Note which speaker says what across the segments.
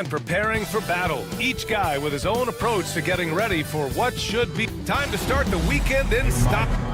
Speaker 1: and preparing for battle. Each guy with his own approach to getting ready for what should be time to start the weekend in style.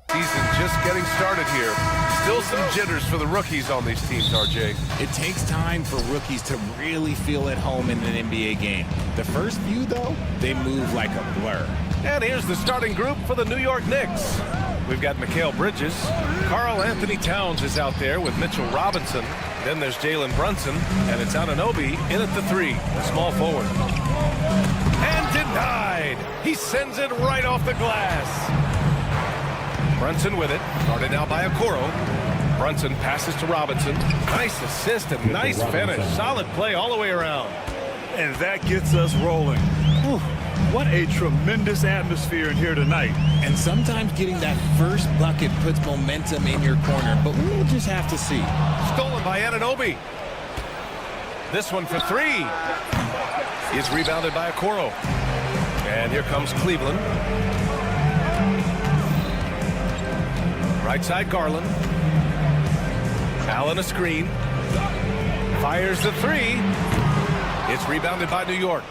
Speaker 1: Season just getting started here. Still some jitters for the rookies on these teams, RJ.
Speaker 2: It takes time for rookies to really feel at home in an NBA game. The first few, though, they move like a blur.
Speaker 1: And here's the starting group for the New York Knicks. We've got Mikal Bridges. Karl Anthony Towns is out there with Mitchell Robinson. Then there's Jalen Brunson, and it's Anunoby in at the 3, the small forward. And denied! He sends it right off the glass. Brunson with it, guarded now by Okoro. Brunson passes to Robinson. Nice assist and nice finish. Solid play all the way around.
Speaker 3: And that gets us rolling. Whew, what a tremendous atmosphere in here tonight.
Speaker 2: And sometimes getting that first bucket puts momentum in your corner, but we'll just have to see.
Speaker 1: Stolen by Anunoby. This one for 3. Is rebounded by Okoro. And here comes Cleveland. Right side, Garland. Allen a screen. Fires the 3. It's rebounded by New York.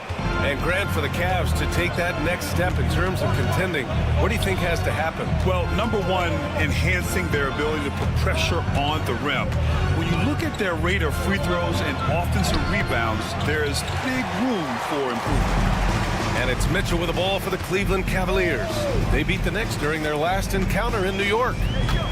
Speaker 1: And Grant for the Cavs to take that next step in terms of contending. What do you think has to happen?
Speaker 3: Well, number one, enhancing their ability to put pressure on the rim. When you look at their rate of free throws and offensive rebounds, there is big room for improvement.
Speaker 1: And it's Mitchell with the ball for the Cleveland Cavaliers. They beat the Knicks during their last encounter in New York.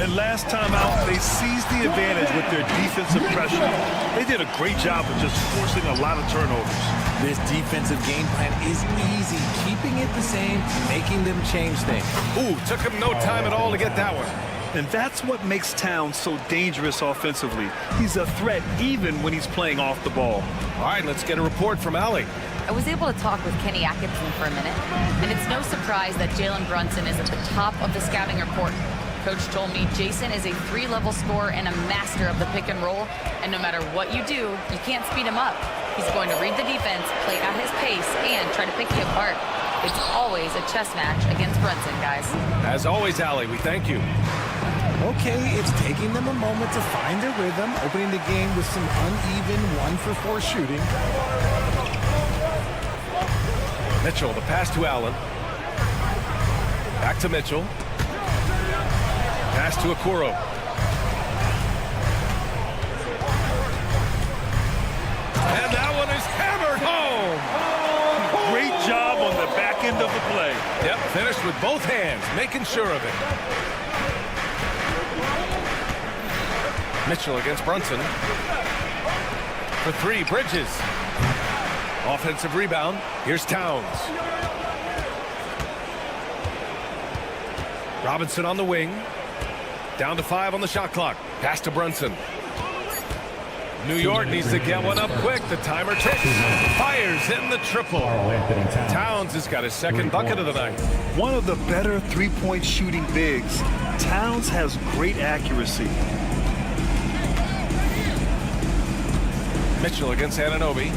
Speaker 3: And last time out, they seized the advantage with their defensive pressure. They did a great job of just forcing a lot of turnovers.
Speaker 2: This defensive game plan is easy, keeping it the same, making them change things.
Speaker 1: Ooh, took him no time at all to get that one.
Speaker 3: And that's what makes Towns so dangerous offensively. He's a threat even when he's playing off the ball.
Speaker 1: All right, let's get a report from Allie.
Speaker 4: I was able to talk with Kenny Atkinson for a minute, and it's no surprise that Jalen Brunson is at the top of the scouting report. Coach told me Jason is a 3-level scorer and a master of the pick and roll, and no matter what you do, you can't speed him up. He's going to read the defense, play at his pace, and try to pick you apart. It's always a chess match against Brunson, guys.
Speaker 1: As always, Allie, we thank you.
Speaker 2: Okay, it's taking them a moment to find their rhythm, opening the game with some uneven 1-for-4 shooting.
Speaker 1: Mitchell, the pass to Allen. Back to Mitchell. Pass to Okoro. And that one is hammered home.
Speaker 3: Great job on the back end of the play.
Speaker 1: Yep, finished with both hands, making sure of it. Mitchell against Brunson. For 3, Bridges. Offensive rebound. Here's Towns. Robinson on the wing. Down to 5 on the shot clock. Pass to Brunson. New York needs to get one up quick. The timer ticks. Fires in the triple. Towns has got his second bucket of the night.
Speaker 3: One of the better three-point shooting bigs. Towns has great accuracy.
Speaker 1: Mitchell against Anunoby.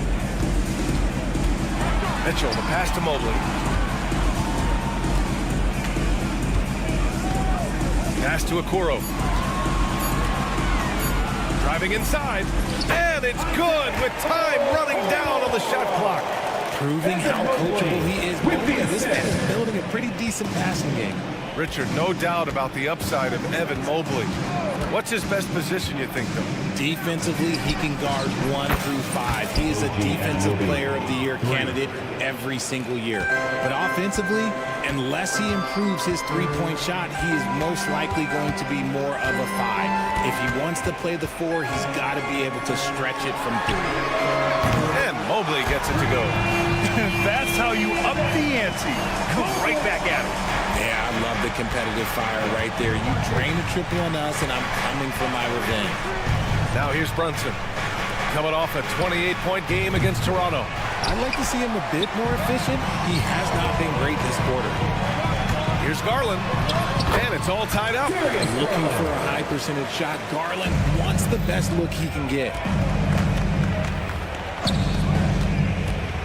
Speaker 1: Mitchell, the pass to Mobley. Pass to Okoro. Driving inside, and it's good with time running down on the shot clock.
Speaker 2: Proving how coachable he is. This man is building a pretty decent passing game.
Speaker 1: Richard, no doubt about the upside of Evan Mobley. What's his best position, you think, though?
Speaker 2: Defensively, he can guard 1 through 5. He is a Defensive Player of the Year candidate every single year. But offensively, unless he improves his three-point shot, he is most likely going to be more of a 5. If he wants to play the 4, he's got to be able to stretch it from 3.
Speaker 1: And Mobley gets it to go.
Speaker 3: That's how you up the ante. Come right back at it.
Speaker 2: Yeah, I love the competitive fire right there. You drain a triple on us, and I'm coming for my revenge.
Speaker 1: Now here's Brunson. Coming off a 28-point game against Toronto.
Speaker 2: I'd like to see him a bit more efficient. He has not been great this quarter.
Speaker 1: Here's Garland. And it's all tied up.
Speaker 2: Looking for a high percentage shot. Garland wants the best look he can get.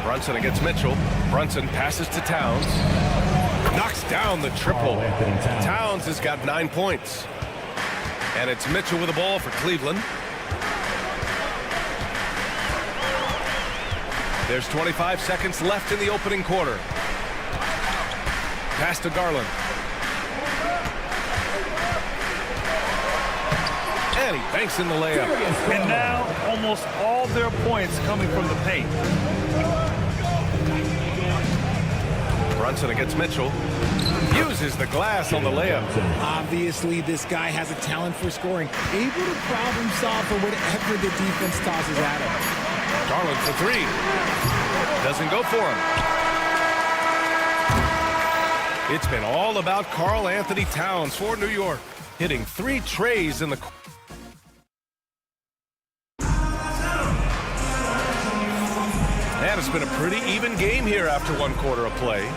Speaker 1: Brunson against Mitchell. Brunson passes to Towns. Knocks down the triple. Towns has got 9 points. And it's Mitchell with the ball for Cleveland. There's 25 seconds left in the opening quarter. Pass to Garland. And he banks in the layup.
Speaker 3: And now almost all their points coming from the paint.
Speaker 1: Brunson against Mitchell. Uses the glass on the layup.
Speaker 2: Obviously, this guy has a talent for scoring. Able to problem solve for whatever the defense tosses at him.
Speaker 1: Garland for 3. Doesn't go for him. It's been all about Karl Anthony Towns for New York, hitting 3 trays in the... And it's been a pretty even game here after 1 quarter of play.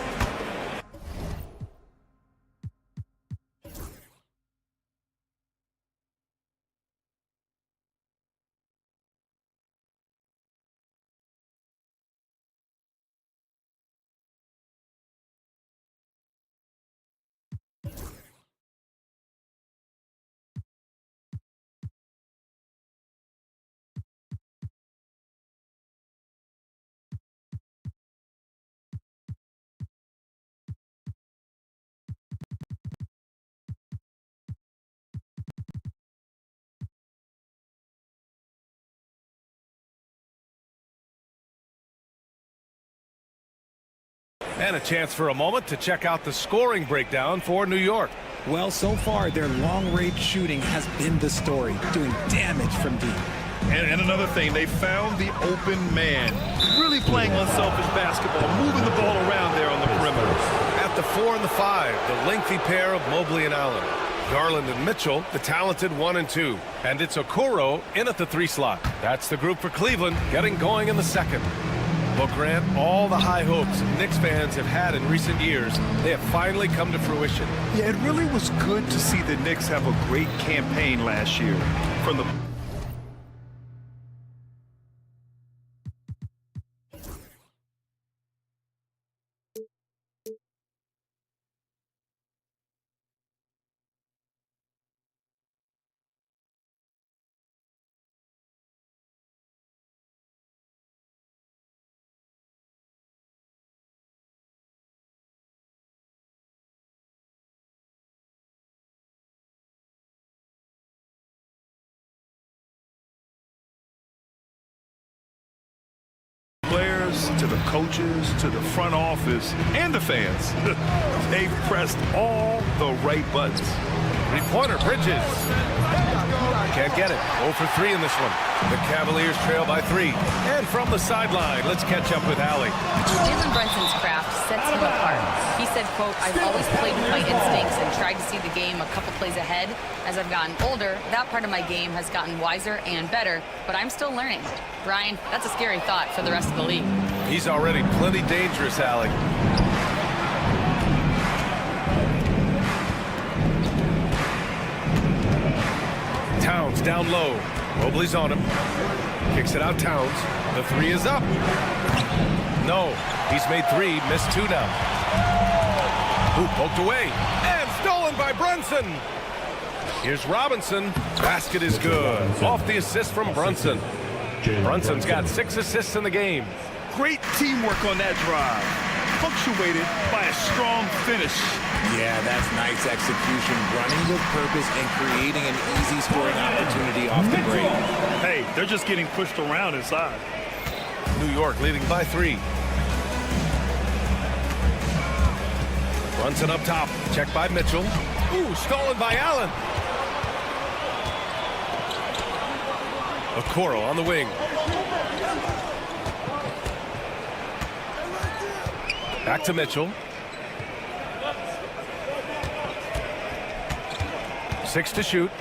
Speaker 1: And a chance for a moment to check out the scoring breakdown for New York.
Speaker 2: Well, so far, their long-range shooting has been the story, doing damage from deep.
Speaker 3: And another thing, they found the open man. Really playing unselfish basketball, moving the ball around there on the perimeter.
Speaker 1: At the 4 and the 5, the lengthy pair of Mobley and Allen. Garland and Mitchell, the talented 1 and 2. And it's Okoro in at the 3 slot. That's the group for Cleveland, getting going in the second. Well, Grant, all the high hopes Knicks fans have had in recent years, they have finally come to fruition.
Speaker 3: Yeah, it really was good to see the Knicks have a great campaign last year. From the players, to the coaches, to the front office, and the fans. They've pressed all the right buttons.
Speaker 1: 3-pointer, Bridges. Can't get it. 0 for 3 in this one. The Cavaliers trail by 3. And from the sideline, let's catch up with Allie.
Speaker 4: Jalen Brunson's craft sets him apart. He said, quote, "I've always played with my instincts and tried to see the game a couple plays ahead. As I've gotten older, that part of my game has gotten wiser and better, but I'm still learning." Brian, that's a scary thought for the rest of the league.
Speaker 1: He's already plenty dangerous, Allie. Towns down low. Mobley's on him. Kicks it out, Towns. The 3 is up. No, he's made 3, missed 2 now. Ooh, poked away. And stolen by Brunson. Here's Robinson. Basket is good. Off the assist from Brunson. Brunson's got 6 assists in the game.
Speaker 3: Great teamwork on that drive, punctuated by a strong finish.
Speaker 2: Yeah, that's nice execution, running with purpose and creating an easy scoring opportunity off the break.
Speaker 3: Hey, they're just getting pushed around inside.
Speaker 1: New York leading by 3. Brunson up top. Checked by Mitchell. Ooh, stolen by Allen. Okoro on the wing. Back to Mitchell. 6 to shoot.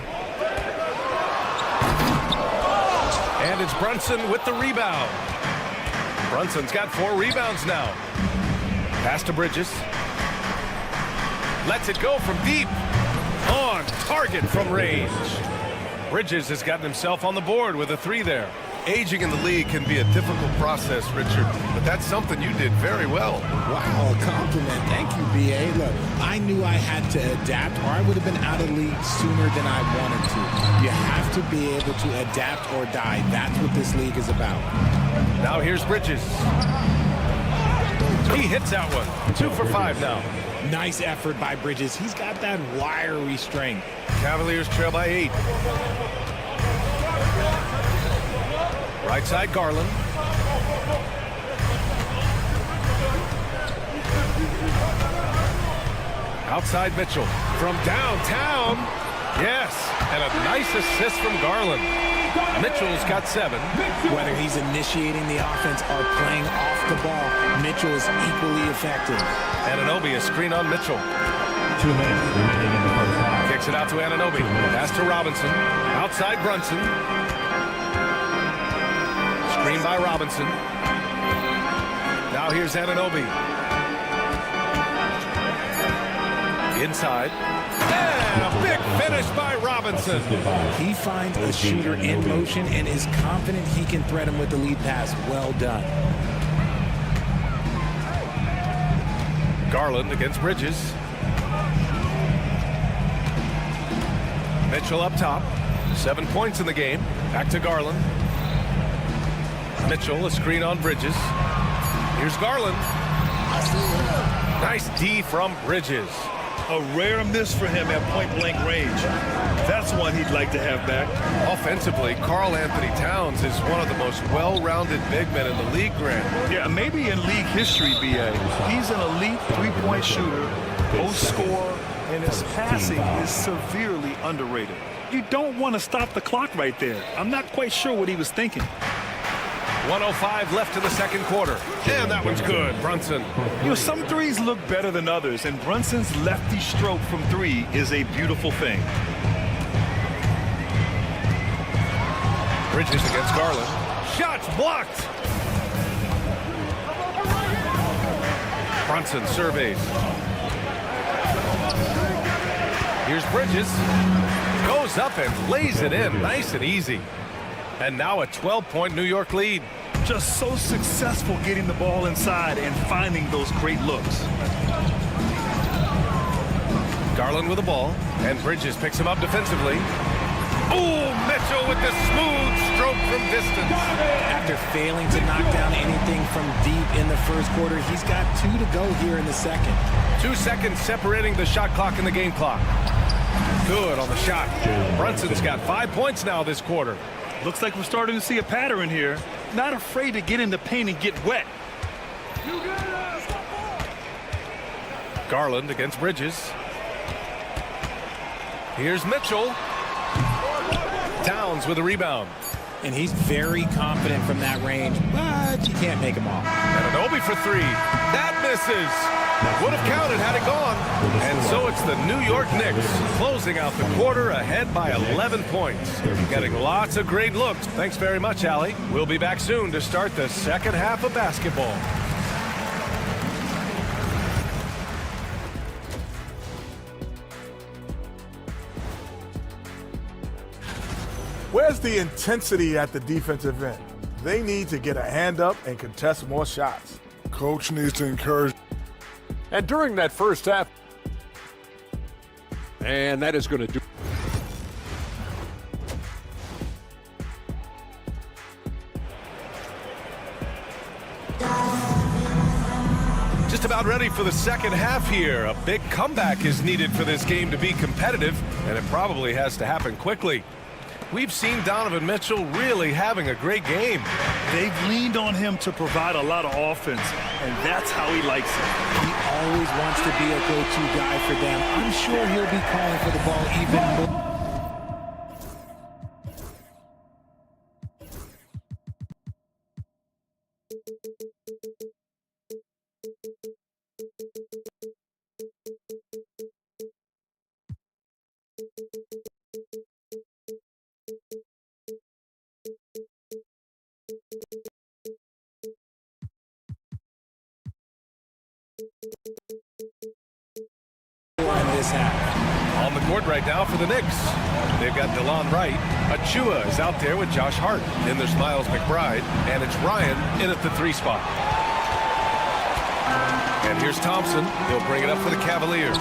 Speaker 1: And it's Brunson with the rebound. Brunson's got 4 rebounds now. Pass to Bridges. Lets it go from deep. On target from range. Bridges has gotten himself on the board with a 3 there. Aging in the league can be a difficult process, Richard, but that's something you did very well.
Speaker 2: Wow, a compliment. Thank you, B.A. Look, I knew I had to adapt or I would have been out of the league sooner than I wanted to. You have to be able to adapt or die. That's what this league is about.
Speaker 1: Now here's Bridges. He hits that one. 2 for 5 now.
Speaker 2: Nice effort by Bridges. He's got that wiry strength.
Speaker 1: Cavaliers trail by 8. Right side, Garland. Outside, Mitchell. From downtown. Yes, and a nice assist from Garland. Mitchell's got 7.
Speaker 2: Whether he's initiating the offense or playing off the ball, Mitchell is equally effective.
Speaker 1: Anunoby, a screen on Mitchell.
Speaker 5: 2 minutes remaining in the first half.
Speaker 1: Kicks it out to Anunoby. Pass to Robinson. Outside, Brunson. Screen by Robinson. Now here's Anunoby. Inside. And a big finish by Robinson.
Speaker 2: He finds a shooter in motion and is confident he can thread him with the lead pass. Well done.
Speaker 1: Garland against Bridges. Mitchell up top. 7 points in the game. Back to Garland. Mitchell, a screen on Bridges. Here's Garland. Nice D from Bridges.
Speaker 3: A rare miss for him at point-blank range. That's one he'd like to have back.
Speaker 1: Offensively, Karl Anthony Towns is one of the most well-rounded big men in the league, Grant.
Speaker 3: Yeah, maybe in league history, B.A. He's an elite three-point shooter, post scorer, and his passing is severely underrated. You don't want to stop the clock right there. I'm not quite sure what he was thinking.
Speaker 1: 1:05 left in the second quarter. And that one's good. Brunson.
Speaker 3: You know, some threes look better than others, and Brunson's lefty stroke from 3 is a beautiful thing.
Speaker 1: Bridges against Garland. Shots blocked. Brunson surveys. Here's Bridges. Goes up and lays it in. Nice and easy. And now a 12-point New York lead.
Speaker 3: Just so successful getting the ball inside and finding those great looks.
Speaker 1: Garland with the ball, and Bridges picks him up defensively. Oh, Mitchell with the smooth stroke from distance.
Speaker 2: After failing to knock down anything from deep in the first quarter, he's got 2 to go here in the second.
Speaker 1: 2 seconds separating the shot clock and the game clock. Good on the shot. Brunson's got 5 points now this quarter.
Speaker 3: Looks like we're starting to see a pattern here. Not afraid to get in the paint and get wet.
Speaker 1: Garland against Bridges. Here's Mitchell. Towns with a rebound.
Speaker 2: And he's very confident from that range, but you can't make him all.
Speaker 1: And Anunoby for three. That misses. Would have counted had it gone. And so it's the New York Knicks closing out the quarter ahead by 11 points. Getting lots of great looks. Thanks very much, Allie. We'll be back soon to start the second half of basketball.
Speaker 6: Where's the intensity at the defensive end? They need to get a hand up and contest more shots.
Speaker 7: Coach needs to encourage.
Speaker 8: And during that first half, and that is going to do.
Speaker 1: Just about ready for the second half here. A big comeback is needed for this game to be competitive, and it probably has to happen quickly. We've seen Donovan Mitchell really having a great game.
Speaker 3: They've leaned on him to provide a lot of offense, and that's how he likes it.
Speaker 2: He always wants to be a go-to guy for them. I'm sure he'll be calling for the ball even more.
Speaker 1: On the court right now for the Knicks. They've got DeLon Wright. Achua is out there with Josh Hart. Then there's Miles McBride. And it's Ryan in at the 3 spot. And here's Thompson. He'll bring it up for the Cavaliers.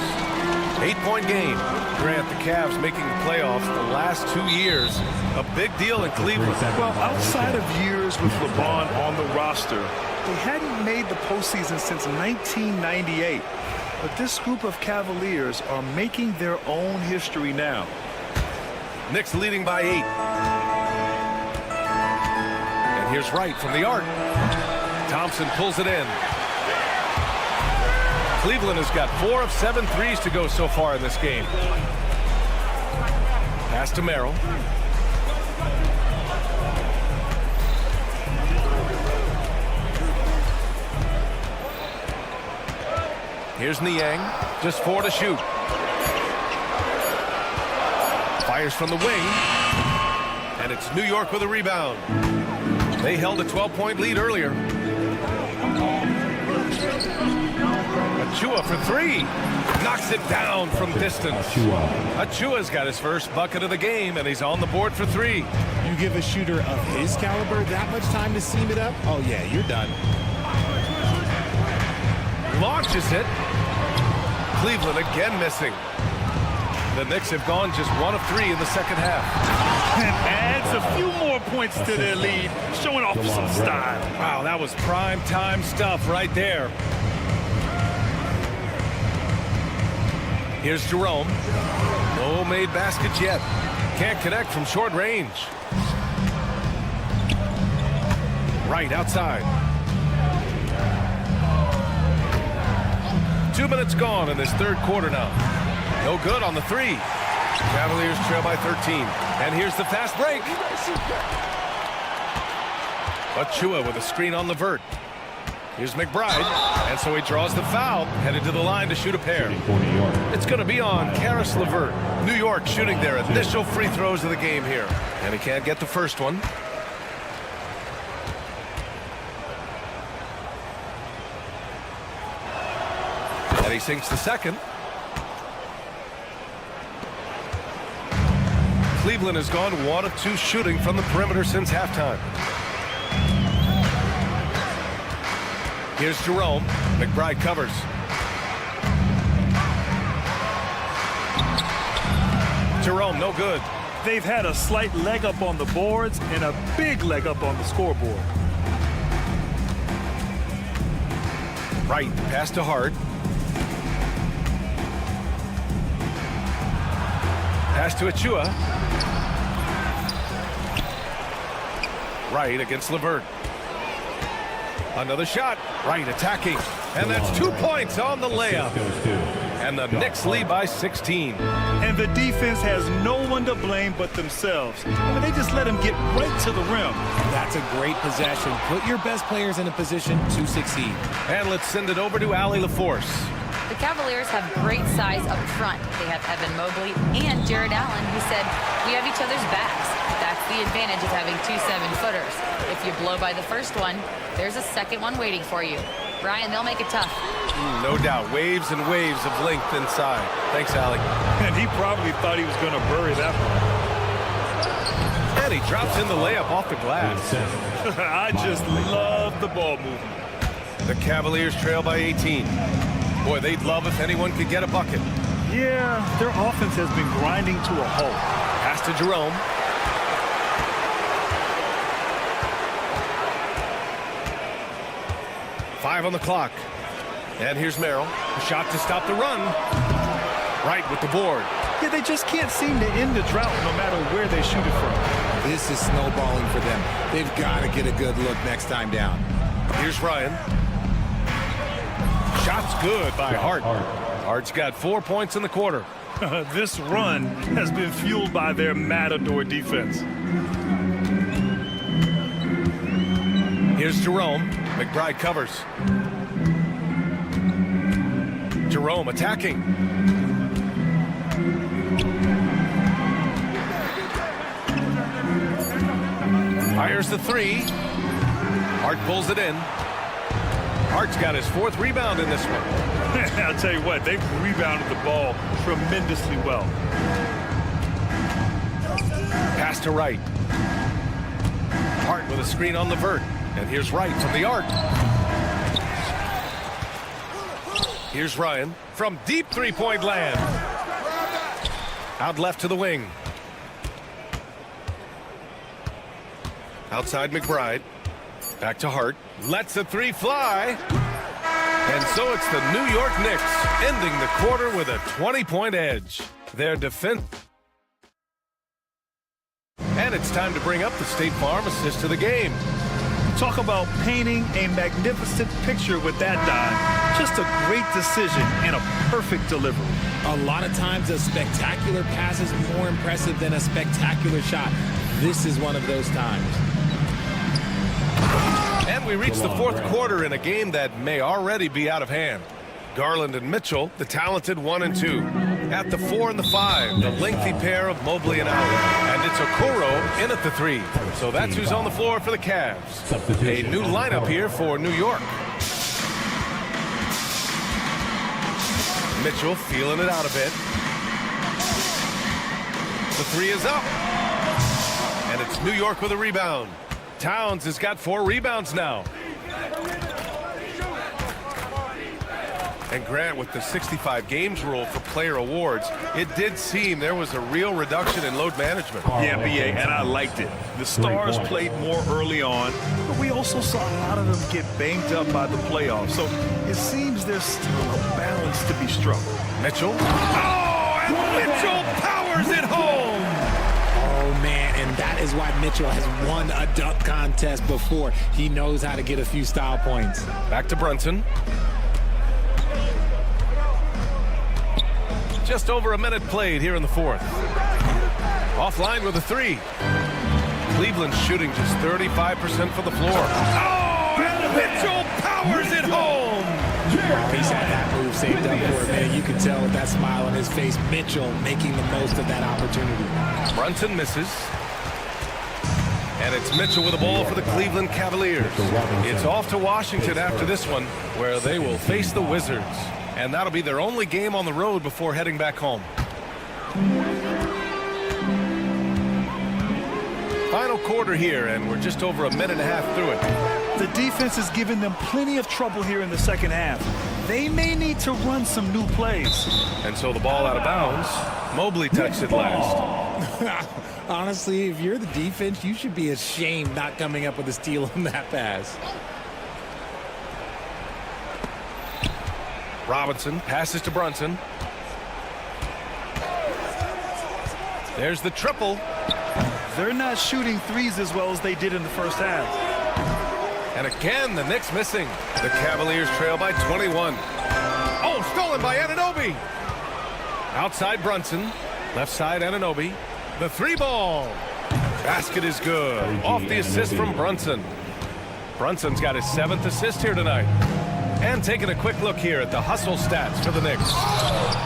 Speaker 1: 8-point game. Grant, the Cavs making the playoffs the last 2 years. A big deal in Cleveland.
Speaker 3: Well, outside of years with LeBron on the roster, they hadn't made the postseason since 1998. But this group of Cavaliers are making their own history now.
Speaker 1: Knicks leading by 8. And here's Wright from the arc. Thompson pulls it in. Cleveland has got 4 of 7 threes to go so far in this game. Pass to Merrill. Here's Niang, just 4 to shoot. Fires from the wing, and it's New York with a rebound. They held a 12-point lead earlier. Achua for 3, knocks it down from distance. Achua's got his first bucket of the game, and he's on the board for 3.
Speaker 2: You give a shooter of his caliber that much time to seam it up? Oh yeah, you're done.
Speaker 1: Launches it. Cleveland again missing. The Knicks have gone just 1 of 3 in the second half.
Speaker 3: And adds a few more points to their lead, showing off some style.
Speaker 1: Wow, that was prime time stuff right there. Here's Jerome. No made baskets yet. Can't connect from short range. Right outside. 2 minutes gone in this third quarter now. No good on the 3. Cavaliers trail by 13. And here's the fast break. Achua with a screen on LeVert. Here's McBride. And so he draws the foul, headed to the line to shoot a pair. It's going to be on Caris LeVert. New York shooting their initial free throws of the game here. And he can't get the first one. And he sinks the second. Cleveland has gone 1 of 2 shooting from the perimeter since halftime. Here's Jerome. McBride covers. Jerome, no good.
Speaker 3: They've had a slight leg up on the boards and a big leg up on the scoreboard.
Speaker 1: Right, pass to Hart. Pass to Achua. Right against LeVert. Another shot. Right attacking. And that's 2 points on the layup. And the Knicks lead by 16.
Speaker 3: And the defense has no one to blame but themselves. I mean, they just let him get right to the rim.
Speaker 2: That's a great possession. Put your best players in a position to succeed.
Speaker 1: And let's send it over to Allie LaForce.
Speaker 4: The Cavaliers have great size up front. They have Evan Mobley and Jared Allen, who said, "We have each other's backs." That's the advantage of having 2 7-footers. If you blow by the first one, there's a second one waiting for you. Brian, they'll make it tough.
Speaker 1: No doubt. Waves and waves of length inside. Thanks, Allie.
Speaker 3: And he probably thought he was going to bury that one.
Speaker 1: And he drops in the layup off the glass.
Speaker 3: I just love the ball movement.
Speaker 1: The Cavaliers trail by 18. Boy, they'd love if anyone could get a bucket.
Speaker 3: Yeah, their offense has been grinding to a halt.
Speaker 1: Pass to Jerome. Five on the clock. And here's Merrill. A shot to stop the run. Right with the board.
Speaker 3: Yeah, they just can't seem to end the drought no matter where they shoot it from.
Speaker 2: This is snowballing for them. They've got to get a good look next time down.
Speaker 1: Here's Ryan. Shot's good by Hart. Hart's got 4 points in the quarter.
Speaker 3: This run has been fueled by their Matador defense.
Speaker 1: Here's Jerome. McBride covers. Jerome attacking. Fires the 3. Hart pulls it in. Hart's got his 4th rebound in this one.
Speaker 3: I'll tell you what, they've rebounded the ball tremendously well.
Speaker 1: Pass to Wright. Hart with a screen on the vert. And here's Wright from the arc. Here's Ryan from deep 3-point land. Out left to the wing. Outside McBride. Back to Hart. Lets the 3 fly. And so it's the New York Knicks ending the quarter with a 20-point edge. Their defense. And it's time to bring up the State Farm assist of the game.
Speaker 3: Talk about painting a magnificent picture with that dime. Just a great decision and a perfect delivery.
Speaker 2: A lot of times a spectacular pass is more impressive than a spectacular shot. This is one of those times.
Speaker 1: And we reach the 4th quarter in a game that may already be out of hand. Garland and Mitchell, the talented 1 and 2. At the 4 and the 5, the lengthy pair of Mobley and Allen. And it's Okoro in at the 3. So that's who's on the floor for the Cavs. A new lineup here for New York. Mitchell feeling it out a bit. The 3 is up. And it's New York with a rebound. Towns has got 4 rebounds now. And Grant, with the 65 games rule for player awards, it did seem there was a real reduction in load management.
Speaker 3: Yeah, BA, and I liked it. The stars played more early on, but we also saw a lot of them get banged up by the playoffs. So it seems there's still a balance to be struck.
Speaker 1: Mitchell. Oh, and Mitchell powers it home.
Speaker 2: Oh, man, and that is why Mitchell has won a dunk contest before. He knows how to get a few style points.
Speaker 1: Back to Brunson. Just over a minute played here in the 4th. Offline with a 3. Cleveland shooting just 35% for the floor. Oh, and Mitchell powers it home.
Speaker 2: He's had that move saved up for a minute. You can tell with that smile on his face, Mitchell making the most of that opportunity.
Speaker 1: Brunson misses. And it's Mitchell with the ball for the Cleveland Cavaliers. It's off to Washington after this one, where they will face the Wizards. And that'll be their only game on the road before heading back home. Final quarter here, and we're just over a minute and a half through it.
Speaker 3: The defense has given them plenty of trouble here in the second half. They may need to run some new plays.
Speaker 1: And so the ball out of bounds. Mobley touched it last.
Speaker 2: Honestly, if you're the defense, you should be ashamed not coming up with a steal on that pass.
Speaker 1: Robinson passes to Brunson. There's the triple.
Speaker 3: They're not shooting threes as well as they did in the first half.
Speaker 1: And again, the Knicks missing. The Cavaliers trail by 21. Oh, Stolen by Anunoby. Outside Brunson. Left side Anunoby. The three ball. Basket is good. Off the assist from Brunson. Brunson's got his 7th assist here tonight. And taking a quick look here at the hustle stats for the Knicks.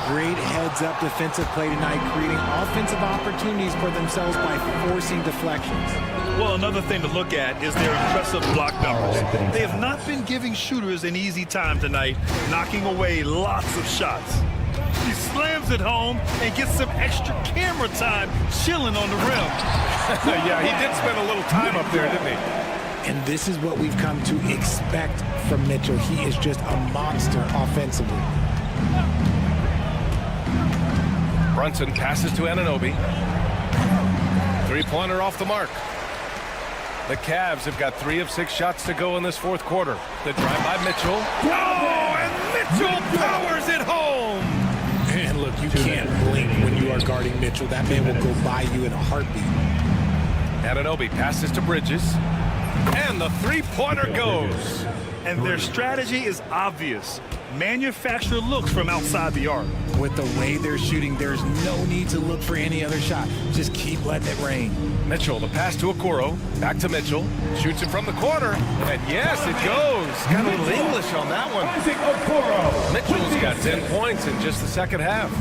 Speaker 2: Great heads-up defensive play tonight, creating offensive opportunities for themselves by forcing deflections.
Speaker 3: Well, another thing to look at is their impressive block numbers. They have not been giving shooters an easy time tonight, knocking away lots of shots. He slams it home and gets some extra camera time chilling on the rim.
Speaker 1: Yeah, he did spend a little time up there, didn't he?
Speaker 2: And this is what we've come to expect from Mitchell. He is just a monster offensively.
Speaker 1: Brunson passes to Anunoby. Three-pointer off the mark. The Cavs have got 3 of 6 shots to go in this fourth quarter. The drive by Mitchell. Oh, and Mitchell powers it home.
Speaker 2: And look, you can't blink when you are guarding Mitchell. That man will go by you in a heartbeat.
Speaker 1: Anunoby passes to Bridges. And the three-pointer goes.
Speaker 3: And their strategy is obvious. Manufacture looks from outside the arc.
Speaker 2: With the way they're shooting, there's no need to look for any other shot. Just keep letting it rain.
Speaker 1: Mitchell, the pass to Okoro. Back to Mitchell. Shoots it from the corner. And yes, it goes. Got a little English on that one. Mitchell's got 10 points in just the second half.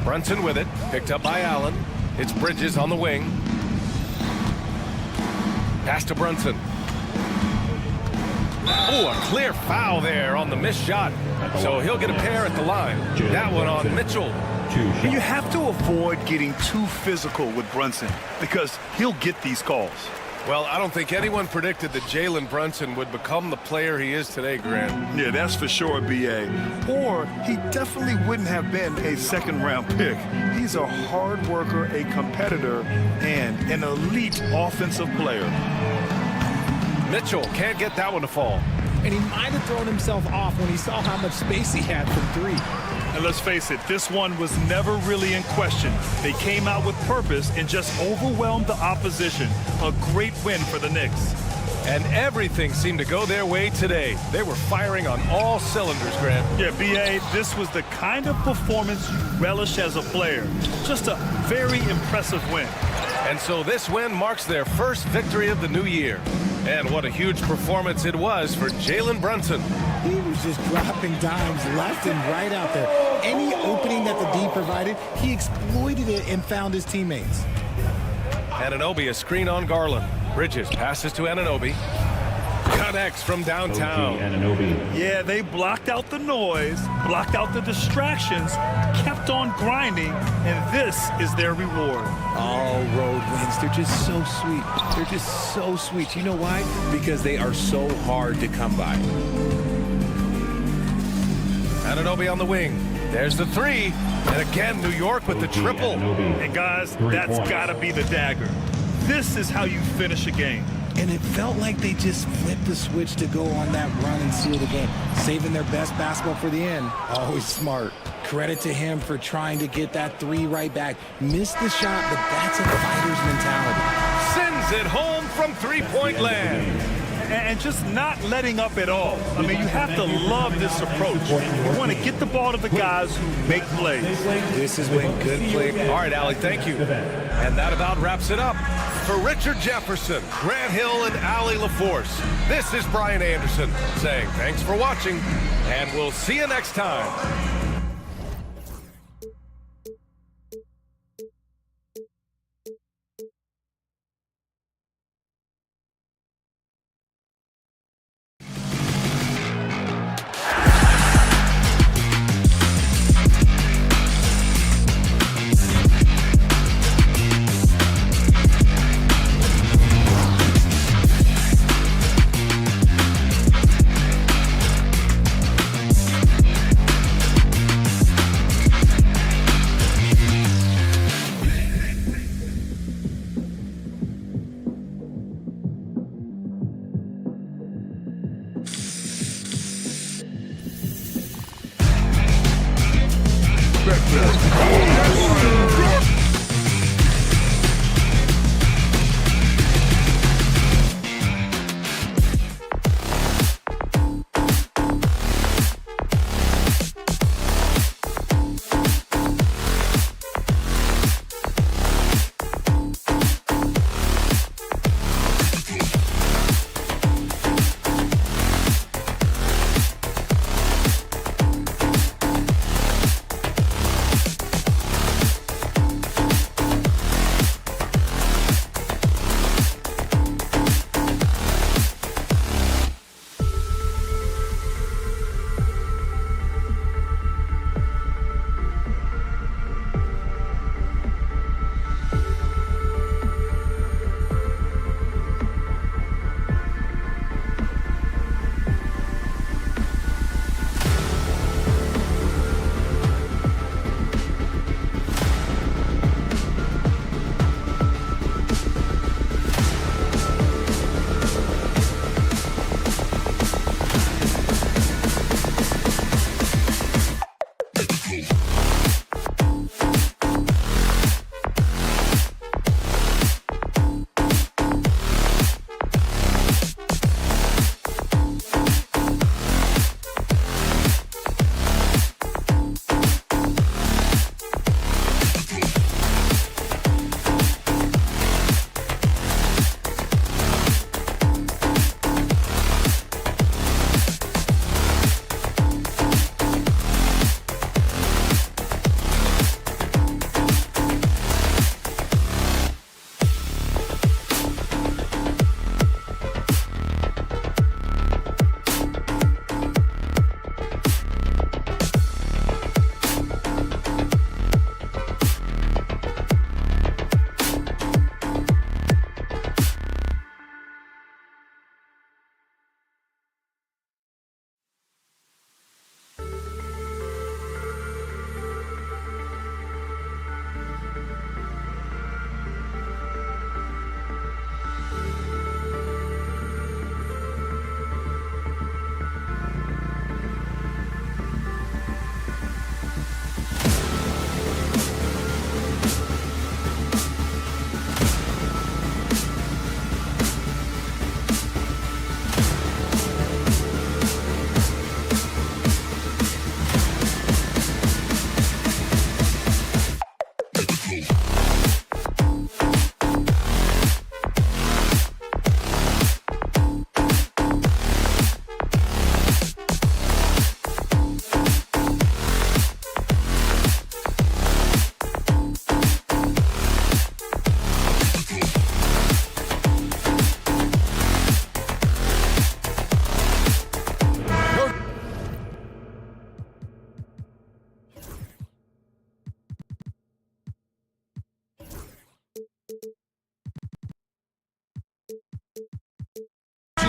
Speaker 1: Brunson with it. Picked up by Allen. It's Bridges on the wing. Pass to Brunson. Oh, a clear foul there on the missed shot. So he'll get a pair at the line. That one on Mitchell.
Speaker 3: And you have to avoid getting too physical with Brunson because he'll get these calls.
Speaker 1: Well, I don't think anyone predicted that Jalen Brunson would become the player he is today, Grant.
Speaker 3: Yeah, that's for sure, B.A. Or he definitely wouldn't have been a second-round pick. He's a hard worker, a competitor, and an elite offensive player.
Speaker 1: Mitchell can't get that one to fall.
Speaker 2: And he might have thrown himself off when he saw how much space he had from 3.
Speaker 3: And let's face it, this one was never really in question. They came out with purpose and just overwhelmed the opposition. A great win for the Knicks.
Speaker 1: And everything seemed to go their way today. They were firing on all cylinders, Grant.
Speaker 3: Yeah, B.A., this was the kind of performance you relish as a player. Just a very impressive win.
Speaker 1: And so this win marks their first victory of the new year. And what a huge performance it was for Jalen Brunson.
Speaker 2: He was just dropping dimes left and right out there. Any opening that the D provided, he exploited it and found his teammates.
Speaker 1: Anunoby, a screen on Garland. Bridges passes to Anunoby. Connects from downtown.
Speaker 3: Yeah, they blocked out the noise, blocked out the distractions, kept on grinding, and this is their reward.
Speaker 2: All road wins. They're just so sweet. They're just so sweet. You know why? Because they are so hard to come by.
Speaker 1: Anunoby on the wing. There's the 3. And again, New York with the triple.
Speaker 3: And guys, that's got to be the dagger. This is how you finish a game.
Speaker 2: And it felt like they just flipped the switch to go on that run and seal the game, saving their best basketball for the end. Always smart. Credit to him for trying to get that 3 right back. Missed the shot, but that's a fighter's mentality.
Speaker 1: Sends it home from three-point land.
Speaker 3: And just not letting up at all. I mean, you have to love this approach. You want to get the ball to the guys who make plays.
Speaker 2: This is when good play.
Speaker 1: All right, Allie, thank you. And that about wraps it up. For Richard Jefferson, Grant Hill, and Allie LaForce, this is Brian Anderson saying thanks for watching, and we'll see you next time.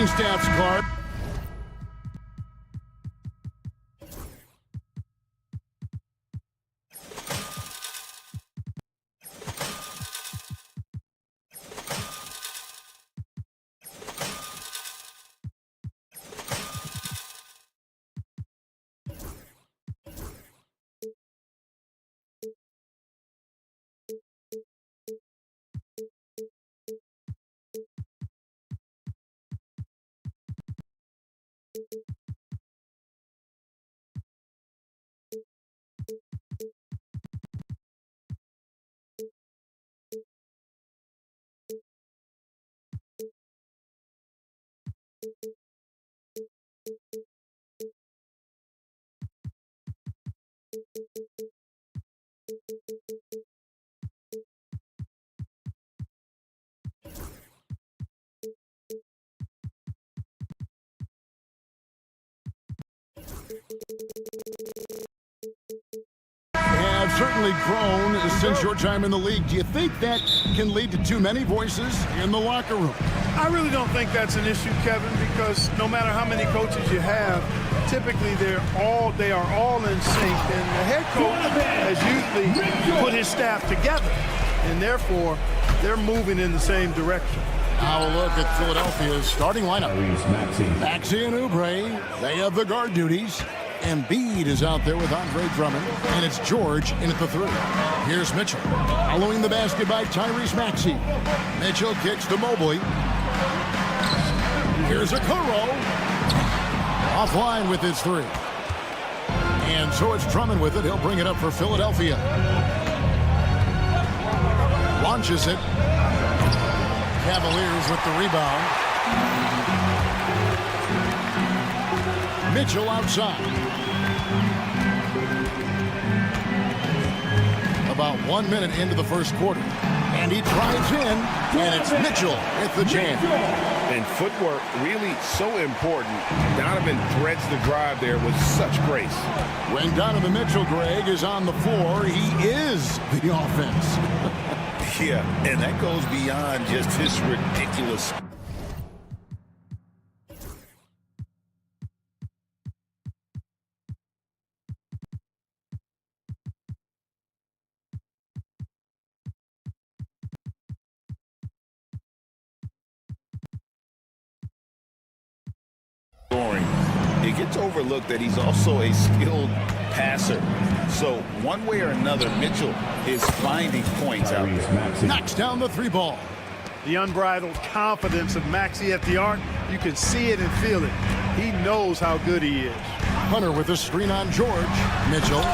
Speaker 9: stats, Clark. Have certainly grown since your time in the league. Do you think that can lead to too many voices in the locker room?
Speaker 3: I really don't think that's an issue, Kevin, because no matter how many coaches you have, typically they are all in sync, and the head coach has usually put his staff together, and therefore they're moving in the same direction.
Speaker 9: Now a look at Philadelphia's starting lineup. Maxey and Oubre, they have the guard duties. Embiid is out there with Andre Drummond, and it's George in at the 3. Here's Mitchell, following the basket by Tyrese Maxey. Mitchell kicks to Mobley. Here's Okoro, offline with his 3. And so it's Drummond with it. He'll bring it up for Philadelphia. Launches it. Cavaliers with the rebound. Mitchell outside. About 1 minute into the first quarter. And he drives in, and it's Mitchell at the jam.
Speaker 10: And footwork really so important. Donovan threads the drive there with such grace.
Speaker 9: When Donovan Mitchell, Greg, is on the floor, he is the offense.
Speaker 10: Yeah, and that goes beyond just his ridiculous. It gets overlooked that he's also a skilled passer. So one way or another, Mitchell is finding points out there.
Speaker 9: Knocks down the 3 ball.
Speaker 3: The unbridled confidence of Maxey at the arc, you can see it and feel it. He knows how good he is.
Speaker 9: Hunter with a screen on George. Mitchell.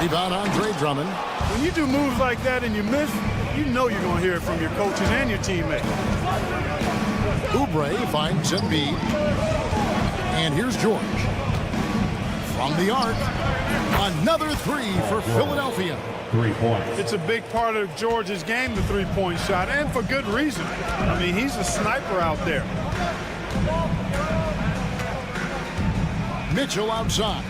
Speaker 9: Rebound Andre Drummond.
Speaker 3: When you do moves like that and you miss, you know you're going to hear it from your coaches and your teammates.
Speaker 9: Oubre finds Embiid. And here's George. From the arc, another 3 for Philadelphia.
Speaker 5: 3 points.
Speaker 3: It's a big part of George's game, the 3-point shot, and for good reason. I mean, he's a sniper out there.
Speaker 9: Mitchell outside.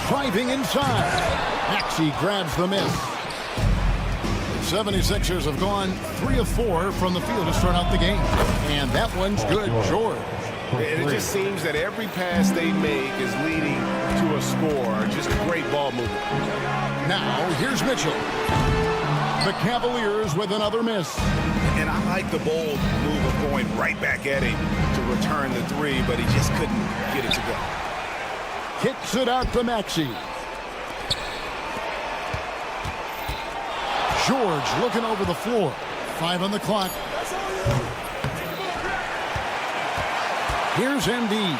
Speaker 9: Driving inside. Maxey grabs the miss. 76ers have gone 3 of 4 from the field to start out the game. And that one's good, George.
Speaker 10: And it just seems that every pass they make is leading to a score. Just great ball movement.
Speaker 9: Now, here's Mitchell. The Cavaliers with another miss.
Speaker 10: And I like the bold move of going right back at him to return the 3, but he just couldn't get it to go.
Speaker 9: Kicks it out to Maxey. George looking over the floor. 5 on the clock. Here's Embiid.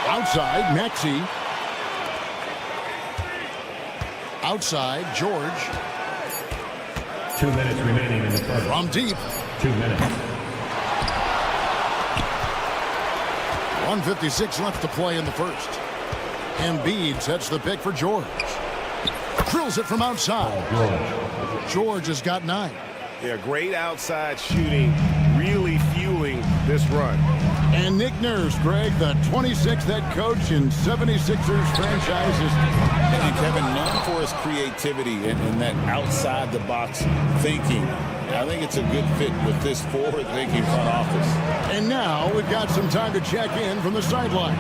Speaker 9: Outside, Maxey. Outside, George.
Speaker 5: 2 minutes remaining in the first.
Speaker 9: From deep.
Speaker 5: 2 minutes.
Speaker 9: 1:56 left to play in the first. Embiid sets the pick for George. Drills it from outside. George has got 9.
Speaker 10: Yeah, great outside shooting, really fueling this run.
Speaker 9: And Nick Nurse, Greg, the 26th head coach in 76ers franchise history.
Speaker 10: And Kevin, known for his creativity and that outside-the-box thinking. I think it's a good fit with this forward-thinking front office.
Speaker 9: And now we've got some time to check in from the sidelines.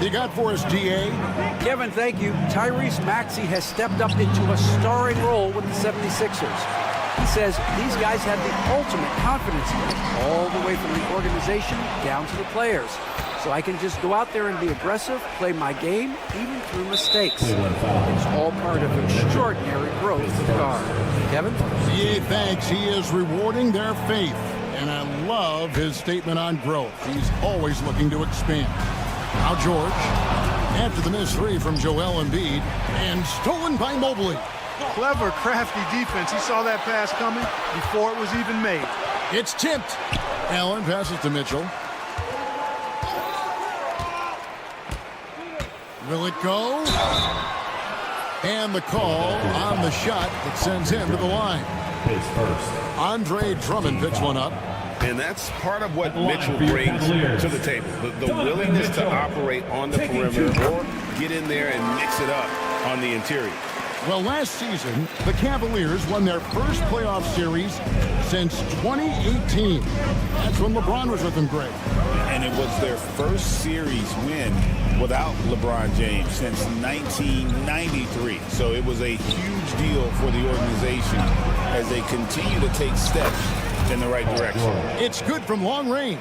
Speaker 9: You got for us, DA?
Speaker 11: Kevin, thank you. Tyrese Maxey has stepped up into a starring role with the 76ers. He says these guys have the ultimate confidence in him, all the way from the organization down to the players. So I can just go out there and be aggressive, play my game, even through mistakes. It's all part of extraordinary growth with guard. Kevin?
Speaker 9: DA thanks. He is rewarding their faith. And I love his statement on growth. He's always looking to expand. Now George, after the missed three from Joel Embiid, and stolen by Mobley.
Speaker 12: Clever, crafty defense. He saw that pass coming before it was even made.
Speaker 9: It's tipped. Allen passes to Mitchell. Will it go? And the call on the shot that sends him to the line. Andre Drummond picks one up.
Speaker 1: And that's part of what Mitchell brings to the table. The willingness to operate on the perimeter or get in there and mix it up on the interior.
Speaker 9: Well, last season, the Cavaliers won their first playoff series since 2018. That's when LeBron was with them, Greg.
Speaker 10: And it was their first series win without LeBron James since 1993. So it was a huge deal for the organization as they continue to take steps in the right direction.
Speaker 9: It's good from long range.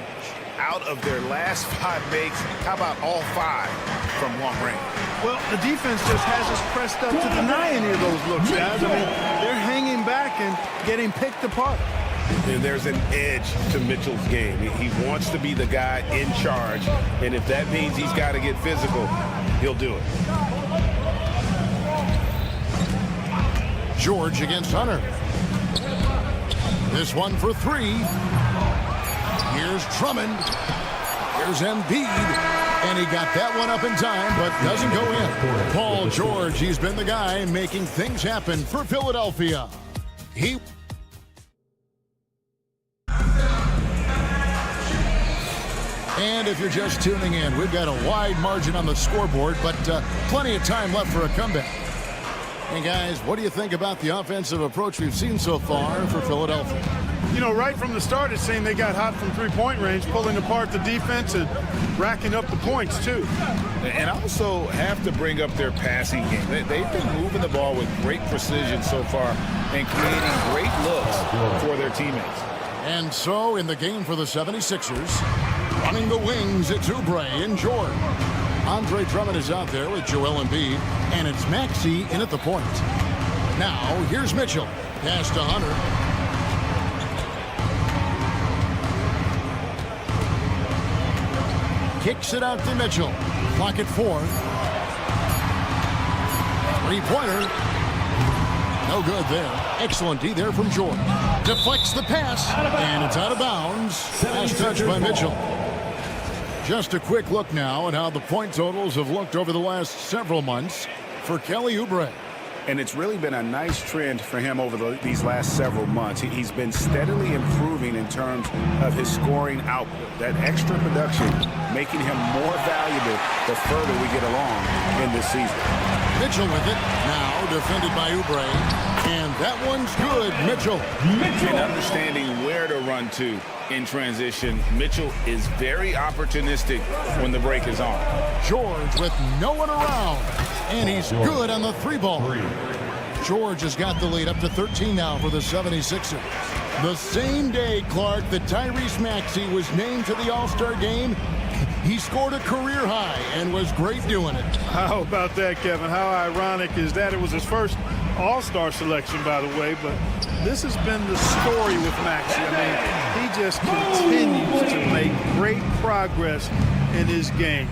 Speaker 10: Out of their last 5 makes, how about all 5 from long range?
Speaker 12: Well, the defense just has us pressed up to deny any of those looks, guys. I mean, they're hanging back and getting picked apart.
Speaker 1: And there's an edge to Mitchell's game. He wants to be the guy in charge, and if that means he's got to get physical, he'll do it.
Speaker 9: George against Hunter. This one for 3. Here's Drummond. Here's Embiid. And he got that one up in time, but doesn't go in. Paul George, he's been the guy making things happen for Philadelphia. And if you're just tuning in, we've got a wide margin on the scoreboard, but plenty of time left for a comeback. Hey, guys, what do you think about the offensive approach we've seen so far for Philadelphia?
Speaker 12: You know, right from the start, it seemed they got hot from three-point range, pulling apart the defense and racking up the points, too.
Speaker 10: And also have to bring up their passing game. They've been moving the ball with great precision so far and creating great looks for their teammates.
Speaker 9: And so, in the game for the 76ers, running the wings, it's Oubre and George. Andre Drummond is out there with Joel Embiid, and it's Maxey in at the point. Now, here's Mitchell. Pass to Hunter. Kicks it out to Mitchell. Clock at 4. Three-pointer. No good there. Excellent D there from George. Deflects the pass, and it's out of bounds. Pass touched by Mitchell. Just a quick look now at how the point totals have looked over the last several months for Kelly Oubre.
Speaker 10: And it's really been a nice trend for him over these last several months. He's been steadily improving in terms of his scoring output. That extra production making him more valuable the further we get along in this season.
Speaker 9: Mitchell with it. Now defended by Oubre. And that one's good. Mitchell.
Speaker 10: And understanding where to run to in transition, Mitchell is very opportunistic when the break is on.
Speaker 9: George with no one around. And he's good on the 3-ball. George has got the lead up to 13 now for the 76ers. The same day, Clark, that Tyrese Maxey was named to the All-Star game, he scored a career high and was great doing it.
Speaker 12: How about that, Kevin? How ironic is that? It was his first All-Star selection, by the way, but this has been the story with Maxey. I mean, he just continues to make great progress in his game.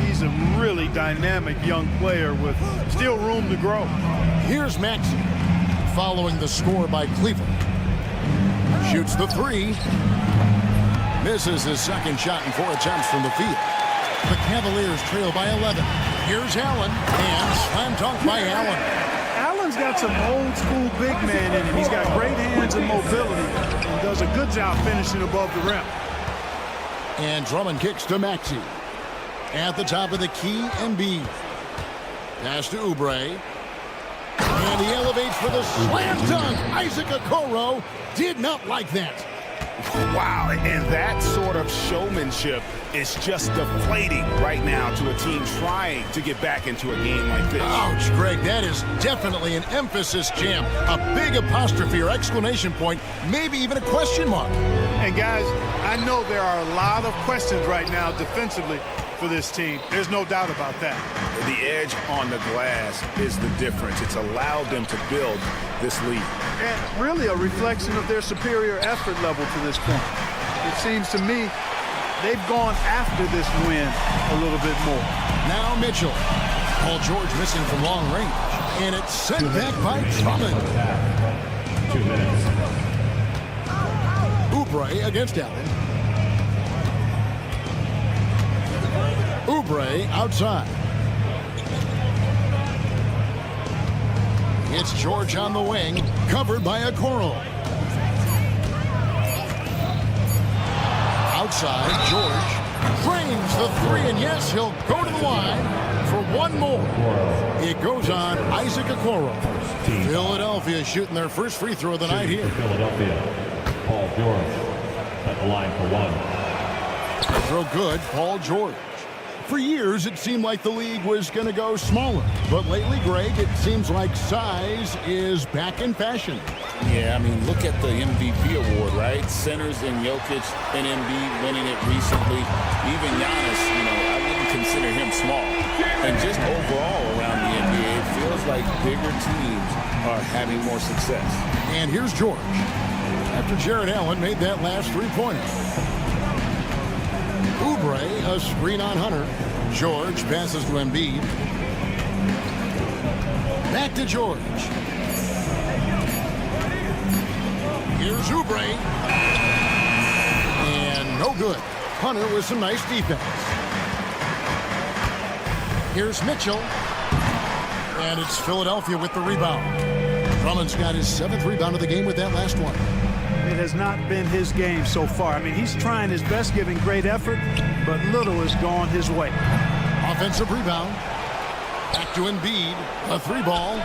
Speaker 12: He's a really dynamic young player with still room to grow.
Speaker 9: Here's Maxey following the score by Cleveland. Shoots the 3. Misses his second shot in 4 attempts from the field. The Cavaliers trail by 11. Here's Allen, and slam dunk by Allen.
Speaker 12: Allen's got some old school big man in him. He's got great hands and mobility and does a good job finishing above the rim.
Speaker 9: And Drummond kicks to Maxey. At the top of the key, Embiid. Pass to Oubre. And he elevates for the slam dunk. Isaac Okoro did not like that.
Speaker 10: Wow, and that sort of showmanship is just deflating right now to a team trying to get back into a game like this.
Speaker 9: Ouch, Greg, that is definitely an emphasis jam. A big apostrophe or exclamation point, maybe even a question mark.
Speaker 12: And guys, I know there are a lot of questions right now defensively for this team. There's no doubt about that.
Speaker 10: The edge on the glass is the difference. It's allowed them to build this lead.
Speaker 12: And really a reflection of their superior effort level to this point. It seems to me they've gone after this win a little bit more.
Speaker 9: Now Mitchell. Paul George missing from long range. And it's sent back by Drummond.
Speaker 5: 2 minutes.
Speaker 9: Oubre against Allen. Oubre outside. It's George on the wing, covered by Okoro. Outside, George drains the three, and yes, he'll go to the line for one more. It goes on Isaac Okoro. Philadelphia shooting their first free throw of the night here.
Speaker 5: Philadelphia, Paul George at the line for one.
Speaker 9: Throw good, Paul George. For years, it seemed like the league was going to go smaller. But lately, Greg, it seems like size is back in fashion.
Speaker 2: Yeah, I mean, look at the MVP award, right? Centers and Jokic and Embiid winning it recently. Even Giannis, I wouldn't consider him small. And just overall around the NBA, it feels like bigger teams are having more success.
Speaker 9: And here's George. After Jared Allen made that last three-pointer. Oubre, a screen on Hunter. George passes to Embiid. Back to George. Here's Oubre. And no good. Hunter with some nice defense. Here's Mitchell. And it's Philadelphia with the rebound. Drummond's got his 7th rebound of the game with that last one.
Speaker 12: It has not been his game so far. I mean, he's trying his best, giving great effort, but little has gone his way.
Speaker 9: Offensive rebound. Back to Embiid. A 3-ball.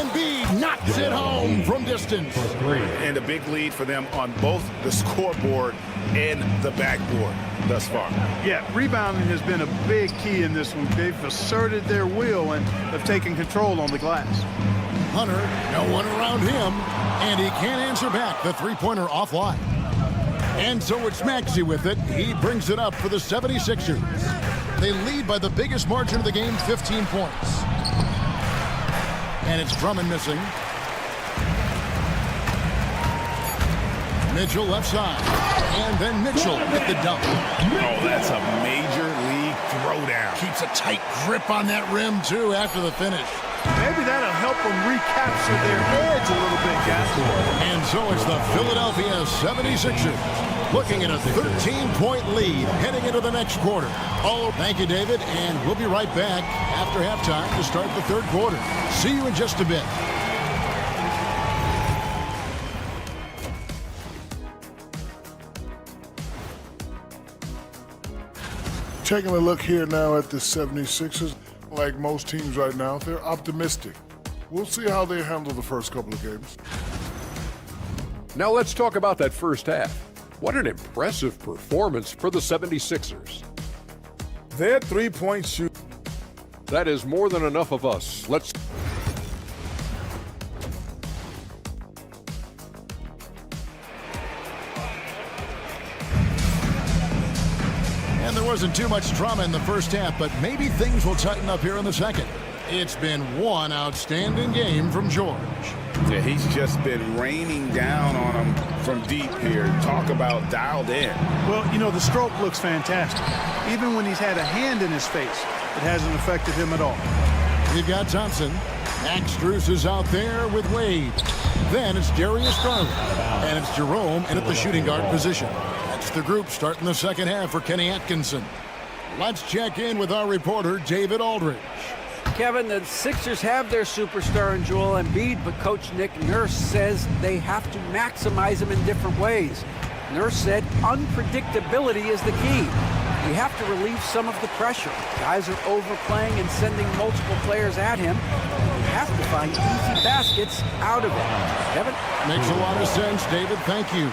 Speaker 9: Embiid knocks it home from distance.
Speaker 10: And a big lead for them on both the scoreboard and the backboard thus far.
Speaker 12: Yeah, rebounding has been a big key in this one. They've asserted their will and have taken control on the glass.
Speaker 9: Hunter, no one around him, and he can't answer back. The three-pointer offline. And so it's Maxey with it. He brings it up for the 76ers. They lead by the biggest margin of the game, 15 points. And it's Drummond missing. Mitchell left side. And then Mitchell at the dunk.
Speaker 10: Oh, that's a major league throwdown.
Speaker 9: Keeps a tight grip on that rim, too, after the finish.
Speaker 12: Maybe that'll help them recapture their edge a little bit, guys.
Speaker 9: And so it's the Philadelphia 76ers looking at a 13-point lead heading into the next quarter. Oh, thank you, David, and we'll be right back after halftime to start the third quarter. See you in just a bit.
Speaker 7: Taking a look here now at the 76ers. Like most teams right now, they're optimistic. We'll see how they handle the first couple of games.
Speaker 8: Now let's talk about that first half. What an impressive performance for the 76ers.
Speaker 6: Their three-point shoot.
Speaker 8: That is more than enough of us. Let's...
Speaker 9: And there wasn't too much drama in the first half, but maybe things will tighten up here in the second. It's been one outstanding game from George.
Speaker 10: Yeah, he's just been raining down on him from deep here. Talk about dialed in.
Speaker 12: Well, the stroke looks fantastic. Even when he's had a hand in his face, it hasn't affected him at all.
Speaker 9: We've got Thompson. Max Strus is out there with Wade. Then it's Darius Garland. And it's Jerome in at the shooting guard position. That's the group starting the second half for Kenny Atkinson. Let's check in with our reporter, David Aldridge.
Speaker 11: Kevin, the Sixers have their superstar in Joel Embiid, but Coach Nick Nurse says they have to maximize him in different ways. Nurse said unpredictability is the key. We have to relieve some of the pressure. Guys are overplaying and sending multiple players at him. We have to find easy baskets out of it. Kevin?
Speaker 9: Makes a lot of sense, David. Thank you.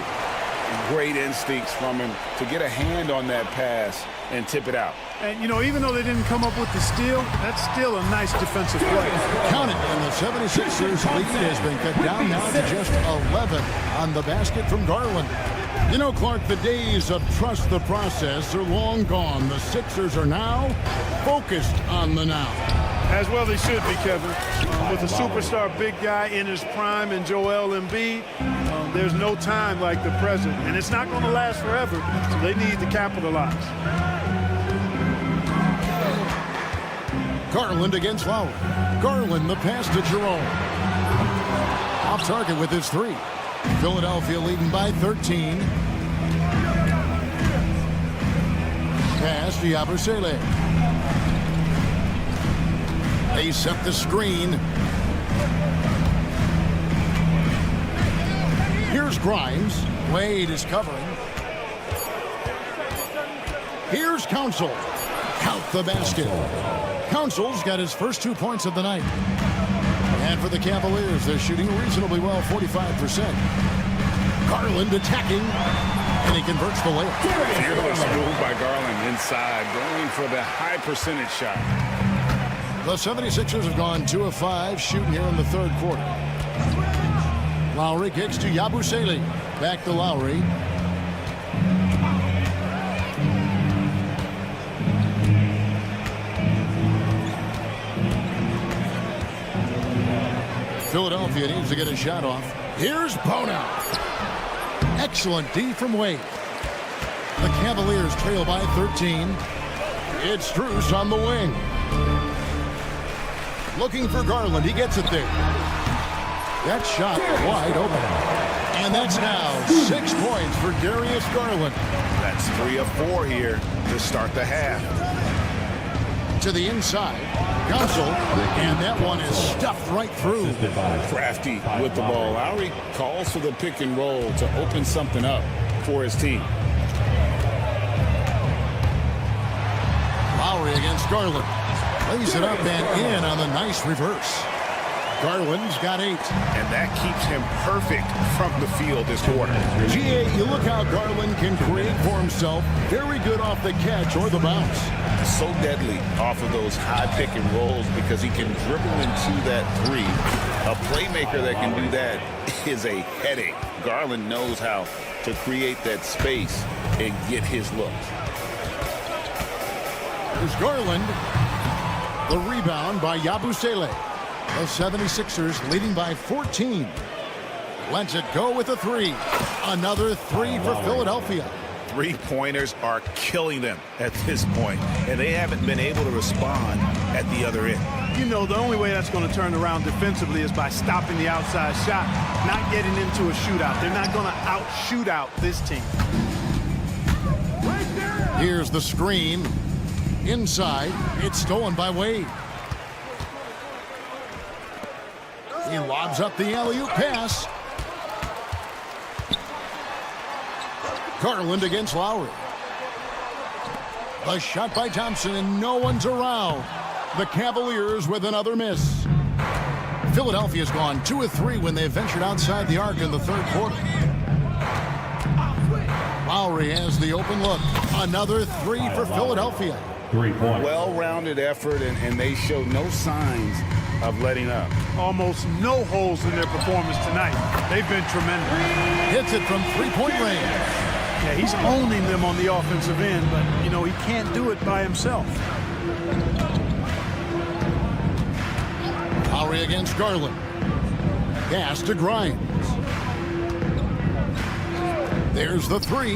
Speaker 10: Great instincts from him to get a hand on that pass and tip it out.
Speaker 12: And, you know, even though they didn't come up with the steal, that's still a nice defensive play.
Speaker 9: Count it, and the 76ers lead has been cut down now to just 11 on the basket from Garland. You know, Clark, the days of trust the process are long gone. The Sixers are now focused on the now.
Speaker 12: As well they should be, Kevin. With a superstar big guy in his prime and Joel Embiid, there's no time like the present. And it's not going to last forever, so they need to capitalize.
Speaker 9: Garland against Lowry. Garland, the pass to Jerome. Off target with his three. Philadelphia leading by 13. Pass to Yabusele. They set the screen. Here's Grimes. Wade is covering. Here's Council. Count the basket. Council's got his first 2 points of the night. And for the Cavaliers, they're shooting reasonably well, 45%. Garland attacking, and he converts the layup.
Speaker 10: Fearless move by Garland inside, going for the high percentage shot.
Speaker 9: The 76ers have gone 2 of 5 shooting here in the third quarter. Lowry kicks to Yabusele. Back to Lowry. Philadelphia needs to get a shot off. Here's Bona. Excellent D from Wade. The Cavaliers trail by 13. It's Strus on the wing. Looking for Garland. He gets it there. That shot wide open. And that's now 6 points for Darius Garland.
Speaker 10: That's 3 of 4 here to start the half.
Speaker 9: To the inside. Council. And that one is stuffed right through.
Speaker 10: Crafty with the ball. Lowry calls for the pick and roll to open something up for his team.
Speaker 9: Lowry against Garland. Lays it up and in on the nice reverse. Garland's got 8.
Speaker 10: And that keeps him perfect from the field this quarter.
Speaker 9: GA, you look how Garland can create for himself. Very good off the catch or the bounce.
Speaker 10: So deadly off of those high pick and rolls because he can dribble into that three. A playmaker that can do that is a headache. Garland knows how to create that space and get his looks.
Speaker 9: There's Garland. The rebound by Yabusele. The 76ers leading by 14. Lets it go with a 3. Another 3 for Philadelphia.
Speaker 10: Three-pointers are killing them at this point, and they haven't been able to respond at the other end.
Speaker 12: You know, the only way that's going to turn around defensively is by stopping the outside shot, not getting into a shootout. They're not going to out-shoot out this team.
Speaker 9: Here's the screen. Inside, it's stolen by Wade. He lobs up the alley-oop pass. Garland against Lowry. A shot by Thompson, and no one's around. The Cavaliers with another miss. Philadelphia's gone 2 of 3 when they ventured outside the arc in the third quarter. Lowry has the open look. Another 3 for Philadelphia.
Speaker 5: 3 points.
Speaker 10: Well-rounded effort, and they show no signs of letting up.
Speaker 12: Almost no holes in their performance tonight. They've been tremendous.
Speaker 9: Hits it from three-point range.
Speaker 12: Yeah, he's owning them on the offensive end, but, you know, he can't do it by himself.
Speaker 9: Lowry against Garland. Pass to Grimes. There's the 3.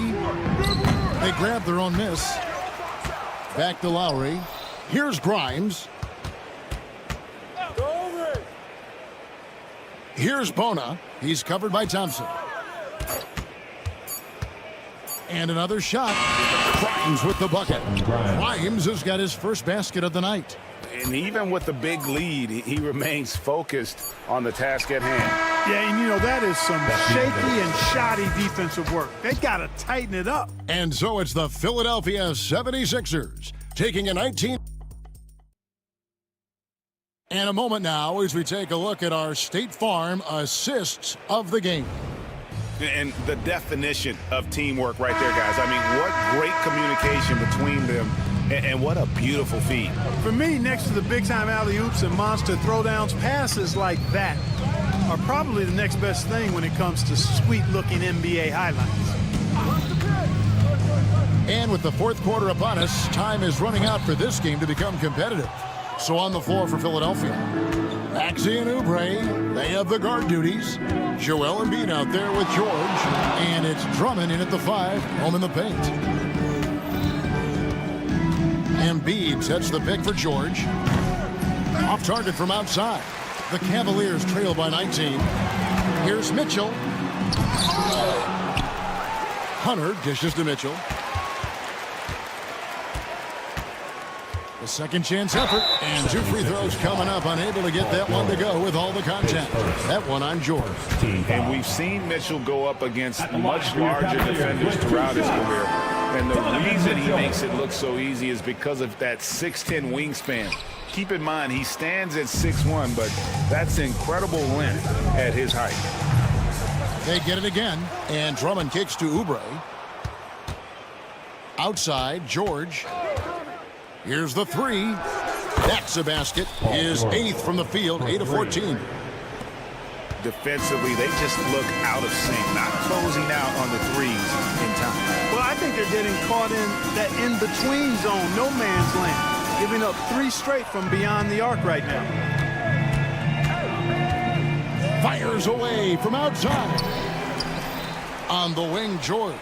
Speaker 9: They grab their own miss. Back to Lowry. Here's Grimes. Here's Bona. He's covered by Thompson. And another shot. Grimes with the bucket. Grimes has got his first basket of the night.
Speaker 10: And even with the big lead, he remains focused on the task at hand.
Speaker 12: Yeah, and you know, that is some shaky and shoddy defensive work. They got to tighten it up.
Speaker 9: And so it's the Philadelphia 76ers taking a 19. And a moment now as we take a look at our State Farm assists of the game.
Speaker 10: And the definition of teamwork right there, guys. I mean, what great communication between them, and what a beautiful feed.
Speaker 12: For me, next to the big-time alley-oops and monster throwdowns, passes like that are probably the next best thing when it comes to sweet-looking NBA highlights.
Speaker 9: And with the fourth quarter upon us, time is running out for this game to become competitive. So on the floor for Philadelphia, Maxey and Oubre, they have the guard duties. Joel Embiid out there with George, and it's Drummond in at the 5, home in the paint. Embiid sets the pick for George. Off target from outside. The Cavaliers trail by 19. Here's Mitchell. Hunter dishes to Mitchell. The second chance effort, and 2 free throws coming up, unable to get that one to go with all the contact. That one on George.
Speaker 10: And we've seen Mitchell go up against much larger defenders throughout his career. And the reason he makes it look so easy is because of that 6'10" wingspan. Keep in mind, he stands at 6'1", but that's incredible length at his height.
Speaker 9: They get it again, and Drummond kicks to Oubre. Outside, George. Here's the 3. That's a basket. His 8th from the field, 8 of 14.
Speaker 10: Defensively, they just look out of sync, not closing out on the threes in time.
Speaker 12: Well, I think they're getting caught in that in-between zone, no man's land, giving up 3 straight from beyond the arc right now.
Speaker 9: Fires away from outside. On the wing, George.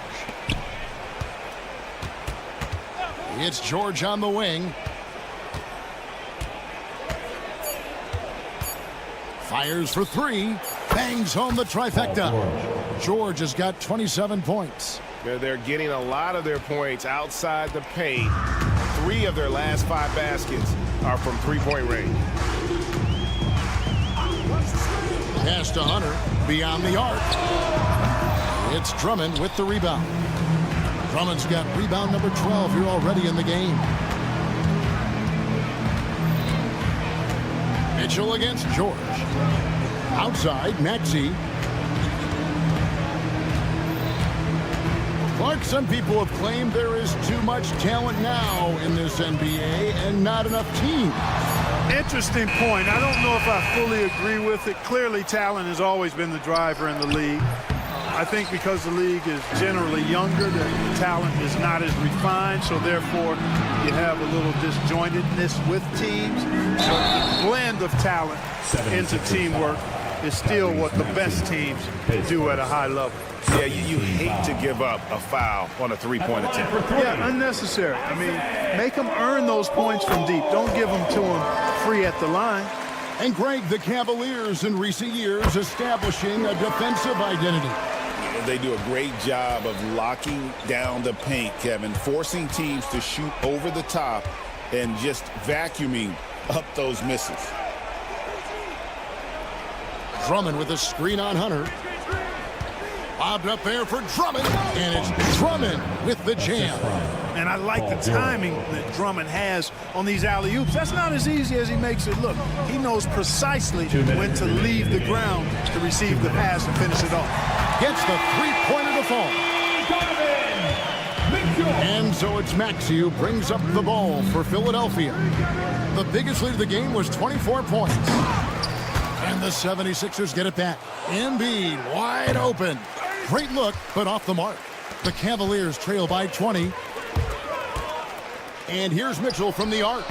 Speaker 9: It's George on the wing. Fires for 3. Bangs home the trifecta. George has got 27 points.
Speaker 1: They're getting a lot of their points outside the paint. 3 of their last 5 baskets are from three-point range.
Speaker 9: Pass to Hunter. Beyond the arc. It's Drummond with the rebound. Drummond's got rebound number 12 here already in the game. Mitchell against George. Outside, Maxey. Clark, some people have claimed there is too much talent now in this NBA and not enough teams.
Speaker 12: Interesting point. I don't know if I fully agree with it. Clearly, talent has always been the driver in the league. I think because the league is generally younger, the talent is not as refined, so therefore you have a little disjointedness with teams. So the blend of talent into teamwork is still what the best teams do at a high level.
Speaker 10: Yeah, you hate to give up a foul on a three-point attempt.
Speaker 12: Yeah, unnecessary. I mean, make them earn those points from deep. Don't give them to them free at the line.
Speaker 9: And Greg, the Cavaliers in recent years establishing a defensive identity.
Speaker 10: They do a great job of locking down the paint, Kevin, forcing teams to shoot over the top and just vacuuming up those misses.
Speaker 9: Drummond with a screen on Hunter. Lobbed up there for Drummond, and it's Drummond with the jam.
Speaker 12: And I like the timing that Drummond has on these alley-oops. That's not as easy as he makes it look. He knows precisely when to leave the ground to receive the pass and finish it off.
Speaker 9: Gets the three-pointer to fall. And so it's Maxey who brings up the ball for Philadelphia. The biggest lead of the game was 24 points. And the 76ers get it back. Embiid wide open. Great look, but off the mark. The Cavaliers trail by 20. And here's Mitchell from the arc.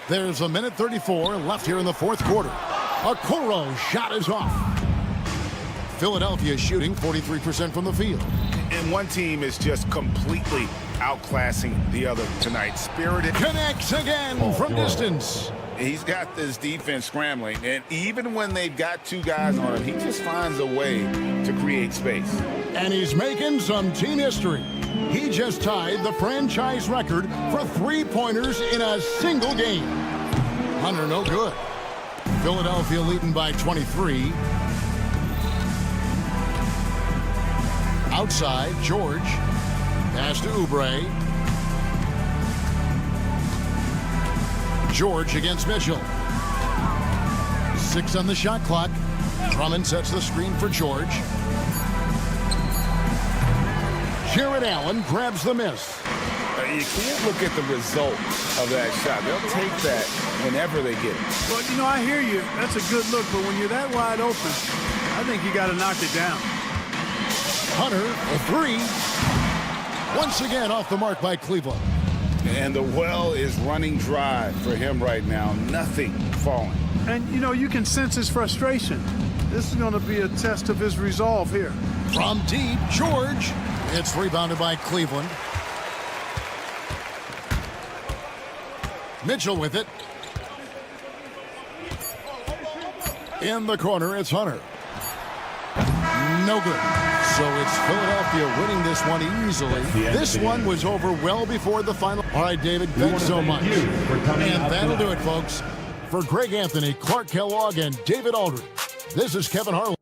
Speaker 9: There's a minute 34 left here in the fourth quarter. Okoro shot is off. Philadelphia shooting 43% from the field.
Speaker 10: And one team is just completely outclassing the other tonight. Spirited.
Speaker 9: Connects again from distance.
Speaker 10: He's got this defense scrambling, and even when they've got two guys on him, he just finds a way to create space.
Speaker 9: And he's making some team history. He just tied the franchise record for three-pointers in a single game. Hunter, no good. Philadelphia leading by 23. Outside, George. Pass to Oubre. George against Mitchell. 6 on the shot clock. Drummond sets the screen for George. Jared Allen grabs the miss.
Speaker 10: You can't look at the result of that shot. They'll take that whenever they get it.
Speaker 12: Well, you know, I hear you. That's a good look, but when you're that wide open, I think you got to knock it down.
Speaker 9: Hunter, a 3. Once again off the mark by Cleveland.
Speaker 10: And the well is running dry for him right now. Nothing falling.
Speaker 12: And, you know, you can sense his frustration. This is going to be a test of his resolve here.
Speaker 9: From deep, George. It's rebounded by Cleveland. Mitchell with it. In the corner, it's Hunter. No good. So it's Philadelphia winning this one easily. This one was over well before the final. All right, David, thanks so much. And that'll do it, folks. For Greg Anthony, Clark Kellogg, and David Aldridge, this is Kevin Harlan.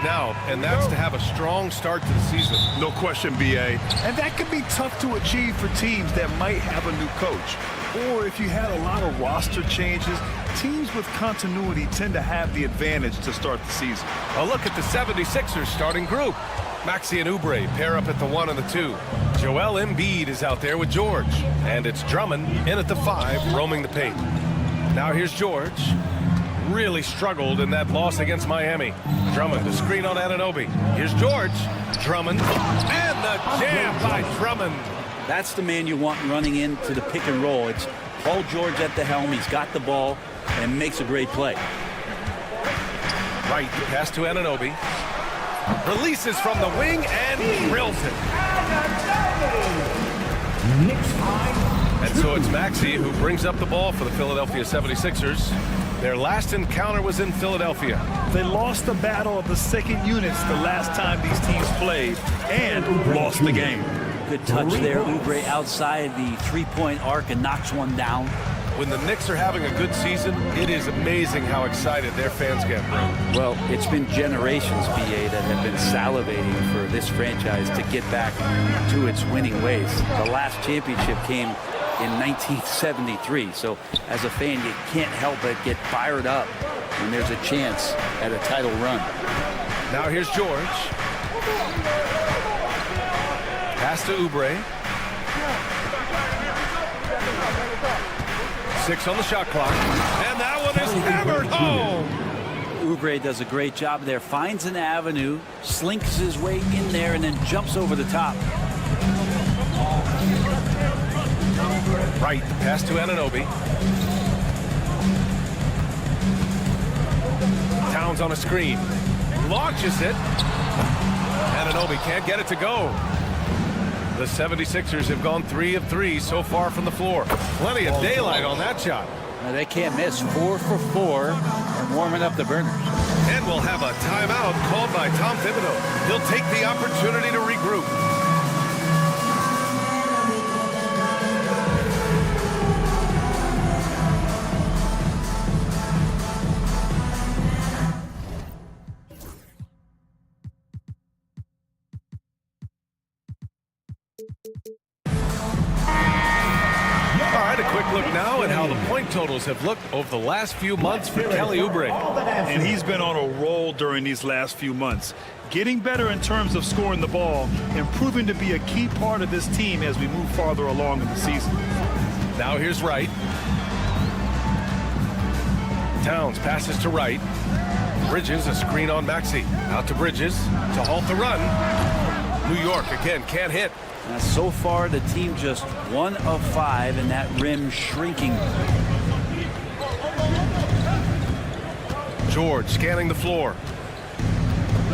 Speaker 1: now, and that's to have a strong start to the season.
Speaker 3: No question, B.A. And that can be tough to achieve for teams that might have a new coach. Or if you had a lot of roster changes, teams with continuity tend to have the advantage to start the season.
Speaker 1: A look at the 76ers starting group. Maxey and Oubre pair up at the 1 and the 2. Joel Embiid is out there with George. And it's Drummond in at the 5, roaming the paint. Now here's George. Really struggled in that loss against Miami. Drummond, the screen on Anunoby. Here's George. Drummond. And the jam by Drummond.
Speaker 11: That's the man you want running into the pick and roll. It's Paul George at the helm. He's got the ball and makes a great play.
Speaker 1: Right, pass to Anunoby. Releases from the wing and drills it. And so it's Maxey who brings up the ball for the Philadelphia 76ers. Their last encounter was in Philadelphia.
Speaker 3: They lost the battle of the second units the last time these teams played and lost the game.
Speaker 11: Good touch there. Oubre outside the three-point arc and knocks one down.
Speaker 1: When the Knicks are having a good season, it is amazing how excited their fans get.
Speaker 11: Well, it's been generations, BA, that have been salivating for this franchise to get back to its winning ways. The last championship came in 1973. So as a fan, you can't help but get fired up when there's a chance at a title run.
Speaker 1: Now here's George. Pass to Oubre. 6 on the shot clock. And that one is hammered home.
Speaker 11: Oubre does a great job there. Finds an avenue, slinks his way in there, and then jumps over the top.
Speaker 1: Right, pass to Anunoby. Towns on a screen. Launches it. Anunoby can't get it to go. The 76ers have gone 3 of 3 so far from the floor. Plenty of daylight on that shot.
Speaker 11: They can't miss. 4 for 4 and warming up the burners.
Speaker 1: And we'll have a timeout called by Tom Thibodeau. He'll take the opportunity to regroup. Now and how the point totals have looked over the last few months for Kelly Oubre.
Speaker 3: And he's been on a roll during these last few months. Getting better in terms of scoring the ball and proving to be a key part of this team as we move farther along in the season.
Speaker 1: Now here's Wright. Towns passes to Wright. Bridges, a screen on Maxey. Out to Bridges to halt the run. New York again can't hit.
Speaker 11: So far, the team just 1 of 5, and that rim shrinking.
Speaker 1: George scanning the floor.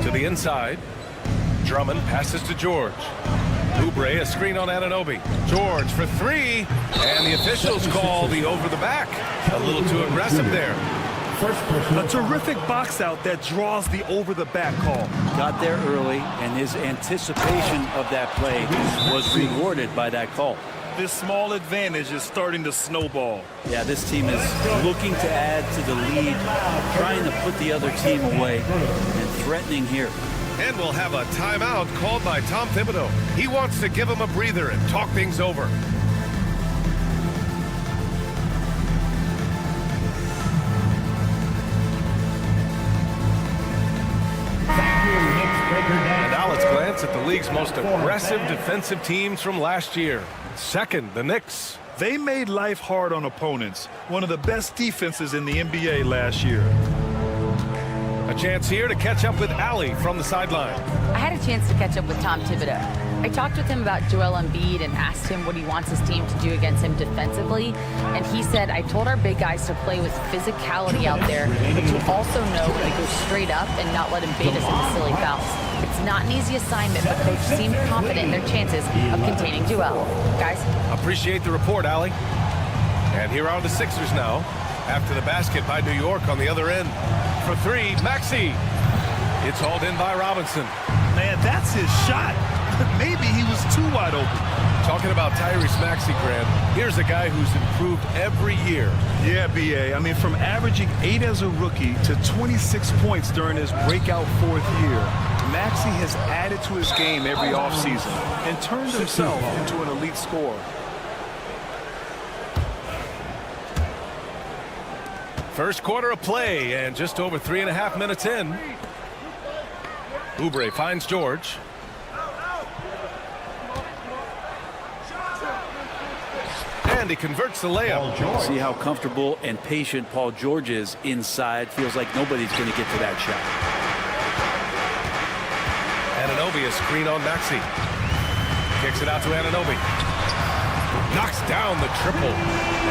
Speaker 1: To the inside. Drummond passes to George. Oubre, a screen on Anunoby. George for 3. And the officials call the over the back. A little too aggressive there.
Speaker 3: A terrific box out that draws the over-the-back call.
Speaker 11: Got there early, and his anticipation of that play was rewarded by that call.
Speaker 3: This small advantage is starting to snowball.
Speaker 11: Yeah, this team is looking to add to the lead, trying to put the other team away, and threatening here.
Speaker 1: And we'll have a timeout called by Tom Thibodeau. He wants to give him a breather and talk things over. And now let's glance at the league's most aggressive defensive teams from last year. Second, the Knicks.
Speaker 3: They made life hard on opponents. One of the best defenses in the NBA last year.
Speaker 1: A chance here to catch up with Allie from the sideline.
Speaker 4: I had a chance to catch up with Tom Thibodeau. I talked with him about Joel Embiid and asked him what he wants his team to do against him defensively. And he said, I told our big guys to play with physicality out there, but to also know when to go straight up and not let him bait us into silly fouls. It's not an easy assignment, but coach seemed confident in their chances of containing Joel. Guys?
Speaker 1: Appreciate the report, Allie. And here are the Sixers now, after the basket by New York on the other end. For 3, Maxey. It's hauled in by Robinson.
Speaker 3: Man, that's his shot. Maybe he was too wide open.
Speaker 1: Talking about Tyrese Maxey, Grant, here's a guy who's improved every year.
Speaker 3: Yeah, B.A. I mean, from averaging 8 as a rookie to 26 points during his breakout 4th year, Maxey has added to his game every offseason and turned himself into an elite scorer.
Speaker 1: First quarter of play, and just over 3.5 minutes in. Oubre finds George. And he converts the layup.
Speaker 11: See how comfortable and patient Paul George is inside. Feels like nobody's going to get to that shot.
Speaker 1: Anunoby, a screen on Maxey. Kicks it out to Anunoby. Knocks down the triple.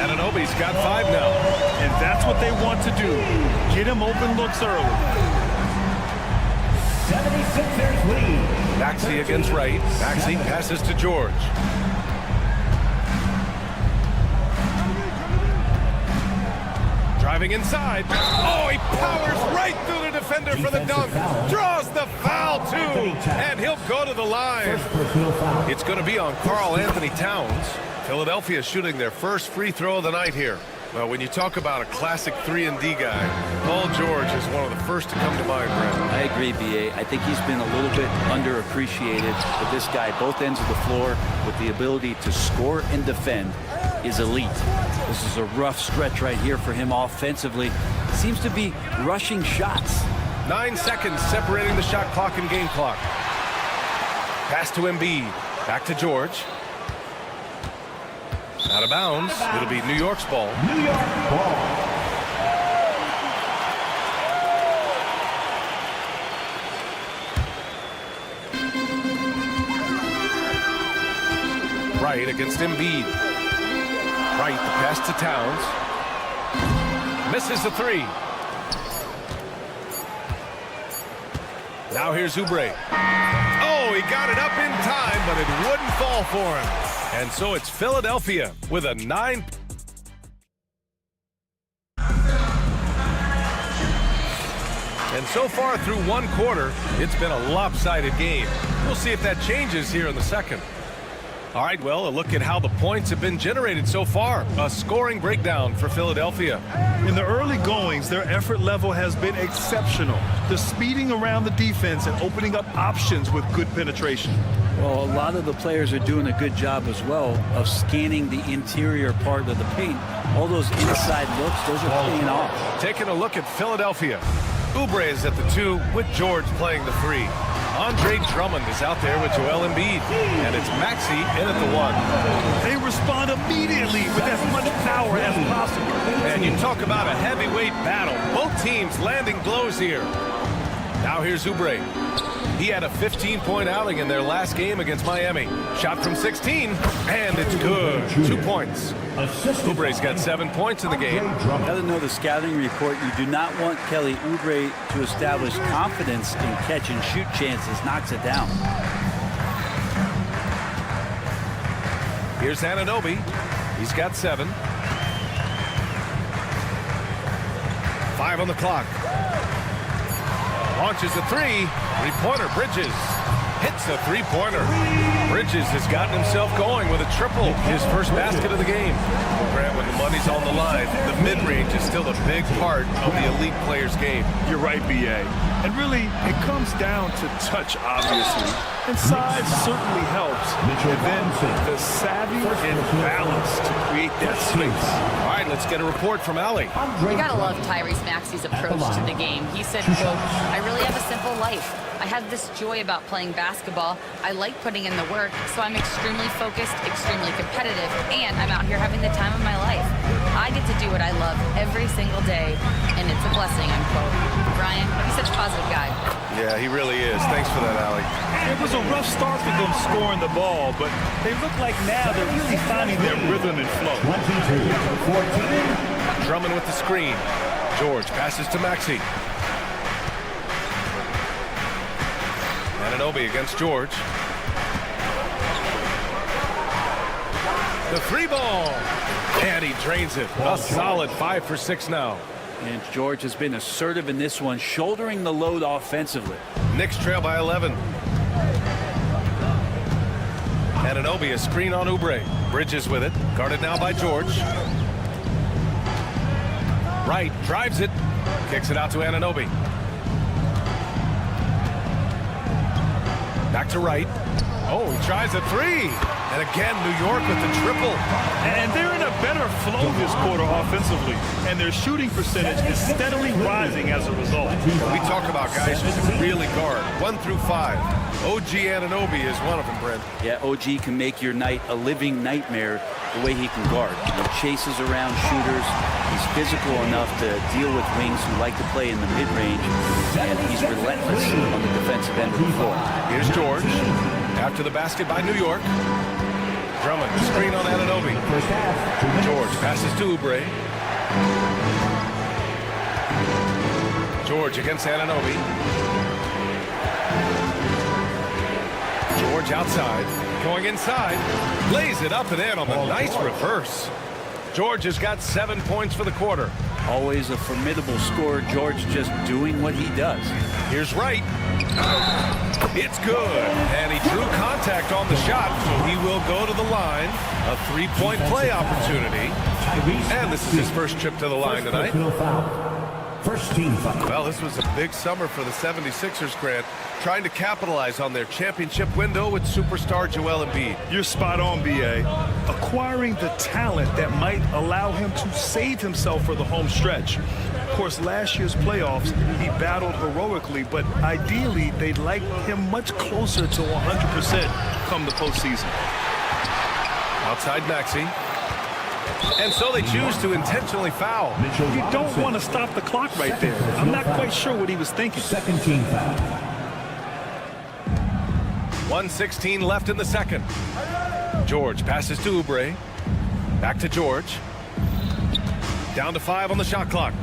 Speaker 1: Anunoby's got 5 now.
Speaker 3: And that's what they want to do. Get him open looks early.
Speaker 5: 76ers lead.
Speaker 1: Maxey against Wright. Maxey passes to George. Driving inside. Oh, he powers right through the defender for the dunk. Draws the foul, too. And he'll go to the line. It's going to be on Karl Anthony Towns. Philadelphia shooting their first free throw of the night here. Well, when you talk about a classic 3-and-D guy, Paul George is one of the first to come to mind, Brent.
Speaker 11: I agree, B.A. I think he's been a little bit underappreciated, but this guy, both ends of the floor, with the ability to score and defend, is elite. This is a rough stretch right here for him offensively. Seems to be rushing shots.
Speaker 1: 9 seconds separating the shot clock and game clock. Pass to Embiid. Back to George. Out of bounds. It'll be New York's ball.
Speaker 5: New York ball.
Speaker 1: Wright against Embiid. Wright, the pass to Towns. Misses the 3. Now here's Oubre. Oh, he got it up in time, but it wouldn't fall for him. And so it's Philadelphia with a 9. And so far through one quarter, it's been a lopsided game. We'll see if that changes here in the second. All right, well, a look at how the points have been generated so far. A scoring breakdown for Philadelphia.
Speaker 3: In the early goings, their effort level has been exceptional. The speeding around the defense and opening up options with good penetration.
Speaker 11: Well, a lot of the players are doing a good job as well of scanning the interior part of the paint. All those inside looks, those are paying off.
Speaker 1: Taking a look at Philadelphia. Oubre is at the 2 with George playing the 3. Andre Drummond is out there with Joel Embiid. And it's Maxey in at the 1.
Speaker 3: They respond immediately with as much power as possible.
Speaker 1: And you talk about a heavyweight battle. Both teams landing blows here. Now here's Oubre. He had a 15-point outing in their last game against Miami. Shot from 16, and it's good. 2 points. Oubre's got 7 points in the game.
Speaker 11: Now to know the scouting report, you do not want Kelly Oubre to establish confidence in catch-and-shoot chances. Knocks it down.
Speaker 1: Here's Anunoby. He's got 7. 5 on the clock. Launches a 3. Three-pointer, Bridges. Hits a three-pointer. Bridges has gotten himself going with a triple. His first basket of the game. Grant, when the money's on the line, the mid-range is still a big part of the elite player's game.
Speaker 3: You're right, B.A. And really, it comes down to touch, obviously. And size certainly helps. And then the savvy and balance to create that space.
Speaker 1: All right, let's get a report from Allie.
Speaker 4: You gotta love Tyrese Maxey's approach to the game. He said, quote, "I really have a simple life. I have this joy about playing basketball. I like putting in the work, so I'm extremely focused, extremely competitive, and I'm out here having the time of my life. I get to do what I love every single day, and it's a blessing," unquote. Brian, he's such a positive guy.
Speaker 1: Yeah, he really is. Thanks for that, Allie.
Speaker 3: It was a rough start for them scoring the ball, but they look like now they're really finding their rhythm and flow.
Speaker 5: 22-14.
Speaker 1: Drummond with the screen. George passes to Maxey. Anunoby against George. The 3 ball. And he drains it. A solid 5 for 6 now.
Speaker 11: And George has been assertive in this one, shouldering the load offensively.
Speaker 1: Knicks trail by 11. Anunoby, a screen on Oubre. Bridges with it. Guarded now by George. Wright drives it. Kicks it out to Anunoby. Back to Wright. Oh, he tries a three. And again, New York with the triple.
Speaker 3: And they're in a better flow this quarter offensively. And their shooting percentage is steadily rising as a result.
Speaker 1: We talk about guys who can really guard 1 through 5. OG Anunoby is one of them, Brent.
Speaker 13: Yeah, OG can make your night a living nightmare the way he can guard. He chases around shooters. He's physical enough to deal with wings who like to play in the mid-range. And he's relentless on the defensive end of the floor.
Speaker 1: Here's George. After the basket by New York. Drummond, screen on Anunoby. George passes to Oubre. George against Anunoby. George outside, going inside, lays it up and in on the nice reverse. George has got 7 points for the quarter.
Speaker 13: Always a formidable scorer. George just doing what he does.
Speaker 1: Here's Wright. It's good. And he drew contact on the shot, so he will go to the line. A three-point play opportunity. And this is his first trip to the line tonight.
Speaker 5: First team foul.
Speaker 1: Well, this was a big summer for the 76ers, Grant, trying to capitalize on their championship window with superstar Joel Embiid.
Speaker 3: You're spot on, B.A. Acquiring the talent that might allow him to save himself for the home stretch. Of course, last year's playoffs, he battled heroically, but ideally, they'd like him much closer to 100% come the postseason.
Speaker 1: Outside Maxey. And so they choose to intentionally foul.
Speaker 3: You don't want to stop the clock right there. I'm not quite sure what he was thinking.
Speaker 5: Second team foul.
Speaker 1: 1:16 left in the second. George passes to Oubre. Back to George. Down to 5 on the shot clock.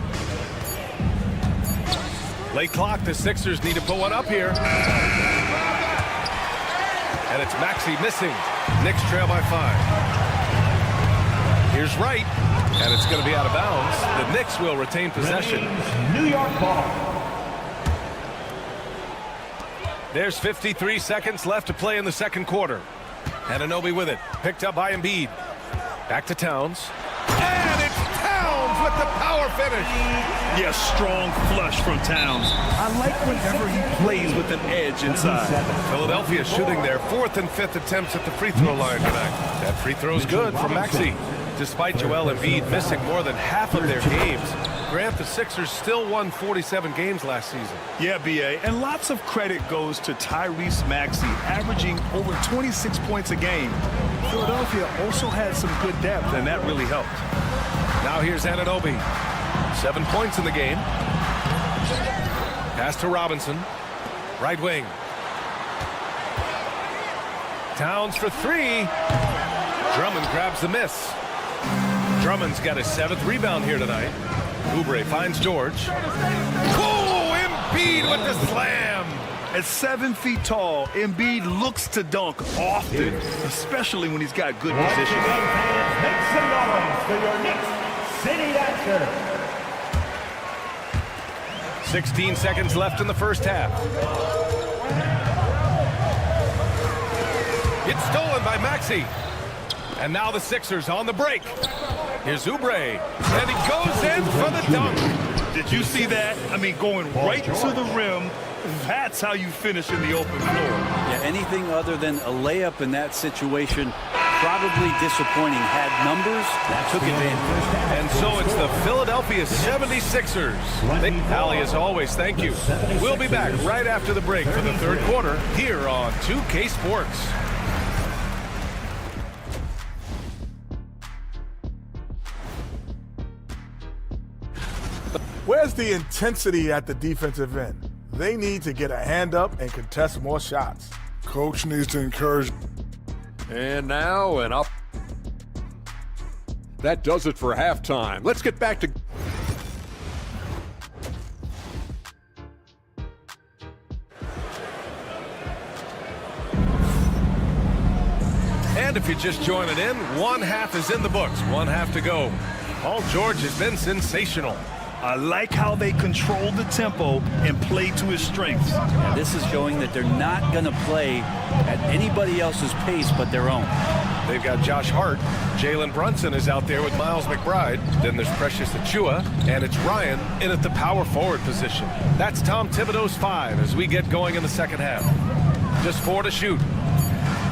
Speaker 1: Late clock, the Sixers need to put one up here. And it's Maxey missing. Knicks trail by 5. Here's Wright, and it's going to be out of bounds. The Knicks will retain possession.
Speaker 5: New York ball.
Speaker 1: There's 53 seconds left to play in the second quarter. Anunoby with it, picked up by Embiid. Back to Towns. And it's Towns with the power finish.
Speaker 3: Yes, strong flush from Towns. I like whenever he plays with an edge inside.
Speaker 1: Philadelphia shooting their 4th and 5th attempts at the free throw line tonight. That free throw's good from Maxey. Despite Joel Embiid missing more than half of their games, Grant, the Sixers still won 47 games last season.
Speaker 3: Yeah, B.A., and lots of credit goes to Tyrese Maxey, averaging over 26 points a game. Philadelphia also had some good depth, and that really helped.
Speaker 1: Now here's Anunoby. 7 points in the game. Pass to Robinson. Right wing. Towns for 3. Drummond grabs the miss. Drummond's got his 7th rebound here tonight. Oubre finds George. Oh, Embiid with the slam.
Speaker 3: At 7 feet tall, Embiid looks to dunk often, especially when he's got good position.
Speaker 5: Make some noise for your Knicks City Dancer.
Speaker 1: 16 seconds left in the first half. It's stolen by Maxey. And now the Sixers on the break. Here's Oubre, and he goes in for the dunk.
Speaker 3: Did you see that? I mean, going right to the rim. That's how you finish in the open floor.
Speaker 13: Yeah, anything other than a layup in that situation, probably disappointing. Had numbers, took advantage.
Speaker 1: And so it's the Philadelphia 76ers. Allie, as always, thank you. We'll be back right after the break for the third quarter here on 2K Sports.
Speaker 6: Where's the intensity at the defensive end? They need to get a hand up and contest more shots.
Speaker 7: Coach needs to encourage.
Speaker 8: And now an up. That does it for halftime. Let's get back to...
Speaker 1: And if you're just joining in, one half is in the books, one half to go. Paul George has been sensational.
Speaker 3: I like how they control the tempo and play to his strengths.
Speaker 13: Yeah, this is showing that they're not going to play at anybody else's pace but their own.
Speaker 1: They've got Josh Hart. Jalen Brunson is out there with Miles McBride. Then there's Precious Achiuwa, and it's Ryan in at the power forward position. That's Tom Thibodeau's 5 as we get going in the second half. Just 4 to shoot.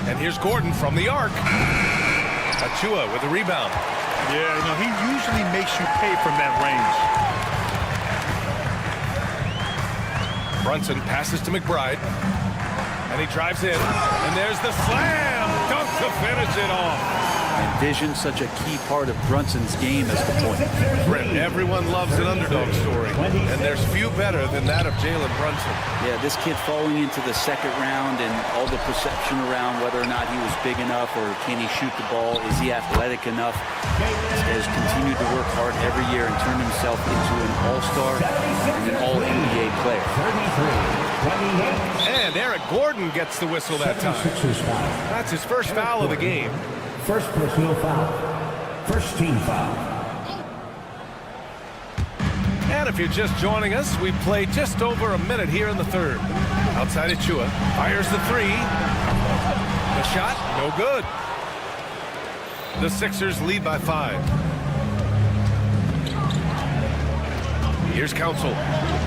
Speaker 1: And here's Gordon from the arc. Achiuwa with a rebound.
Speaker 3: Yeah, you know, he usually makes you pay from that range.
Speaker 1: Brunson passes to McBride. And he drives in. And there's the slam. Dunk to finish it off.
Speaker 13: And vision, such a key part of Brunson's game as the point.
Speaker 1: Brent, everyone loves an underdog story. And there's few better than that of Jalen Brunson.
Speaker 13: Yeah, this kid falling into the second round and all the perception around whether or not he was big enough or can he shoot the ball, is he athletic enough, has continued to work hard every year and turned himself into an all-star and an all-NBA player.
Speaker 1: And Eric Gordon gets the whistle that time. That's his first foul of the game.
Speaker 5: First personal foul. First team foul.
Speaker 1: And if you're just joining us, we've played just over a minute here in the third. Outside Achiuwa fires the 3. The shot, no good. The Sixers lead by 5. Here's Council.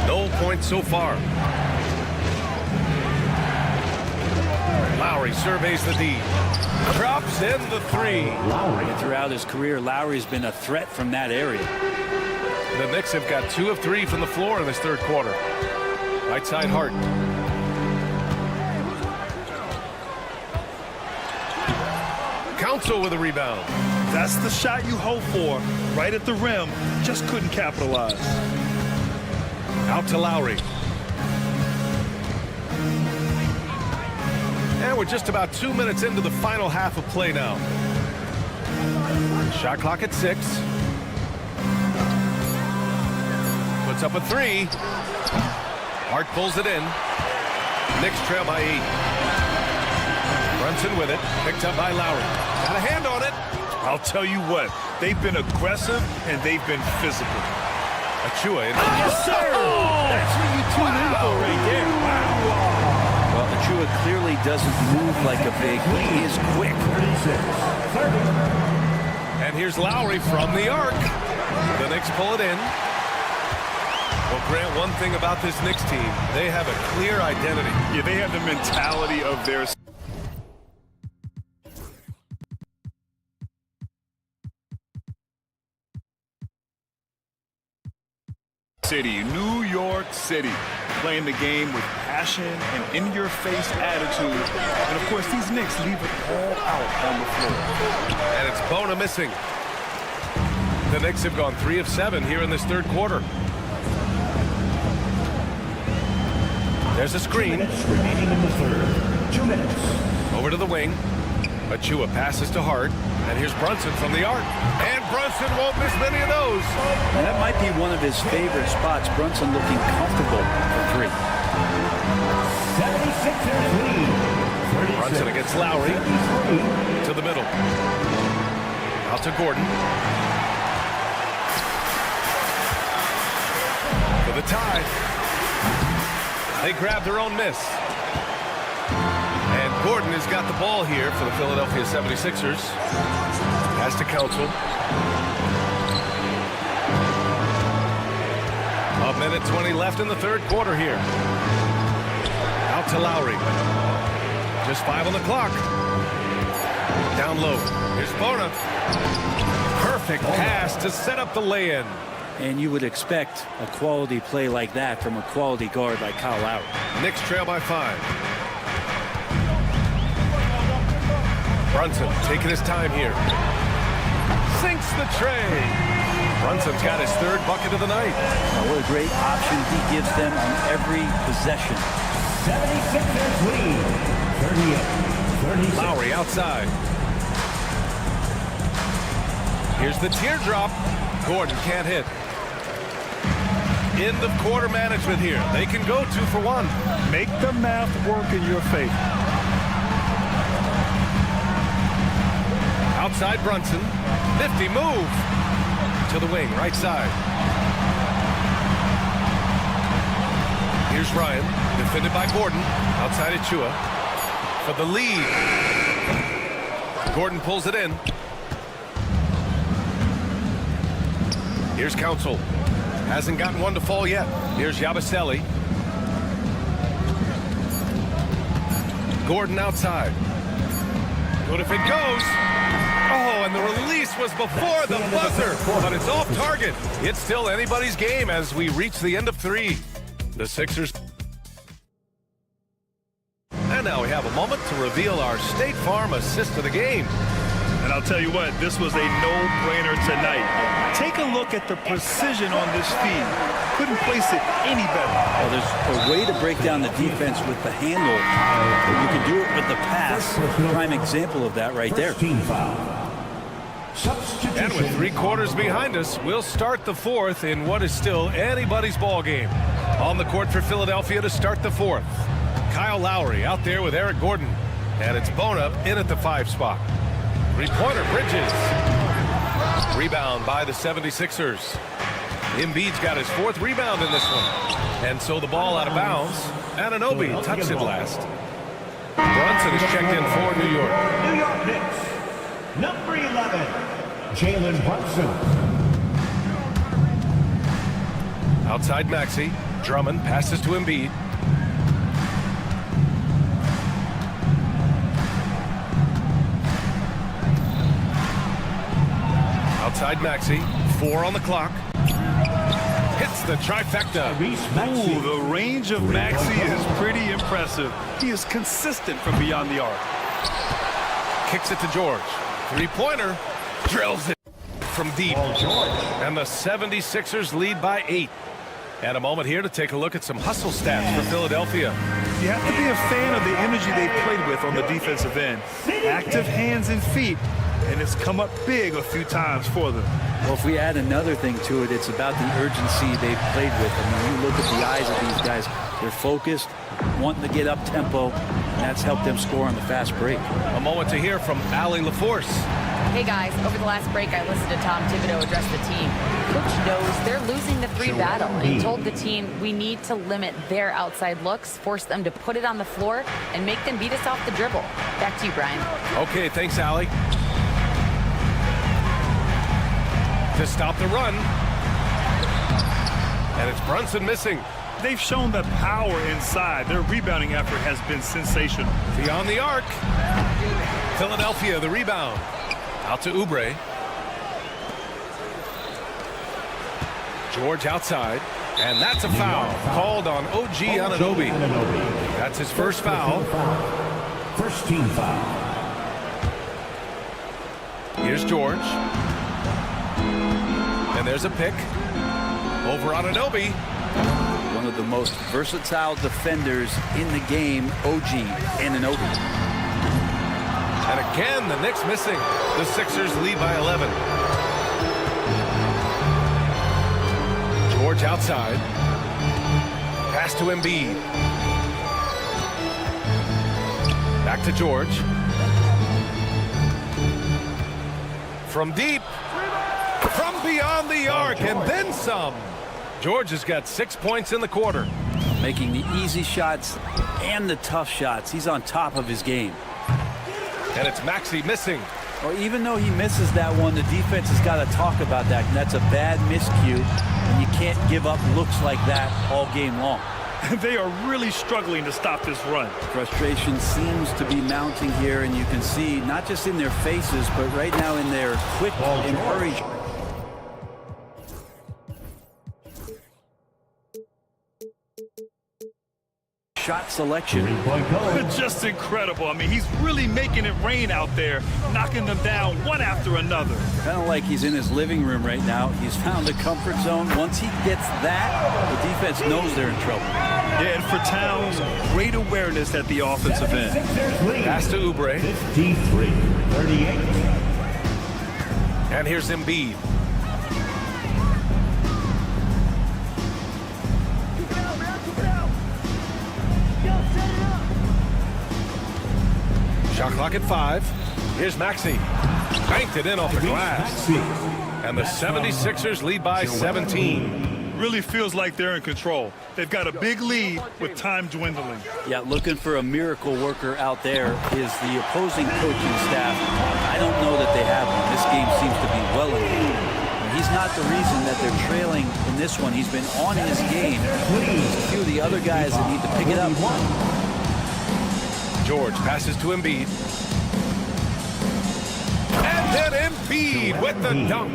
Speaker 1: No points so far. Lowry surveys the D. Drops in the 3.
Speaker 13: And throughout his career, Lowry's been a threat from that area.
Speaker 1: The Knicks have got 2 of 3 from the floor in this third quarter. Right side Hart. Council with a rebound.
Speaker 3: That's the shot you hope for. Right at the rim. Just couldn't capitalize.
Speaker 1: Out to Lowry. And we're just about 2 minutes into the final half of play now. Shot clock at 6. Puts up a 3. Hart pulls it in. Knicks trail by 8. Brunson with it. Picked up by Lowry. Got a hand on it.
Speaker 3: I'll tell you what. They've been aggressive and they've been physical.
Speaker 1: Achiuwa in.
Speaker 3: Yes, sir! That's what you tune in for right there. Wow.
Speaker 13: Well, Achiuwa clearly doesn't move like a big. He is quick.
Speaker 1: And here's Lowry from the arc. The Knicks pull it in. Well, Grant, one thing about this Knicks team, they have a clear identity.
Speaker 3: Yeah, they have the mentality of their city, New York City, playing the game with passion and in-your-face attitude. And, of course, these Knicks leave it all out on the floor.
Speaker 1: And it's Bona missing. The Knicks have gone 3 of 7 here in this third quarter. There's a screen.
Speaker 5: 2 minutes remaining in the third. 2 minutes.
Speaker 1: Over to the wing. Achiuwa passes to Hart. And here's Brunson from the arc. And Brunson won't miss many of those.
Speaker 13: And that might be one of his favorite spots. Brunson looking comfortable for 3.
Speaker 5: 76ers lead.
Speaker 1: Brunson against Lowry. To the middle. Out to Gordon. For the tie. They grab their own miss. And Gordon has got the ball here for the Philadelphia 76ers. Pass to Council. A minute 20 left in the third quarter here. Out to Lowry. Just 5 on the clock. Down low. Here's Bona. Perfect pass to set up the lay-in.
Speaker 13: And you would expect a quality play like that from a quality guard like Kyle Lowry.
Speaker 1: Knicks trail by 5. Brunson taking his time here. Sinks the tray. Brunson's got his 3rd bucket of the night.
Speaker 13: What a great option he gives them on every possession.
Speaker 5: 76ers lead. 38.
Speaker 1: Lowry outside. Here's the teardrop. Gordon can't hit. End of quarter management here. They can go 2 for 1.
Speaker 3: Make the math work in your favor.
Speaker 1: Outside Brunson. Nifty move. To the wing, right side. Here's Ryan, defended by Gordon, outside of Chua. For the lead. Gordon pulls it in. Here's Council. Hasn't gotten one to fall yet. Here's Yabusele. Gordon outside. Good if it goes. Oh, and the release was before the buzzer, but it's off target. It's still anybody's game as we reach the end of 3. The Sixers. And now we have a moment to reveal our State Farm assist of the game.
Speaker 3: And I'll tell you what, this was a no-brainer tonight. Take a look at the precision on this feed. Couldn't place it any better.
Speaker 13: Well, there's a way to break down the defense with the handle. You can do it with the pass. Prime example of that right there.
Speaker 1: And with 3 quarters behind us, we'll start the 4th in what is still anybody's ball game. On the court for Philadelphia to start the 4th. Kyle Lowry out there with Eric Gordon. And it's Bona in at the 5 spot. 3-pointer Bridges. Rebound by the 76ers. Embiid's got his 4th rebound in this one. And so the ball out of bounds. Anunoby touched it last. Brunson is checked in for New York.
Speaker 5: New York Knicks, number 11, Jalen Brunson.
Speaker 1: Outside Maxey. Drummond passes to Embiid. Outside Maxey. 4 on the clock. Hits the trifecta.
Speaker 3: Ooh, the range of Maxey is pretty impressive. He is consistent from beyond the arc.
Speaker 1: Kicks it to George. 3-pointer. Drills it from deep. And the 76ers lead by 8. And a moment here to take a look at some hustle stats for Philadelphia.
Speaker 3: You have to be a fan of the energy they played with on the defensive end. Active hands and feet, and it's come up big a few times for them.
Speaker 13: Well, if we add another thing to it, it's about the urgency they've played with. I mean, you look at the eyes of these guys. They're focused, wanting to get up tempo, and that's helped them score on the fast break.
Speaker 1: A moment to hear from Allie LaForce.
Speaker 4: Hey guys, over the last break I listened to Tom Thibodeau address the team. Coach knows they're losing the 3 battle and told the team we need to limit their outside looks, force them to put it on the floor, and make them beat us off the dribble. Back to you, Brian.
Speaker 1: Okay, thanks, Allie. To stop the run. And it's Brunson missing.
Speaker 3: They've shown the power inside. Their rebounding effort has been sensational.
Speaker 1: Beyond the arc. Philadelphia, the rebound. Out to Oubre. George outside. And that's a foul called on OG Anunoby. That's his first foul.
Speaker 5: First team foul.
Speaker 1: Here's George. And there's a pick. Over Anunoby.
Speaker 13: One of the most versatile defenders in the game, OG Anunoby.
Speaker 1: And again, the Knicks missing. The Sixers lead by 11. George outside. Pass to Embiid. Back to George. From deep. From beyond the arc, and then some. George has got 6 points in the quarter.
Speaker 13: Making the easy shots and the tough shots. He's on top of his game.
Speaker 1: And it's Maxey missing.
Speaker 13: Well, even though he misses that one, the defense has got to talk about that. And that's a bad miscue. And you can't give up looks like that all game long.
Speaker 3: They are really struggling to stop this run.
Speaker 13: Frustration seems to be mounting here, and you can see not just in their faces, but right now in their quick and hurry. Shot selection.
Speaker 3: Just incredible. I mean, he's really making it rain out there, knocking them down one after another.
Speaker 13: Kind of like he's in his living room right now. He's found a comfort zone. Once he gets that, the defense knows they're in trouble.
Speaker 3: Yeah, and for Towns, great awareness at the offensive end.
Speaker 1: Pass to Oubre.
Speaker 5: 53-38.
Speaker 1: And here's Embiid. Shot clock at 5. Here's Maxey. Banked it in off the glass. And the 76ers lead by 17.
Speaker 3: really feels like they're in control. They've got a big lead with time dwindling.
Speaker 13: Yeah, looking for a miracle worker out there is the opposing coaching staff. I don't know that they have one. This game seems to be well in hand. He's not the reason that they're trailing in this one. He's been on his game. There's a few of the other guys that need to pick it up.
Speaker 1: George passes to Embiid. And then Embiid with the dunk.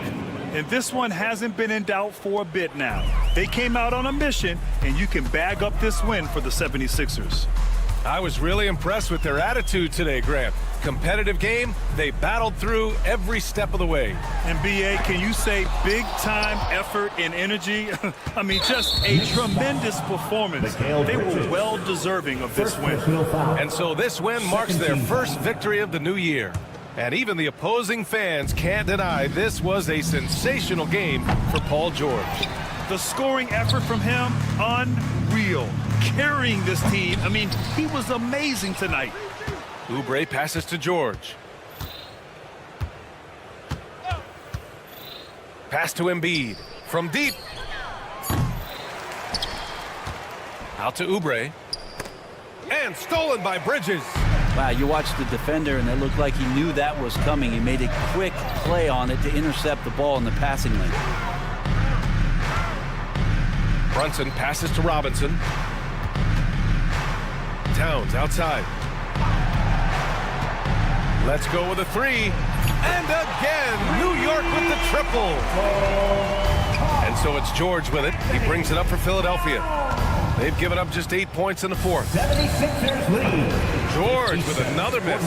Speaker 3: And this one hasn't been in doubt for a bit now. They came out on a mission, and you can bag up this win for the 76ers.
Speaker 1: I was really impressed with their attitude today, Grant. Competitive game, they battled through every step of the way.
Speaker 3: And B.A., can you say big-time effort and energy? I mean, just a tremendous performance. They were well-deserving of this win.
Speaker 1: And so this win marks their first victory of the new year. And even the opposing fans can't deny this was a sensational game for Paul George.
Speaker 3: The scoring effort from him, unreal. Carrying this team, I mean, he was amazing tonight.
Speaker 1: Oubre passes to George. Pass to Embiid. From deep. Out to Oubre. And stolen by Bridges.
Speaker 13: Wow, you watched the defender, and it looked like he knew that was coming. He made a quick play on it to intercept the ball in the passing lane.
Speaker 1: Brunson passes to Robinson. Towns outside. Let's go with a three. And again, New York with the triple. And so it's George with it. He brings it up for Philadelphia. They've given up just 8 points in the fourth.
Speaker 5: 76ers lead.
Speaker 1: George with another miss.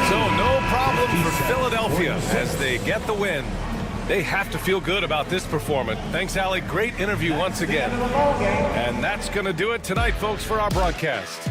Speaker 1: So no problem for Philadelphia as they get the win. They have to feel good about this performance. Thanks, Allie. Great interview once again. And that's going to do it tonight, folks, for our broadcast.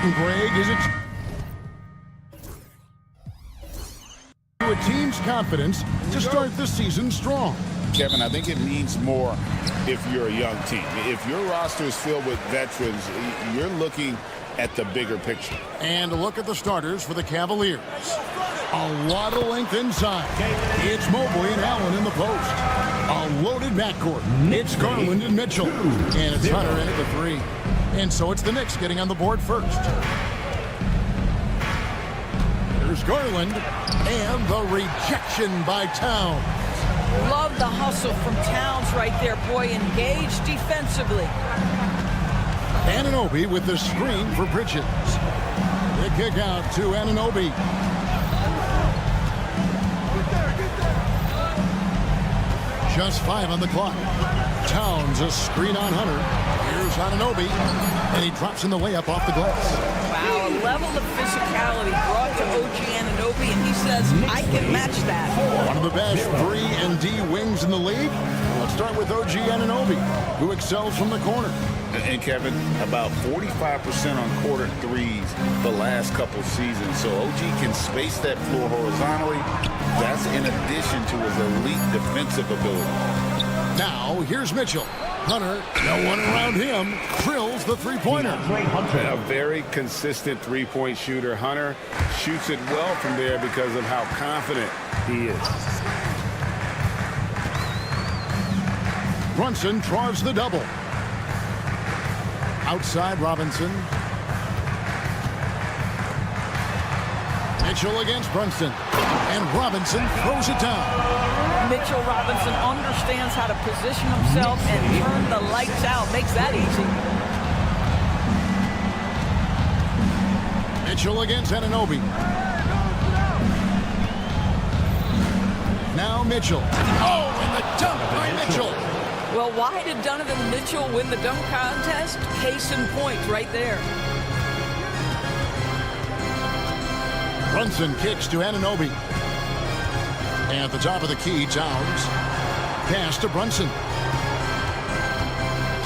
Speaker 9: Greg, is it to a team's confidence to start the season strong?
Speaker 10: Kevin, I think it means more if you're a young team. If your roster is filled with veterans, you're looking at the bigger picture.
Speaker 9: And a look at the starters for the Cavaliers. A lot of length inside. It's Mobley and Allen in the post. A loaded backcourt. It's Garland and Mitchell. And it's Hunter in at the 3. And so it's the Knicks getting on the board first. Here's Garland. And the rejection by Towns.
Speaker 14: Love the hustle from Towns right there. Boy, engaged defensively.
Speaker 9: Anunoby with the screen for Bridges. The kick out to Anunoby. Just 5 on the clock. Towns a screen on Hunter. Here's Anunoby. And he drops in the layup off the glass.
Speaker 14: Wow, a level of physicality brought to OG Anunoby, and he says, I can match that.
Speaker 9: One of the best 3 and D wings in the league. Let's start with OG Anunoby, who excels from the corner.
Speaker 10: And Kevin, about 45% on quarter threes the last couple seasons. So OG can space that floor horizontally. That's in addition to his elite defensive ability.
Speaker 9: Now, here's Mitchell. Hunter, no one around him, drills the three-pointer.
Speaker 10: A very consistent three-point shooter. Hunter shoots it well from there because of how confident he is.
Speaker 9: Brunson draws the double. Outside Robinson. Mitchell against Brunson. And Robinson throws it down.
Speaker 14: Mitchell Robinson understands how to position himself and turn the lights out. Makes that easy.
Speaker 9: Mitchell against Anunoby. Now Mitchell. Oh, and the dunk by Mitchell.
Speaker 14: Well, why did Donovan Mitchell win the dunk contest? Case in point right there.
Speaker 9: Brunson kicks to Anunoby. And at the top of the key, Towns. Pass to Brunson.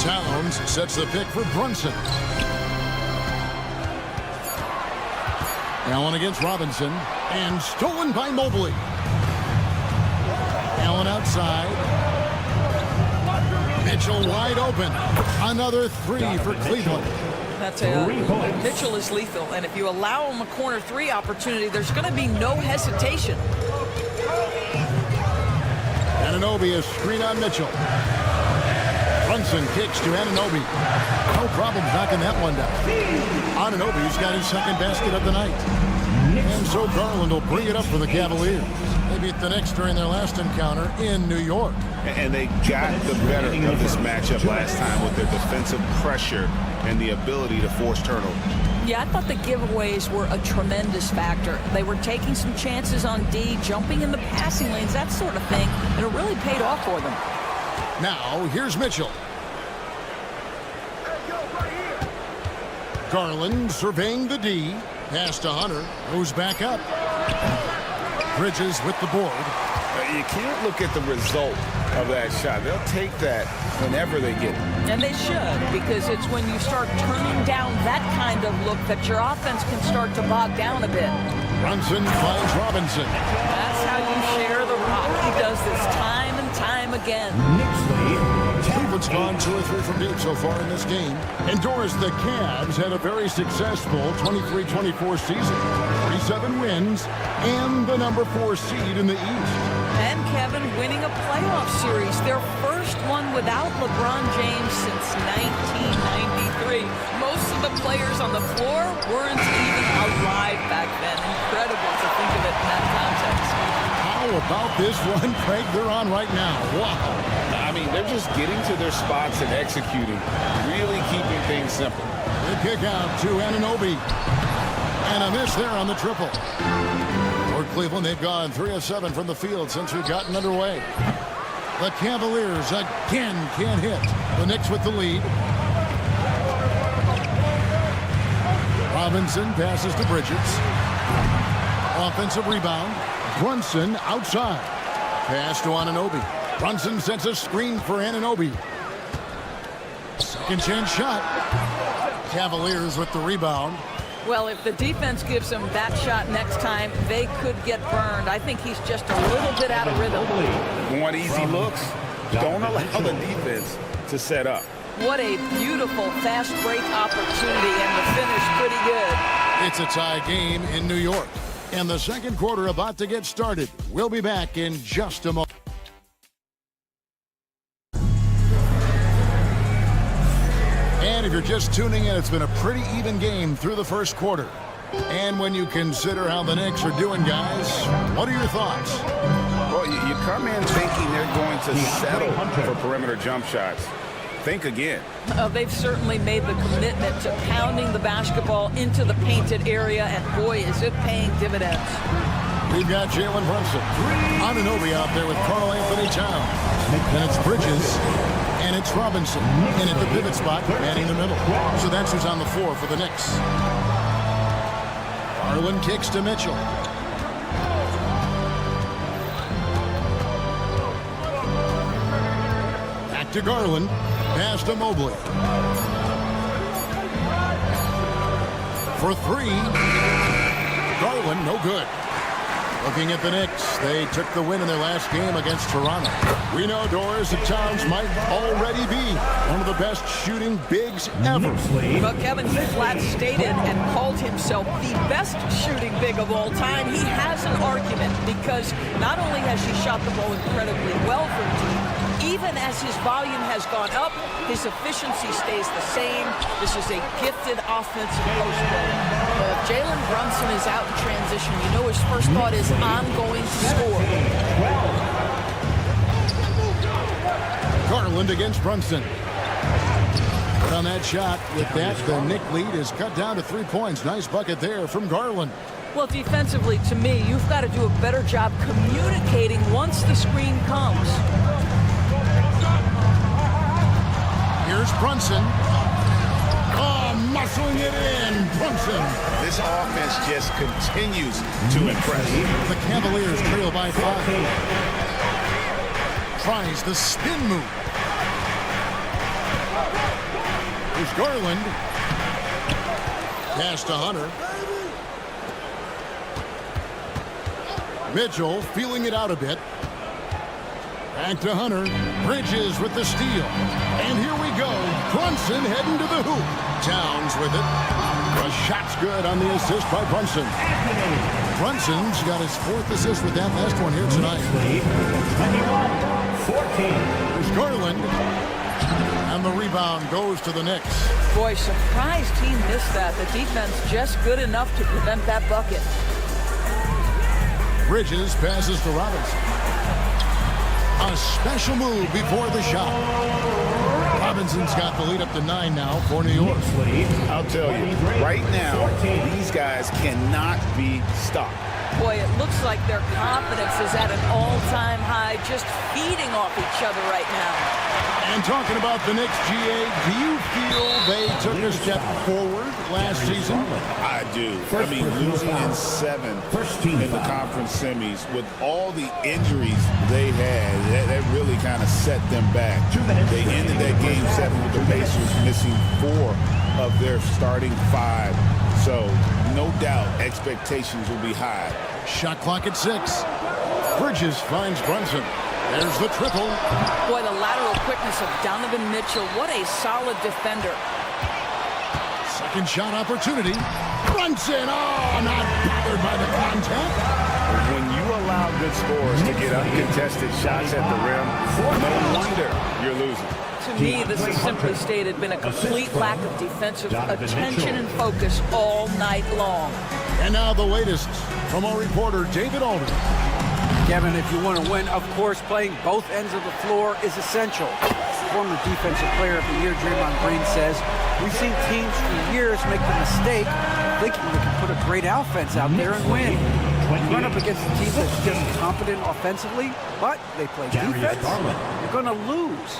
Speaker 9: Towns sets the pick for Brunson. Allen against Robinson. And stolen by Mobley. Allen outside. Mitchell wide open. Another 3 for Cleveland.
Speaker 14: That's it. Mitchell is lethal, and if you allow him a corner 3 opportunity, there's going to be no hesitation.
Speaker 9: Anunoby a screen on Mitchell. Brunson kicks to Anunoby. No problem knocking that one down. Anunoby's got his second basket of the night. And so Garland will bring it up for the Cavaliers. They beat the Knicks during their last encounter in New York.
Speaker 10: And they got the better of this matchup last time with their defensive pressure and the ability to force turnovers.
Speaker 14: Yeah, I thought the giveaways were a tremendous factor. They were taking some chances on D, jumping in the passing lanes, that sort of thing, and it really paid off for them.
Speaker 9: Now, here's Mitchell. Garland surveying the D. Pass to Hunter. Goes back up. Bridges with the board.
Speaker 10: You can't look at the result of that shot. They'll take that whenever they get it.
Speaker 14: And they should, because it's when you start turning down that kind of look that your offense can start to bog down a bit.
Speaker 9: Brunson finds Robinson.
Speaker 14: That's how you share the rock. He does this time and time again.
Speaker 9: Cleveland's gone 2 or 3 from deep so far in this game. And Doris, the Cavs had a very successful 23-24 season. 37 wins and the number 4 seed in the East.
Speaker 14: And Kevin winning a playoff series, their first one without LeBron James since 1993. Most of the players on the floor weren't even alive back then. Incredible to think of it in that context.
Speaker 9: How about this one, Craig, they're on right now? Wow.
Speaker 10: I mean, they're just getting to their spots and executing, really keeping things simple.
Speaker 9: The kick out to Anunoby. And a miss there on the triple. For Cleveland, they've gone 3 of 7 from the field since we've gotten underway. The Cavaliers again can't hit. The Knicks with the lead. Robinson passes to Bridges. Offensive rebound. Brunson outside. Pass to Anunoby. Brunson sets a screen for Anunoby. Second chance shot. Cavaliers with the rebound.
Speaker 14: Well, if the defense gives him that shot next time, they could get burned. I think he's just a little bit out of rhythm.
Speaker 10: Want easy looks? Don't allow the defense to set up.
Speaker 14: What a beautiful fast break opportunity, and the finish pretty good.
Speaker 9: It's a tie game in New York, and the second quarter about to get started. We'll be back in just a moment. And if you're just tuning in, it's been a pretty even game through the first quarter. And when you consider how the Knicks are doing, guys, what are your thoughts?
Speaker 10: Well, you come in thinking they're going to settle for perimeter jump shots. Think again.
Speaker 14: They've certainly made the commitment to pounding the basketball into the painted area, and boy, is it paying dividends.
Speaker 9: We've got Jalen Brunson. Anunoby out there with Karl-Anthony Towns. And it's Bridges. And it's Robinson. And at the pivot spot, manning the middle. So that's who's on the floor for the Knicks. Garland kicks to Mitchell. Back to Garland. Pass to Mobley. For three. Garland, no good. Looking at the Knicks, they took the win in their last game against Toronto. We know, Doris, that Towns might already be one of the best shooting bigs ever.
Speaker 14: But Kevin, he flat stated and called himself the best shooting big of all time. He has an argument because not only has he shot the ball incredibly well for the team, even as his volume has gone up, his efficiency stays the same. This is a gifted offensive post player. If Jalen Brunson is out in transition, you know his first thought is, I'm going to score.
Speaker 9: Garland against Brunson. But on that shot, with that, the Knick lead is cut down to 3 points. Nice bucket there from Garland.
Speaker 14: Well, defensively, to me, you've got to do a better job communicating once the screen comes.
Speaker 9: Here's Brunson. Oh, muscling it in. Brunson.
Speaker 10: This offense just continues to impress.
Speaker 9: The Cavaliers trail by 5. Tries the spin move. Here's Garland. Pass to Hunter. Mitchell feeling it out a bit. Back to Hunter. Bridges with the steal. And here we go. Brunson heading to the hoop. Towns with it. The shot's good on the assist by Brunson. Brunson's got his 4th assist with that last one here tonight.
Speaker 5: 21-14.
Speaker 9: There's Garland. And the rebound goes to the Knicks.
Speaker 14: Boy, surprised he missed that. The defense just good enough to prevent that bucket.
Speaker 9: Bridges passes to Robinson. A special move before the shot. Robinson's got the lead up to 9 now for New York.
Speaker 10: I'll tell you, right now, these guys cannot be stopped.
Speaker 14: Boy, it looks like their confidence is at an all-time high, just feeding off each other right now.
Speaker 9: And talking about the Knicks, GA, do you feel they took a step forward last season?
Speaker 10: I do. I mean, losing in 7 in the conference semis with all the injuries they had, that really kind of set them back. They ended that game 7 with the Pacers missing 4 of their starting 5. So, no doubt, expectations will be high.
Speaker 9: Shot clock at 6. Bridges finds Brunson. There's the triple.
Speaker 14: Boy, the lateral quickness of Donovan Mitchell. What a solid defender.
Speaker 9: Second shot opportunity. Brunson, oh, not bothered by the contact.
Speaker 10: When you allow good scores to get uncontested shots at the rim, no wonder you're losing.
Speaker 14: To me, this has simply stated been a complete lack of defensive attention and focus all night long.
Speaker 9: And now the latest from our reporter, David Alden.
Speaker 11: Kevin, if you want to win, of course, playing both ends of the floor is essential. Former Defensive Player of the Year, Draymond Green, says, we've seen teams for years make the mistake of thinking they can put a great offense out there and win. You run up against a team that's just competent offensively, but they play defense, you're going to lose.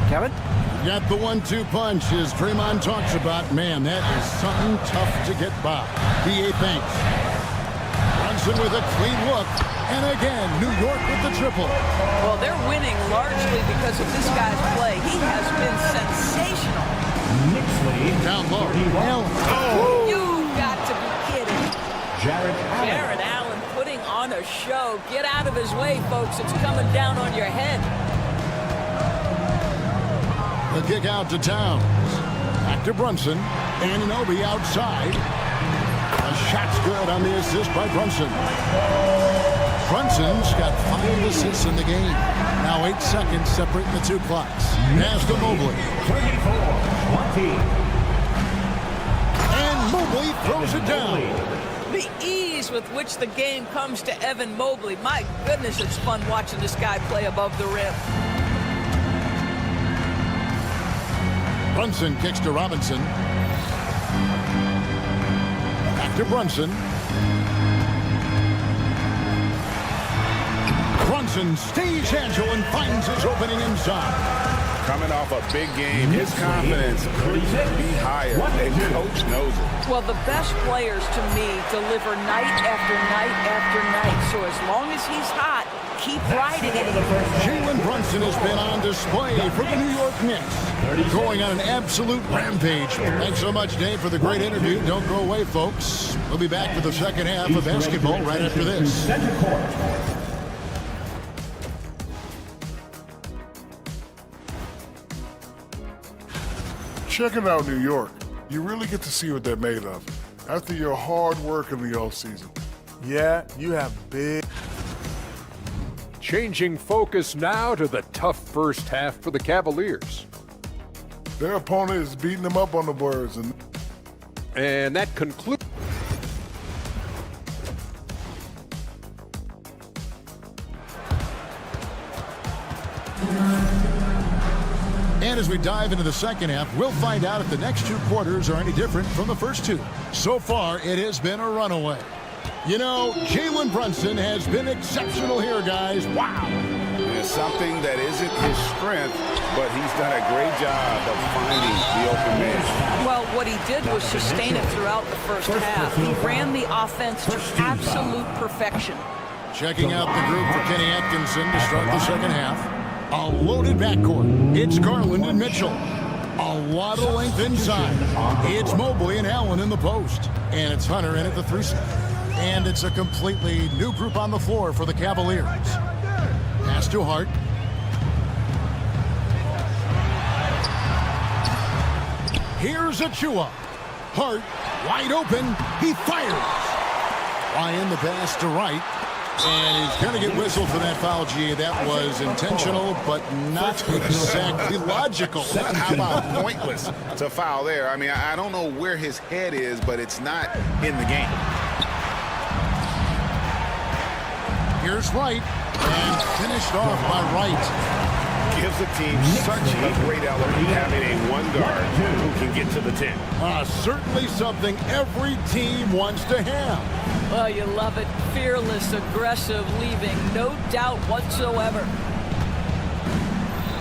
Speaker 11: Kevin?
Speaker 9: Got the 1-2 punch, as Draymond talks about. Man, that is something tough to get by. B.A. thanks. Brunson with a clean look. And again, New York with the triple.
Speaker 14: Well, they're winning largely because of this guy's play. He has been sensational.
Speaker 5: Knicks lead.
Speaker 9: Down low.
Speaker 14: Oh. You've got to be kidding.
Speaker 5: Jared
Speaker 14: Allen putting on a show. Get out of his way, folks. It's coming down on your head.
Speaker 9: The kick out to Towns. Back to Brunson. Anunoby outside. A shot's good on the assist by Brunson. Brunson's got 5 assists in the game. Now 8 seconds separating the two clocks. Pass to Mobley.
Speaker 5: 34-20.
Speaker 9: And Mobley throws it down.
Speaker 14: The ease with which the game comes to Evan Mobley. My goodness, it's fun watching this guy play above the rim.
Speaker 9: Brunson kicks to Robinson. Back to Brunson. Brunson stays agile and finds his opening inside.
Speaker 10: Coming off a big game, his confidence couldn't be higher, and coach knows it.
Speaker 14: Well, the best players, to me, deliver night after night after night. So as long as he's hot, keep riding it.
Speaker 9: Jalen Brunson has been on display for the New York Knicks, going on an absolute rampage. Thanks so much, Dave, for the great interview. Don't go away, folks. We'll be back for the second half of basketball right after this.
Speaker 7: Checking out New York, you really get to see what they're made of after your hard work in the offseason.
Speaker 6: Yeah, you have big.
Speaker 8: Changing focus now to the tough first half for the Cavaliers.
Speaker 7: Their opponent is beating them up on the boards.
Speaker 8: And that concludes.
Speaker 9: And as we dive into the second half, we'll find out if the next 2 quarters are any different from the first 2. So far, it has been a runaway. You know, Jalen Brunson has been exceptional here, guys. Wow.
Speaker 10: It's something that isn't his strength, but he's done a great job of finding the open man.
Speaker 14: Well, what he did was sustain it throughout the first half. He ran the offense to absolute perfection.
Speaker 9: Checking out the group for Kenny Atkinson to start the second half. A loaded backcourt. It's Garland and Mitchell. A lot of length inside. It's Mobley and Allen in the post. And it's Hunter in at the 3 spot. And it's a completely new group on the floor for the Cavaliers. Pass to Hart. Here's Achua. Hart, wide open. He fires. Ryan the pass to Wright. And he's going to get whistled for that foul, G. That was intentional, but not exactly logical.
Speaker 10: How about pointless to foul there? I mean, I don't know where his head is, but it's not in the game.
Speaker 9: Here's Wright, and finished off by Wright.
Speaker 10: Gives the team such a great element having a one guard who can get to the 10.
Speaker 9: Certainly something every team wants to have.
Speaker 14: Well, you love it. Fearless, aggressive, leaving no doubt whatsoever.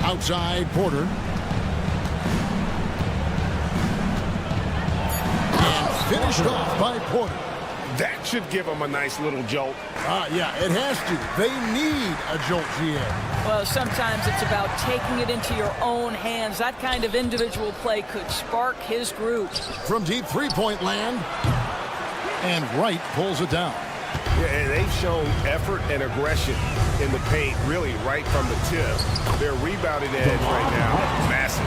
Speaker 9: Outside Porter. And finished off by Porter.
Speaker 10: That should give them a nice little jolt.
Speaker 9: Yeah, it has to. They need a jolt, GA.
Speaker 14: Well, sometimes it's about taking it into your own hands. That kind of individual play could spark his group.
Speaker 9: From deep three-point land. And Wright pulls it down.
Speaker 10: Yeah, and they've shown effort and aggression in the paint, really right from the tip. Their rebounding edge right now, massive.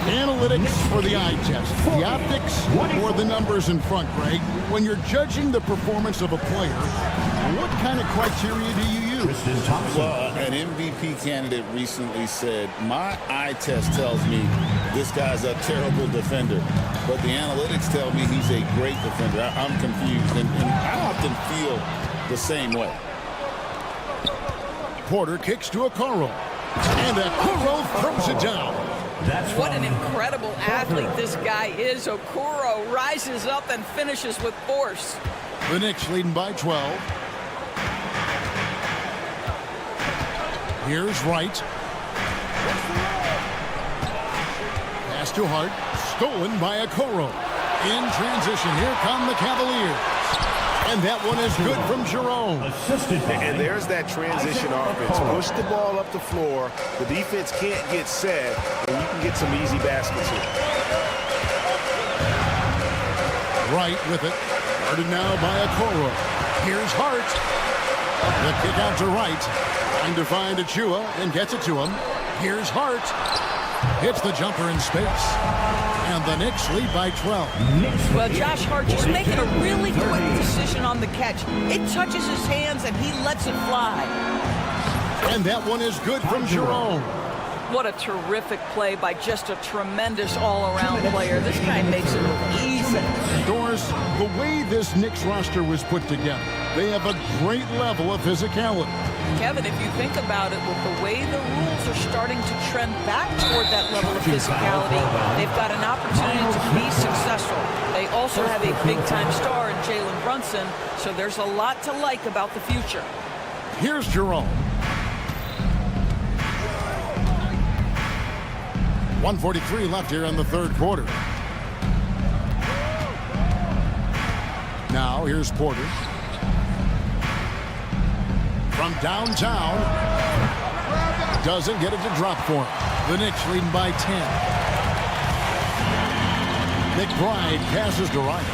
Speaker 9: Analytics for the eye test. The optics or the numbers in front, Greg. When you're judging the performance of a player, what kind of criteria do you use?
Speaker 10: Well, an MVP candidate recently said, my eye test tells me this guy's a terrible defender, but the analytics tell me he's a great defender. I'm confused, and I often feel the same way.
Speaker 9: Porter kicks to Okoro, and Okoro throws it down.
Speaker 14: What an incredible athlete this guy is. Okoro rises up and finishes with force.
Speaker 9: The Knicks leading by 12. Here's Wright. Pass to Hart. Stolen by Okoro. In transition, here come the Cavaliers. And that one is good from Jerome.
Speaker 10: And there's that transition offense. Push the ball up the floor. The defense can't get set, and you can get some easy baskets here.
Speaker 9: Wright with it. Guarded now by Okoro. Here's Hart. The kick out to Wright. Trying to find Achua and gets it to him. Here's Hart. Hits the jumper in space. And the Knicks lead by 12.
Speaker 14: Well, Josh Hart just making a really quick decision on the catch. It touches his hands and he lets it fly.
Speaker 9: And that one is good from Jerome.
Speaker 14: What a terrific play by just a tremendous all-around player. This guy makes it look easy.
Speaker 9: Doris, the way this Knicks roster was put together, they have a great level of physicality.
Speaker 14: Kevin, if you think about it, with the way the rules are starting to trend back toward that level of physicality, they've got an opportunity to be successful. They also have a big-time star in Jalen Brunson, so there's a lot to like about the future.
Speaker 9: Here's Jerome. 1:43 left here in the third quarter. Now here's Porter. From downtown. Doesn't get it to drop for him. The Knicks leading by 10. McBride passes to Ryan.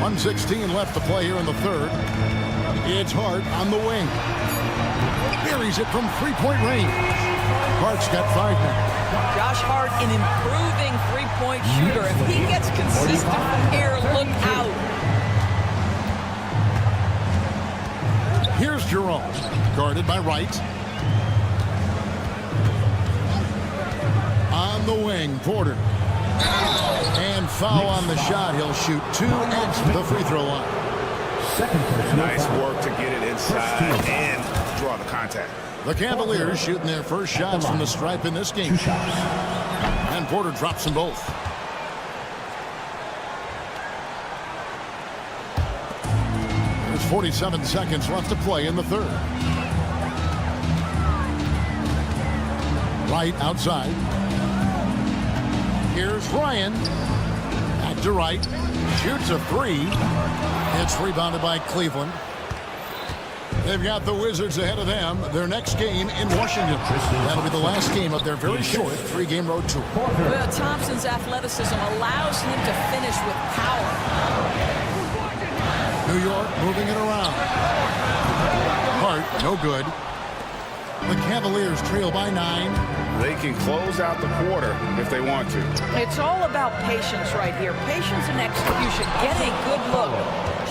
Speaker 9: .116 left to play here in the third. It's Hart on the wing. Buries it from three-point range. Hart's got 5 now.
Speaker 14: Josh Hart, an improving three-point shooter. If he gets consistent from here, look out.
Speaker 9: Here's Jerome, guarded by Wright. On the wing, Porter. And foul on the shot. He'll shoot 2 at the free throw line.
Speaker 10: Nice work to get it inside and draw the contact.
Speaker 9: The Cavaliers shooting their first shots from the stripe in this game. And Porter drops them both. There's 47 seconds left to play in the third. Wright outside. Here's Ryan. Back to Wright. Shoots a 3. It's rebounded by Cleveland. They've got the Wizards ahead of them. Their next game in Washington. That'll be the last game of their very short 3-game road tour.
Speaker 14: Well, Thompson's athleticism allows him to finish with power.
Speaker 9: New York moving it around. Hart, no good. The Cavaliers trail by 9.
Speaker 10: They can close out the quarter if they want to.
Speaker 14: It's all about patience right here. Patience and execution. Get a good look.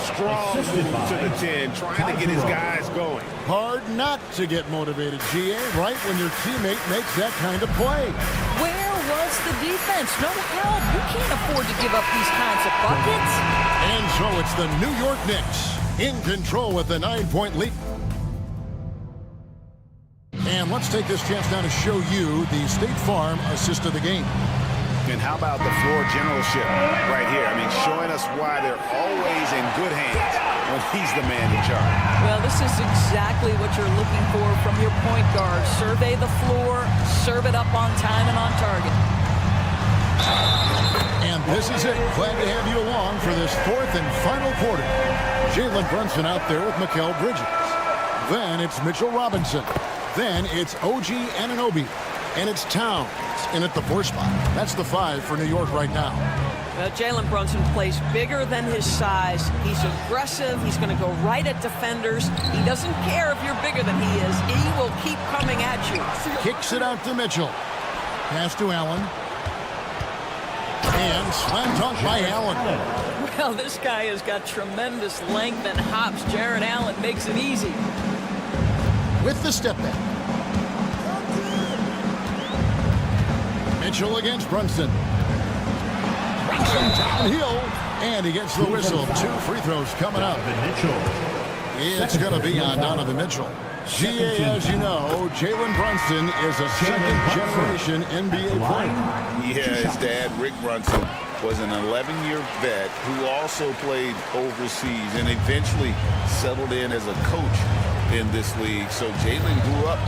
Speaker 10: Strong move to the 10, trying to get his guys going.
Speaker 9: Hard not to get motivated, GA, right when your teammate makes that kind of play.
Speaker 14: Where was the defense? No help. You can't afford to give up these kinds of buckets.
Speaker 9: And so it's the New York Knicks in control with a 9-point lead. And let's take this chance now to show you the State Farm assist of the game.
Speaker 10: And how about the floor generalship right here? I mean, showing us why they're always in good hands when he's the man in charge.
Speaker 14: Well, this is exactly what you're looking for from your point guard. Survey the floor, serve it up on time and on target.
Speaker 9: And this is it. Glad to have you along for this fourth and final quarter. Jalen Brunson out there with Mikal Bridges. Then it's Mitchell Robinson. Then it's OG Anunoby. And it's Towns in at the 4 spot. That's the 5 for New York right now.
Speaker 14: Jalen Brunson plays bigger than his size. He's aggressive. He's going to go right at defenders. He doesn't care if you're bigger than he is. He will keep coming at you.
Speaker 9: Kicks it out to Mitchell. Pass to Allen. And slam dunk by Allen.
Speaker 14: Well, this guy has got tremendous length and hops. Jared Allen makes it easy.
Speaker 9: With the step back. Mitchell against Brunson. Brunson downhill, and he gets the whistle. 2 free throws coming up. It's going to be on Donovan Mitchell. GA, as you know, Jalen Brunson is a second-generation NBA player.
Speaker 10: Yeah, his dad, Rick Brunson, was an 11-year vet who also played overseas and eventually settled in as a coach in this league. So Jalen grew up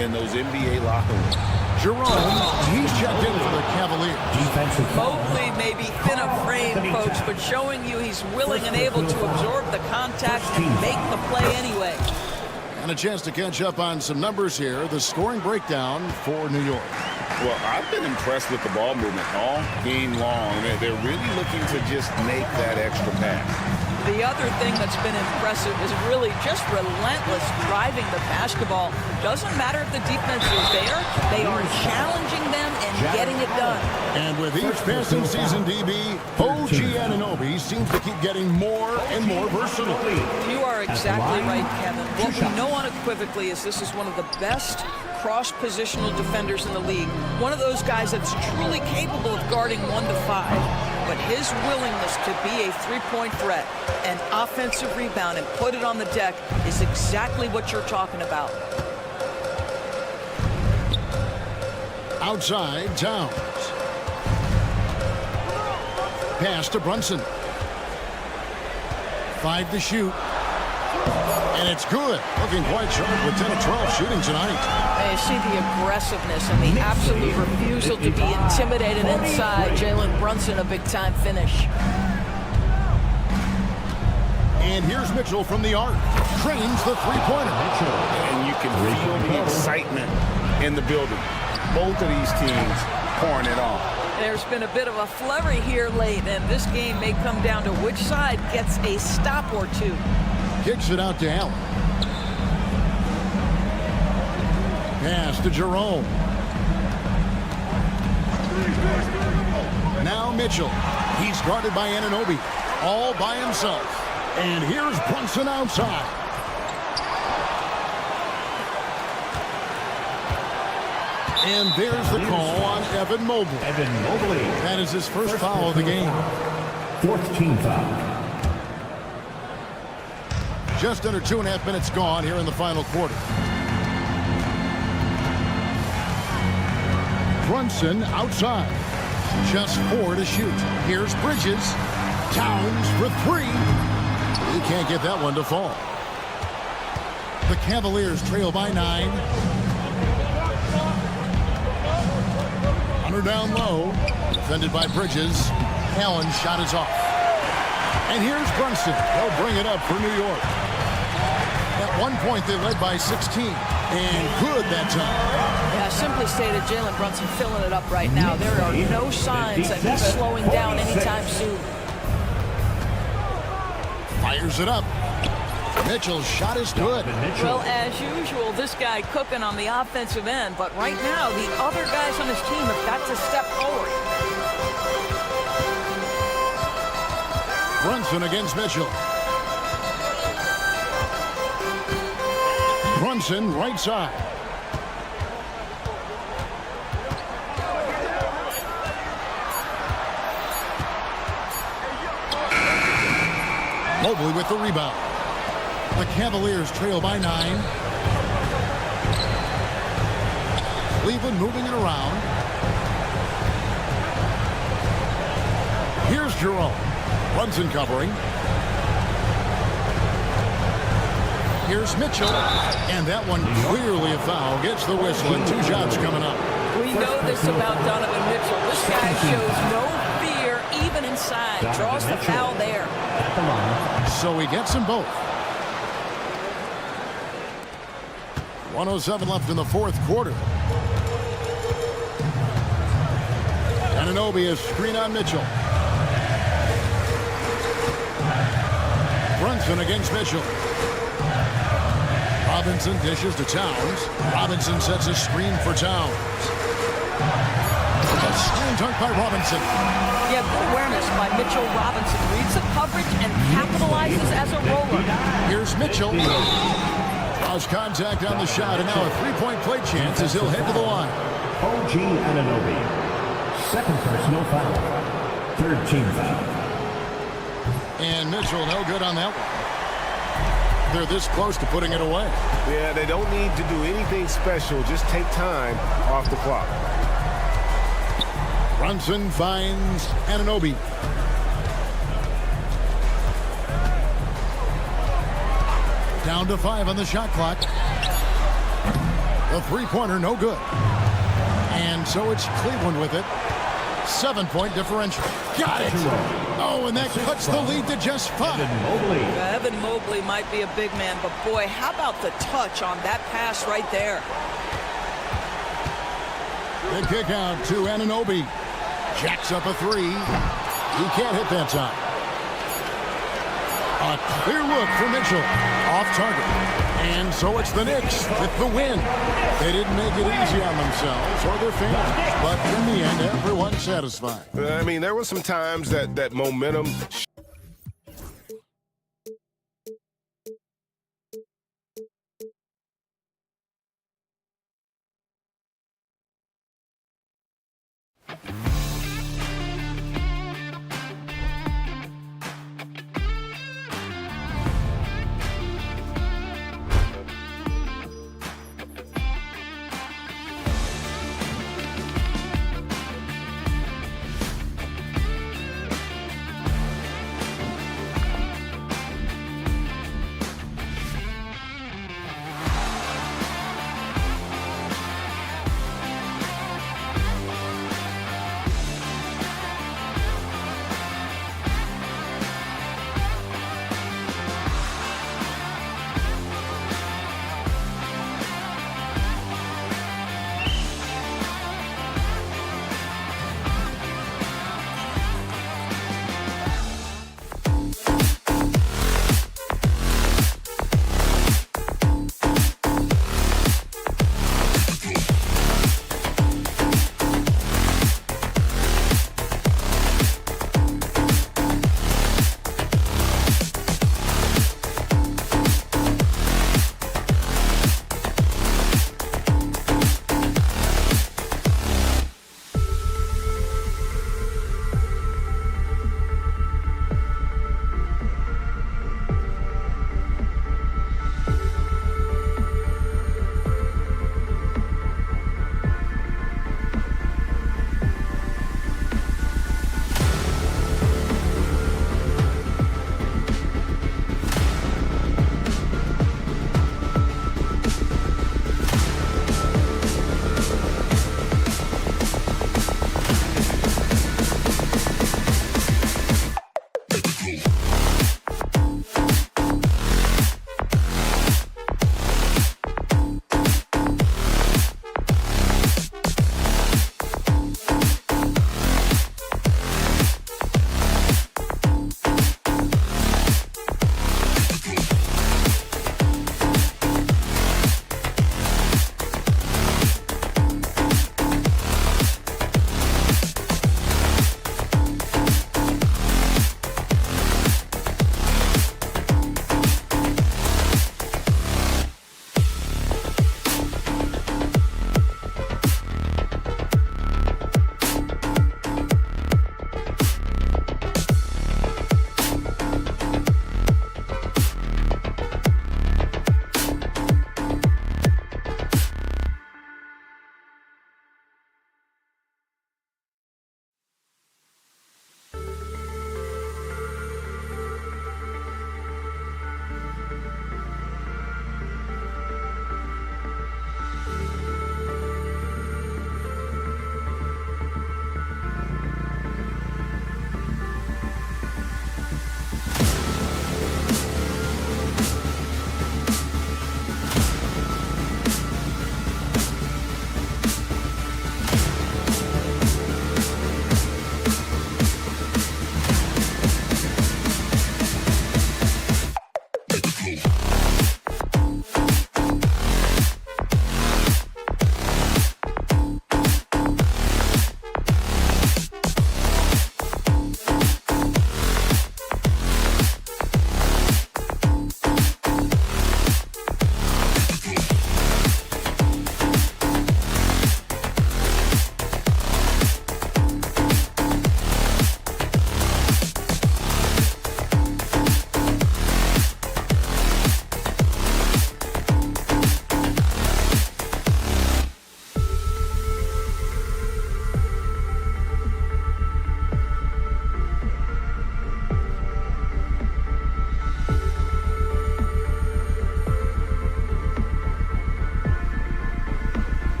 Speaker 10: in those NBA locker rooms.
Speaker 9: Jerome, he's checked in for the Cavaliers.
Speaker 14: Mobley may be thin of frame, folks, but showing you he's willing and able to absorb the contact and make the play anyway.
Speaker 9: And a chance to catch up on some numbers here. The scoring breakdown for New York.
Speaker 10: Well, I've been impressed with the ball movement all game long. They're really looking to just make that extra pass.
Speaker 14: The other thing that's been impressive is really just relentless driving the basketball. Doesn't matter if the defense is there, they are challenging them and getting it done.
Speaker 9: And with each passing season, DB, OG Anunoby seems to keep getting more and more versatile.
Speaker 14: You are exactly right, Kevin. What we know unequivocally is this is one of the best cross-positional defenders in the league. One of those guys that's truly capable of guarding 1 to 5. But his willingness to be a three-point threat, an offensive rebound, and put it on the deck is exactly what you're talking about.
Speaker 9: Outside, Towns. Pass to Brunson. 5 to shoot. And it's good. Looking quite sharp with 10 of 12 shooting tonight.
Speaker 14: You see the aggressiveness and the absolute refusal to be intimidated inside. Jalen Brunson, a big-time finish.
Speaker 9: And here's Mitchell from the arc. Trains the three-pointer.
Speaker 10: And you can feel the excitement in the building. Both of these teams pouring it on.
Speaker 14: There's been a bit of a flurry here late, and this game may come down to which side gets a stop or two.
Speaker 9: Kicks it out to Allen. Pass to Jerome. Now Mitchell. He's guarded by Anunoby. All by himself. And here's Brunson outside. And there's the call on Evan Mobley. That is his first foul of the game.
Speaker 5: 4th team foul.
Speaker 9: Just under 2.5 minutes gone here in the final quarter. Brunson outside. Just 4 to shoot. Here's Bridges. Towns for 3. He can't get that one to fall. The Cavaliers trail by 9. Hunter down low. Defended by Bridges. Allen shot is off. And here's Brunson. They'll bring it up for New York. At one point, they led by 16. And good that time.
Speaker 14: Yeah, simply stated, Jalen Brunson filling it up right now. There are no signs that he's slowing down anytime soon.
Speaker 9: Fires it up. Mitchell's shot is good.
Speaker 14: Well, as usual, this guy cooking on the offensive end. But right now, the other guys on his team have got to step forward.
Speaker 9: Brunson against Mitchell. Brunson right side. Mobley with the rebound. The Cavaliers trail by 9. Cleveland moving it around. Here's Jerome. Brunson covering. Here's Mitchell. And that one clearly a foul. Gets the whistle and 2 shots coming up.
Speaker 14: We know this about Donovan Mitchell. This guy shows no fear even inside. Draws the foul there.
Speaker 9: So he gets them both. 1:07 left in the 4th quarter. Anunoby is screen on Mitchell. Brunson against Mitchell. Robinson dishes to Towns. Robinson sets a screen for Towns. A slam dunk by Robinson.
Speaker 14: Yeah, good awareness by Mitchell Robinson. Reads the coverage and capitalizes as a roller.
Speaker 9: Here's Mitchell. Draws contact on the shot, and now a three-point play chance as he'll head to the line.
Speaker 5: OG Anunoby. 2nd personal foul. 3rd team foul.
Speaker 9: And Mitchell no good on that one. They're this close to putting it away.
Speaker 10: Yeah, they don't need to do anything special. Just take time off the clock.
Speaker 9: Brunson finds Anunoby. Down to 5 on the shot clock. The three-pointer, no good. And so it's Cleveland with it. 7-point differential. Got it! Oh, and that cuts the lead to just 5.
Speaker 14: Evan Mobley might be a big man, but boy, how about the touch on that pass right there?
Speaker 9: The kick out to Anunoby. Jacks up a 3. He can't hit that time. A clear look for Mitchell. Off target. And so it's the Knicks with the win. They didn't make it easy on themselves or their fans, but in the end, everyone's satisfied.
Speaker 15: I mean, there were some times that momentum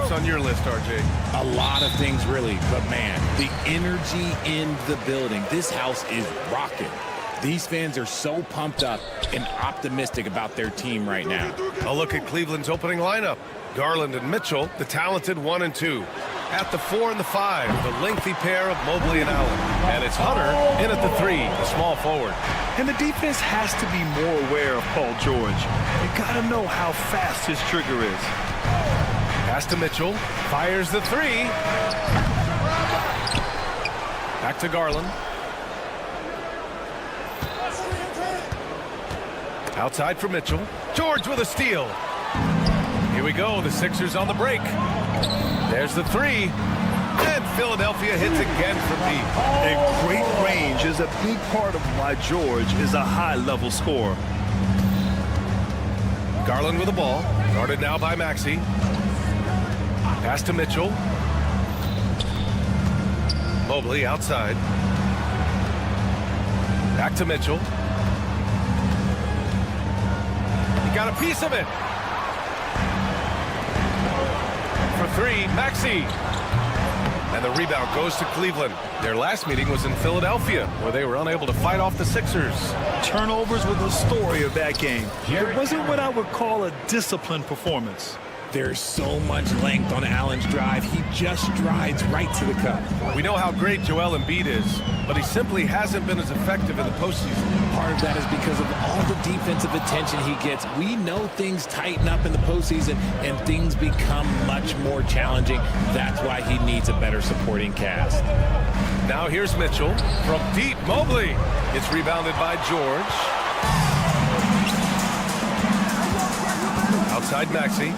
Speaker 1: else on your list, RJ?
Speaker 2: A lot of things, really. But, man, the energy in the building. This house is rocking. These fans are so pumped up and optimistic about their team right now.
Speaker 1: A look at Cleveland's opening lineup. Garland and Mitchell, the talented 1 and 2. At the 4 and the 5, the lengthy pair of Mobley and Allen. And it's Hunter in at the 3, the small forward.
Speaker 3: And the defense has to be more aware of Paul George. You got to know how fast his trigger is.
Speaker 1: Pass to Mitchell, fires the 3. Back to Garland. Outside for Mitchell. George with a steal. Here we go, the Sixers on the break. There's the 3. And Philadelphia hits again from deep.
Speaker 3: And great range is a big part of why George is a high-level scorer.
Speaker 1: Garland with the ball. Guarded now by Maxey. Pass to Mitchell. Mobley outside. Back to Mitchell. He got a piece of it. For 3, Maxey. And the rebound goes to Cleveland. Their last meeting was in Philadelphia, where they were unable to fight off the Sixers.
Speaker 3: Turnovers were the story of that game. It wasn't what I would call a disciplined performance.
Speaker 2: There's so much length on Allen's drive. He just strides right to the cup.
Speaker 1: We know how great Joel Embiid is, but he simply hasn't been as effective in the postseason.
Speaker 2: Part of that is because of all the defensive attention he gets. We know things tighten up in the postseason and things become much more challenging. That's why he needs a better supporting cast.
Speaker 1: Now here's Mitchell from deep. Mobley. It's rebounded by George. Outside Maxey.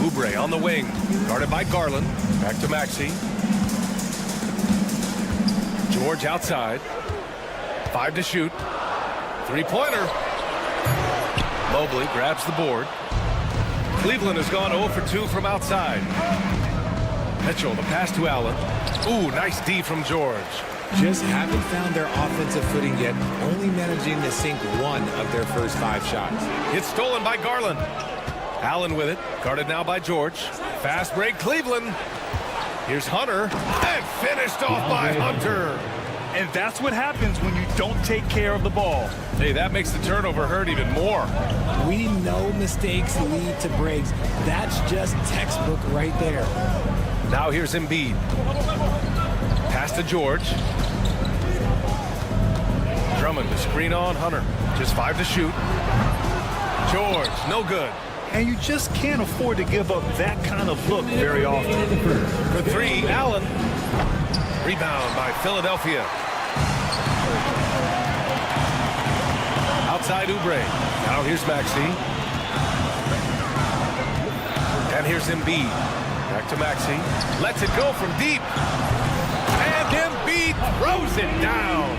Speaker 1: Oubre on the wing. Guarded by Garland. Back to Maxey. George outside. 5 to shoot. 3-pointer. Mobley grabs the board. Cleveland has gone 0 for 2 from outside. Mitchell, the pass to Allen. Ooh, nice D from George.
Speaker 2: Just haven't found their offensive footing yet, only managing to sink 1 of their first 5 shots.
Speaker 1: It's stolen by Garland. Allen with it, guarded now by George. Fast break, Cleveland. Here's Hunter, and finished off by Hunter.
Speaker 3: And that's what happens when you don't take care of the ball.
Speaker 1: Hey, that makes the turnover hurt even more.
Speaker 2: We know mistakes lead to breaks. That's just textbook right there.
Speaker 1: Now here's Embiid. Pass to George. Drummond to screen on Hunter. Just 5 to shoot. George, no good.
Speaker 3: And you just can't afford to give up that kind of look very often.
Speaker 1: For 3, Allen. Rebound by Philadelphia. Outside Oubre. Now here's Maxey. And here's Embiid. Back to Maxey. Lets it go from deep. And Embiid throws it down.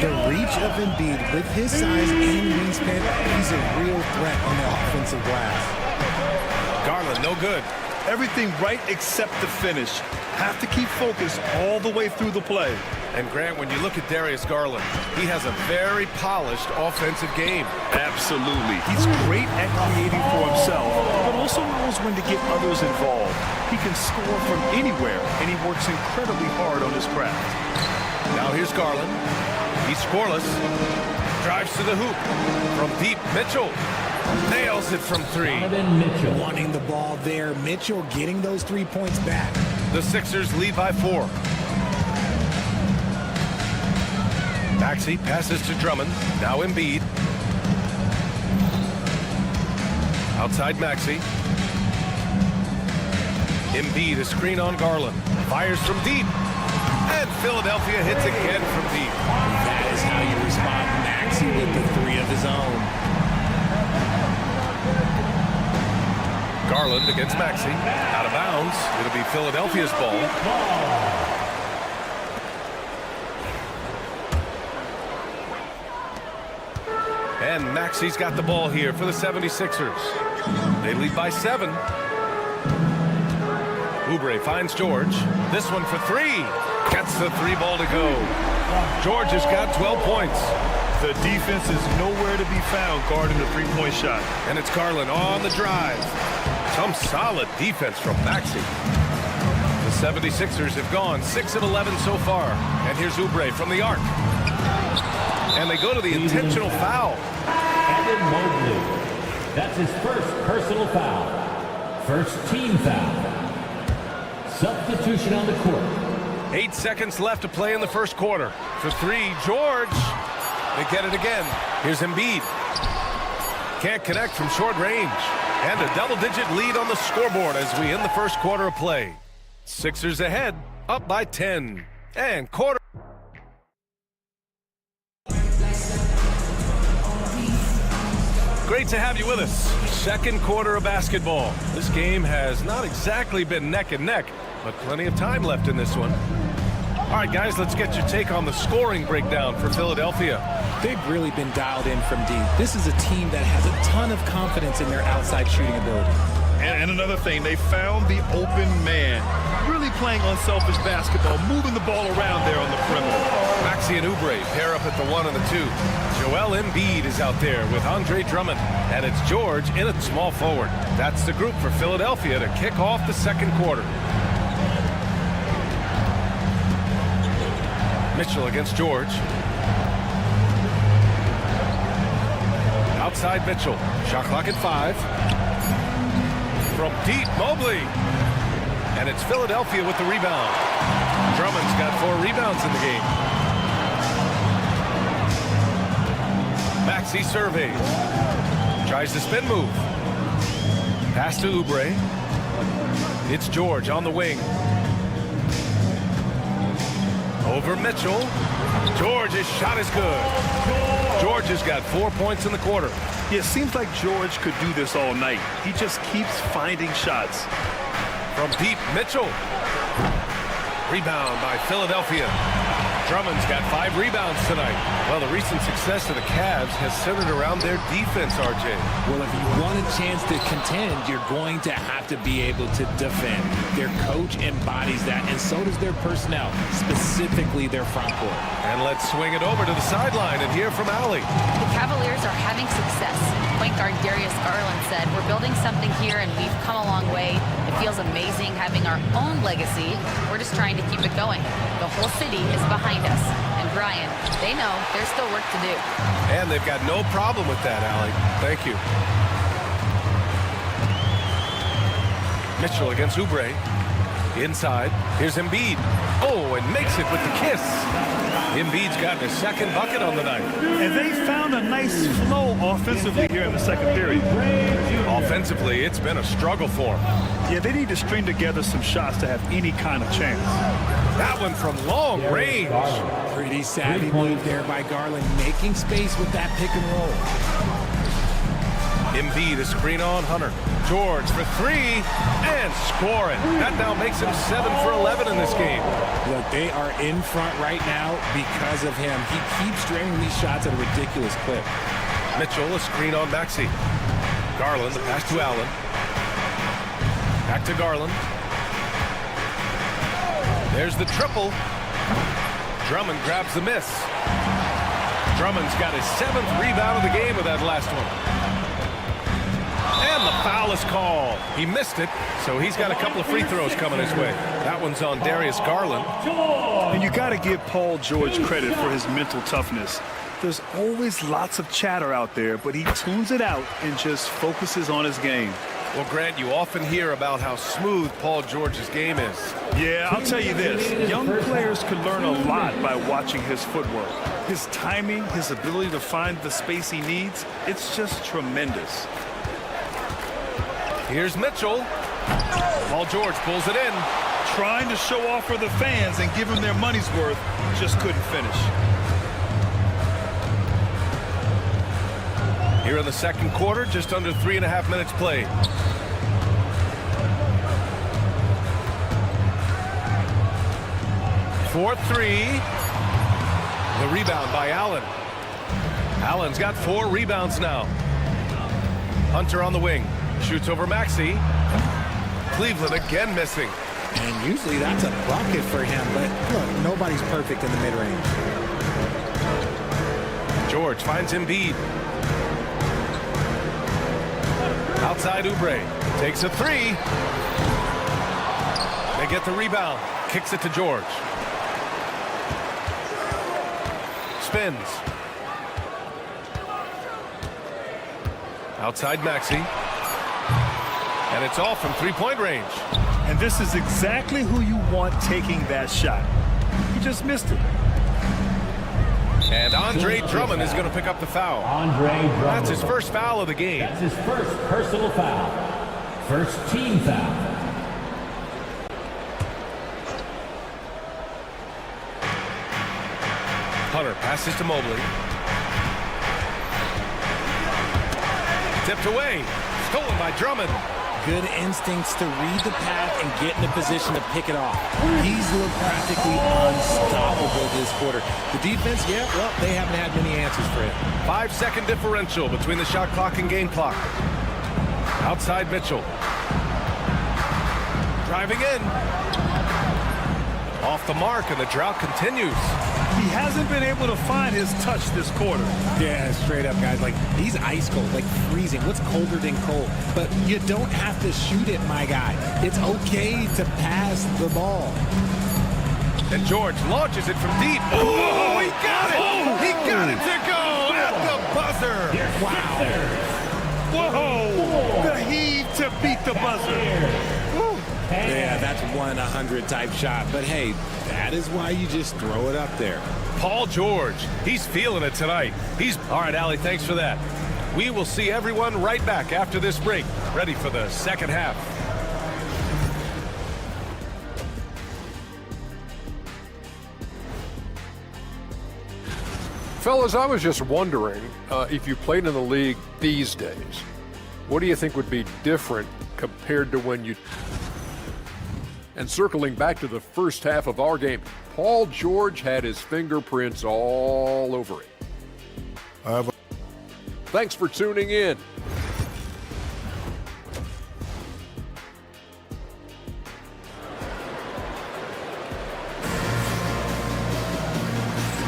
Speaker 2: The reach of Embiid with his size and wingspan, he's a real threat on the offensive glass.
Speaker 1: Garland, no good.
Speaker 3: Everything right except the finish. Have to keep focused all the way through the play.
Speaker 1: And Grant, when you look at Darius Garland, he has a very polished offensive game.
Speaker 3: Absolutely. He's great at creating for himself, but also knows when to get others involved. He can score from anywhere, and he works incredibly hard on his craft.
Speaker 1: Now here's Garland. He's scoreless. Drives to the hoop. From deep, Mitchell. Nails it from 3.
Speaker 2: Mitchell wanting the ball there. Mitchell getting those 3 points back.
Speaker 1: The Sixers lead by 4. Maxey passes to Drummond. Now Embiid. Outside Maxey. Embiid, a screen on Garland. Fires from deep. And Philadelphia hits again from deep.
Speaker 2: That is how you respond. Maxey with the 3 of his own.
Speaker 1: Garland against Maxey. Out of bounds. It'll be Philadelphia's ball. And Maxey's got the ball here for the 76ers. They lead by 7. Oubre finds George. This one for 3. Gets the 3 ball to go. George has got 12 points.
Speaker 3: The defense is nowhere to be found guarding the three-point shot.
Speaker 1: And it's Garland on the drive. Some solid defense from Maxey. The 76ers have gone 6 of 11 so far. And here's Oubre from the arc. And they go to the intentional foul.
Speaker 5: Evan Mobley. That's his first personal foul. First team foul. Substitution on the court.
Speaker 1: 8 seconds left to play in the first quarter. For three, George. They get it again. Here's Embiid. Can't connect from short range. And a double-digit lead on the scoreboard as we end the first quarter of play. Sixers ahead, up by 10. And quarter. Great to have you with us. Second quarter of basketball. This game has not exactly been neck and neck, but plenty of time left in this one. All right, guys, let's get your take on the scoring breakdown for Philadelphia.
Speaker 2: They've really been dialed in from deep. This is a team that has a ton of confidence in their outside shooting ability.
Speaker 3: And another thing, they found the open man. Really playing unselfish basketball, moving the ball around there on the perimeter.
Speaker 1: Maxey and Oubre pair up at the 1 and the 2. Joel Embiid is out there with Andre Drummond. And it's George in at small forward. That's the group for Philadelphia to kick off the second quarter. Mitchell against George. Outside Mitchell. Shot clock at 5. From deep, Mobley. And it's Philadelphia with the rebound. Drummond's got 4 rebounds in the game. Maxey surveys. Tries the spin move. Pass to Oubre. It's George on the wing. Over Mitchell. George's shot is good. George has got 4 points in the quarter.
Speaker 3: Yeah, it seems like George could do this all night. He just keeps finding shots.
Speaker 1: From deep, Mitchell. Rebound by Philadelphia. Drummond's got 5 rebounds tonight. Well, the recent success of the Cavs has centered around their defense, RJ.
Speaker 2: Well, if you want a chance to contend, you're going to have to be able to defend. Their coach embodies that, and so does their personnel, specifically their front court.
Speaker 1: And let's swing it over to the sideline and hear from Allie.
Speaker 4: The Cavaliers are having success. Point guard Darius Garland said, "We're building something here and we've come a long way. It feels amazing having our own legacy. We're just trying to keep it going. The whole city is behind us." And Brian, they know there's still work to do.
Speaker 1: And they've got no problem with that, Allie. Thank you. Mitchell against Oubre. Inside. Here's Embiid. Oh, and makes it with the kiss. Embiid's gotten his second bucket on the night.
Speaker 3: And they found a nice flow offensively here in the second period.
Speaker 1: Offensively, it's been a struggle for them.
Speaker 3: Yeah, they need to string together some shots to have any kind of chance.
Speaker 1: That one from long range.
Speaker 2: Pretty savvy move there by Garland, making space with that pick and roll.
Speaker 1: Embiid, a screen on Hunter. George for 3 and scoring. That now makes him 7 for 11 in this game.
Speaker 2: Look, they are in front right now because of him. He keeps draining these shots at a ridiculous clip.
Speaker 1: Mitchell, a screen on Maxey. Garland, the pass to Allen. Back to Garland. There's the triple. Drummond grabs the miss. Drummond's got his 7th rebound of the game with that last one. And the foul is called. He missed it, so he's got a couple of free throws coming his way. That one's on Darius Garland.
Speaker 3: And you got to give Paul George credit for his mental toughness. There's always lots of chatter out there, but he tunes it out and just focuses on his game.
Speaker 1: Well, Grant, you often hear about how smooth Paul George's game is.
Speaker 3: Yeah, I'll tell you this. Young players can learn a lot by watching his footwork. His timing, his ability to find the space he needs, it's just tremendous.
Speaker 1: Here's Mitchell. Paul George pulls it in.
Speaker 3: Trying to show off for the fans and give them their money's worth, just couldn't finish.
Speaker 1: Here in the second quarter, just under 3.5 minutes played. For 3. The rebound by Allen. Allen's got 4 rebounds now. Hunter on the wing. Shoots over Maxey. Cleveland again missing.
Speaker 2: And usually that's a bucket for him, but look, nobody's perfect in the mid-range.
Speaker 1: George finds Embiid. Outside Oubre. Takes a three. They get the rebound. Kicks it to George. Spins. Outside Maxey. And it's off from three-point range.
Speaker 3: And this is exactly who you want taking that shot. He just missed it.
Speaker 1: And Andre Drummond is going to pick up the foul.
Speaker 5: Andre Drummond.
Speaker 1: That's his first foul of the game.
Speaker 5: That's his first personal foul. First team foul.
Speaker 1: Hunter passes to Mobley. Tipped away. Stolen by Drummond.
Speaker 2: Good instincts to read the path and get in a position to pick it off. He's looked practically unstoppable this quarter. The defense, yeah, well, they haven't had many answers for him.
Speaker 1: 5-second differential between the shot clock and game clock. Outside Mitchell. Driving in. Off the mark, and the drought continues.
Speaker 3: He hasn't been able to find his touch this quarter.
Speaker 2: Yeah, straight up, guys. Like, he's ice cold, like freezing. What's colder than cold? But you don't have to shoot it, my guy. It's okay to pass the ball.
Speaker 1: And George launches it from deep. Oh, he got it! He got it to go at the buzzer.
Speaker 2: Wow.
Speaker 3: Whoa! The heave to beat the buzzer.
Speaker 2: Yeah, that's 1 in 100 type shot. But hey, that is why you just throw it up there.
Speaker 1: Paul George, he's feeling it tonight. All right, Allie, thanks for that. We will see everyone right back after this break, ready for the second half.
Speaker 8: Fellas, I was just wondering if you played in the league these days, what do you think would be different compared to when you... And circling back to the first half of our game, Paul George had his fingerprints all over it. Thanks for tuning in.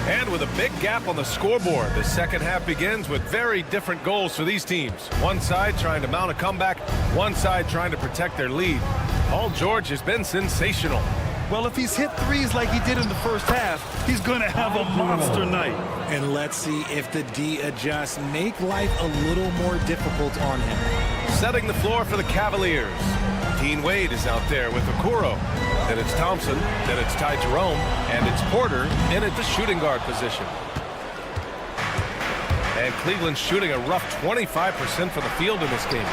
Speaker 1: And with a big gap on the scoreboard, the second half begins with very different goals for these teams. One side trying to mount a comeback, one side trying to protect their lead. Paul George has been sensational.
Speaker 3: Well, if he's hit threes like he did in the first half, he's going to have a monster night.
Speaker 2: And let's see if the D adjusts, make life a little more difficult on him.
Speaker 1: Setting the floor for the Cavaliers. Dean Wade is out there with Okoro. Then it's Thompson, then it's Ty Jerome, and it's Porter in at the shooting guard position. And Cleveland's shooting a rough 25% from the field in this game.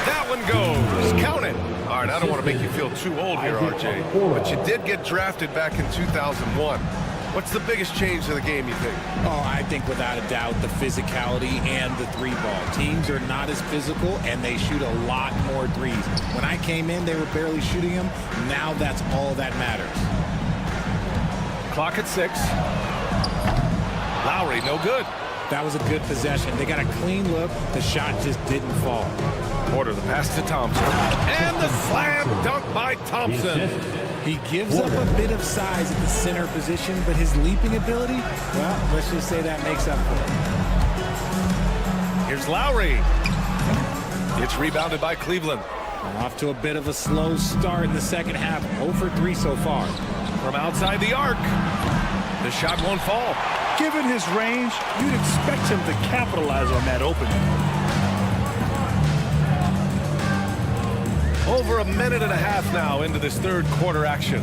Speaker 1: That one goes. Count it. All right, I don't want to make you feel too old here, RJ, but you did get drafted back in 2001. What's the biggest change to the game, you think?
Speaker 2: Oh, I think without a doubt the physicality and the three ball. Teams are not as physical, and they shoot a lot more threes. When I came in, they were barely shooting them. Now that's all that matters.
Speaker 1: Clock at 6. Lowry, no good.
Speaker 2: That was a good possession. They got a clean look. The shot just didn't fall.
Speaker 1: Porter, the pass to Thompson. And the slam dunk by Thompson.
Speaker 2: He gives up a bit of size at the center position, but his leaping ability, well, let's just say that makes up for it.
Speaker 1: Here's Lowry. It's rebounded by Cleveland.
Speaker 2: Off to a bit of a slow start in the second half. 0 for 3 so far.
Speaker 1: From outside the arc. The shot won't fall.
Speaker 3: Given his range, you'd expect him to capitalize on that opening.
Speaker 1: Over a minute and a half now into this third quarter action.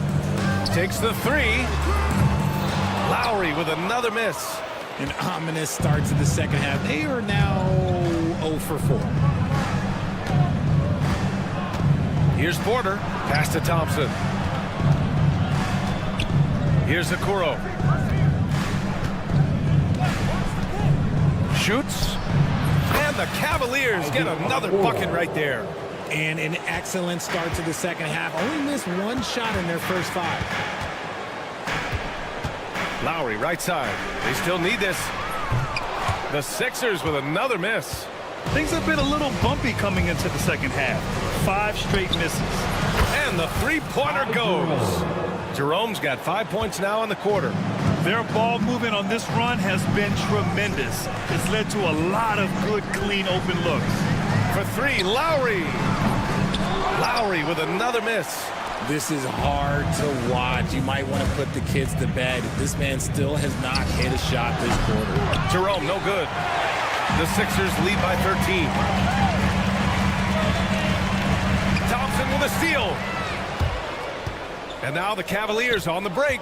Speaker 1: Takes the three. Lowry with another miss.
Speaker 2: An ominous start to the second half. They are now 0 for 4.
Speaker 1: Here's Porter. Pass to Thompson. Here's Okoro. Shoots. And the Cavaliers get another bucket right there.
Speaker 2: And an excellent start to the second half. Only missed one shot in their first 5.
Speaker 1: Lowry, right side. They still need this. The Sixers with another miss.
Speaker 3: Things have been a little bumpy coming into the second half. 5 straight misses.
Speaker 1: And the three-pointer goes. Jerome's got 5 points now in the quarter.
Speaker 3: Their ball movement on this run has been tremendous. It's led to a lot of good, clean, open looks.
Speaker 1: For three, Lowry. Lowry with another miss.
Speaker 2: This is hard to watch. You might want to put the kids to bed. This man still has not hit a shot this quarter.
Speaker 1: Jerome, no good. The Sixers lead by 13. Thompson with a steal. And now the Cavaliers on the break.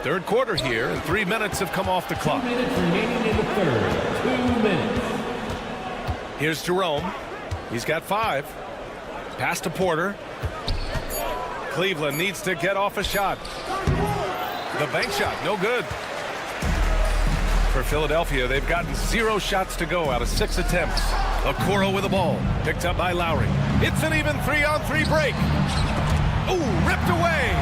Speaker 1: Third quarter here, and 3 minutes have come off the clock.
Speaker 5: 2 minutes remaining in the third. 2 minutes.
Speaker 1: Here's Jerome. He's got 5. Pass to Porter. Cleveland needs to get off a shot. The bank shot, no good. For Philadelphia, they've gotten 0 shots to go out of 6 attempts. Okoro with the ball, picked up by Lowry. It's an even 3-on-3 break. Ooh, ripped away.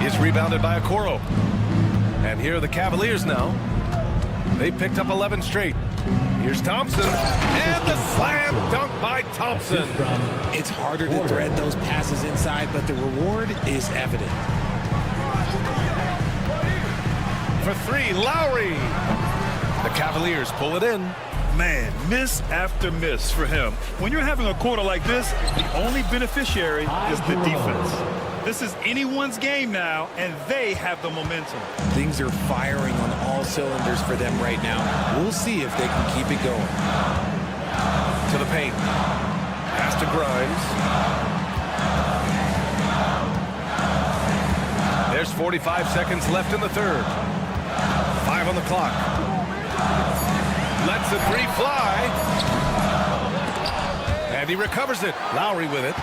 Speaker 1: Is rebounded by Okoro. And here are the Cavaliers now. They picked up 11 straight. Here's Thompson, and the slam dunk by Thompson.
Speaker 2: It's harder to thread those passes inside, but the reward is evident.
Speaker 1: For three, Lowry. The Cavaliers pull it in.
Speaker 3: Man, miss after miss for him. When you're having a quarter like this, the only beneficiary is the defense. This is anyone's game now, and they have the momentum.
Speaker 2: Things are firing on all cylinders for them right now. We'll see if they can keep it going.
Speaker 1: To the paint. Pass to Grimes. There's 45 seconds left in the third. 5 on the clock. Lets the 3 fly. And he recovers it. Lowry with it.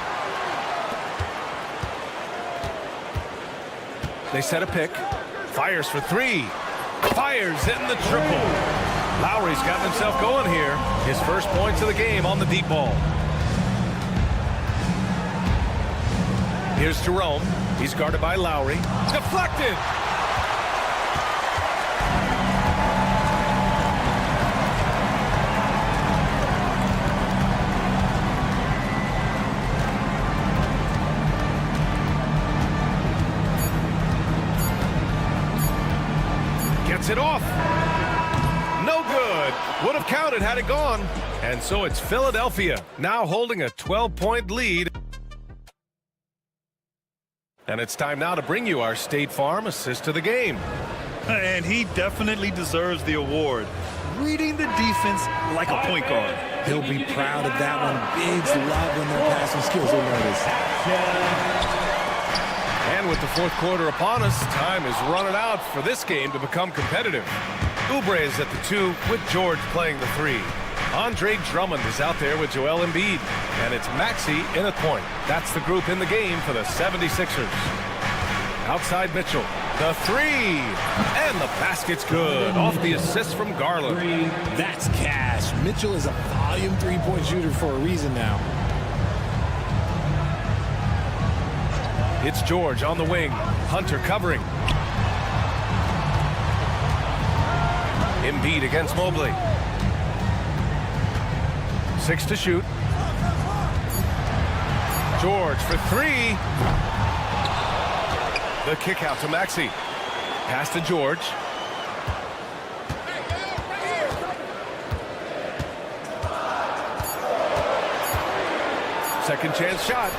Speaker 1: They set a pick. Fires for 3. Fires in the triple. Lowry's gotten himself going here. His first points of the game on the deep ball. Here's Jerome. He's guarded by Lowry. Deflected. It off. No good. Would have counted had it gone. And so it's Philadelphia now holding a 12-point lead. And it's time now to bring you our State Farm assist to the game.
Speaker 3: And he definitely deserves the award. Reading the defense like a point guard.
Speaker 2: He'll be proud of that one. Bigs love when their passing skills are noticed.
Speaker 1: And with the fourth quarter upon us, time is running out for this game to become competitive. Oubre is at the 2 with George playing the 3. Andre Drummond is out there with Joel Embiid. And it's Maxey in at point. That's the group in the game for the 76ers. Outside Mitchell, the 3. And the basket's good. Off the assist from Garland.
Speaker 2: That's cash. Mitchell is a volume 3-point shooter for a reason now.
Speaker 1: It's George on the wing. Hunter covering. Embiid against Mobley. 6 to shoot. George for 3. The kick out to Maxey. Pass to George. Second chance shot.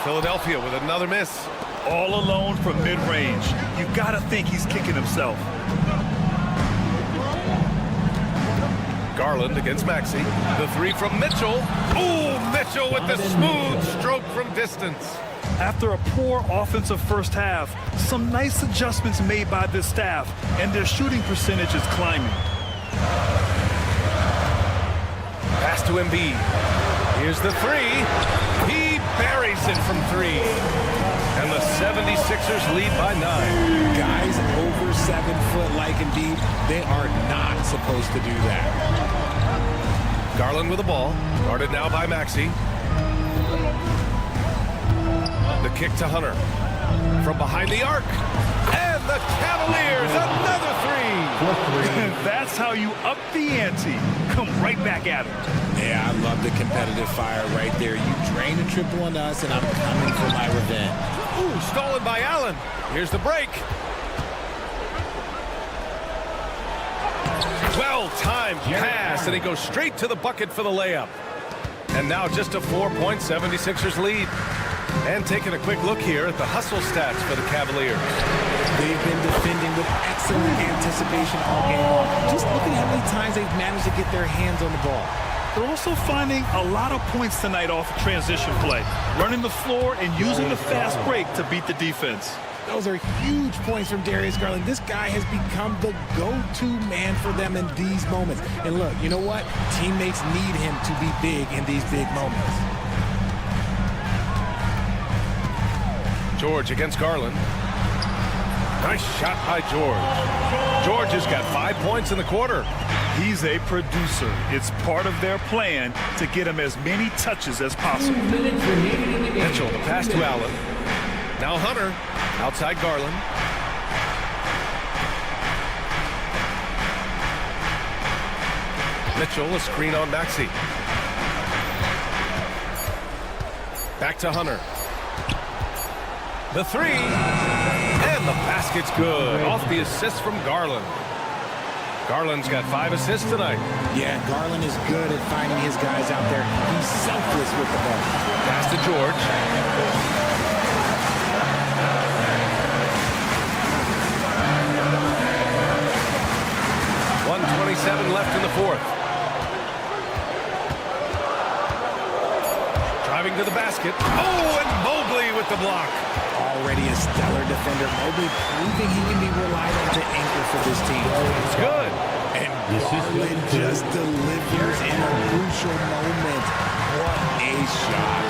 Speaker 1: Philadelphia with another miss.
Speaker 3: All alone from mid-range. You gotta think he's kicking himself.
Speaker 1: Garland against Maxey. The 3 from Mitchell. Ooh, Mitchell with the smooth stroke from distance.
Speaker 3: After a poor offensive first half, some nice adjustments made by this staff, and their shooting percentage is climbing.
Speaker 1: Pass to Embiid. Here's the 3. He buries it from 3. And the 76ers lead by 9.
Speaker 2: Guys over 7 foot like Embiid, they are not supposed to do that.
Speaker 1: Garland with the ball. Guarded now by Maxey. The kick to Hunter. From behind the arc. And the Cavaliers, another 3.
Speaker 3: That's how you up the ante. come right back at him.
Speaker 2: Yeah, I love the competitive fire right there. You drain a triple on us, and I'm coming for my revenge.
Speaker 1: Ooh, stolen by Allen. Here's the break. Well-timed pass, and he goes straight to the bucket for the layup. And now just a 4-point 76ers lead. And taking a quick look here at the hustle stats for the Cavaliers.
Speaker 2: They've been defending with excellent anticipation all game long. Just look at how many times they've managed to get their hands on the ball.
Speaker 3: They're also finding a lot of points tonight off of transition play, running the floor and using the fast break to beat the defense.
Speaker 2: Those are huge points from Darius Garland. This guy has become the go-to man for them in these moments. And look, you know what? Teammates need him to be big in these big moments.
Speaker 1: George against Garland. Nice shot by George. George has got 5 points in the quarter.
Speaker 3: He's a producer. It's part of their plan to get him as many touches as possible.
Speaker 1: Mitchell, the pass to Allen. Now Hunter, outside Garland. Mitchell, a screen on Maxey. Back to Hunter. The three. And the basket's good. Off the assist from Garland. Garland's got 5 assists tonight.
Speaker 2: Yeah, Garland is good at finding his guys out there. He's selfless with the ball.
Speaker 1: Pass to George. 1:27 left in the fourth. Driving to the basket. Oh, and Mobley with the block.
Speaker 2: Already a stellar defender. Mobley proving he can be relied on to anchor for this team.
Speaker 1: It's good.
Speaker 2: And Garland just delivers in a crucial moment. What a shot.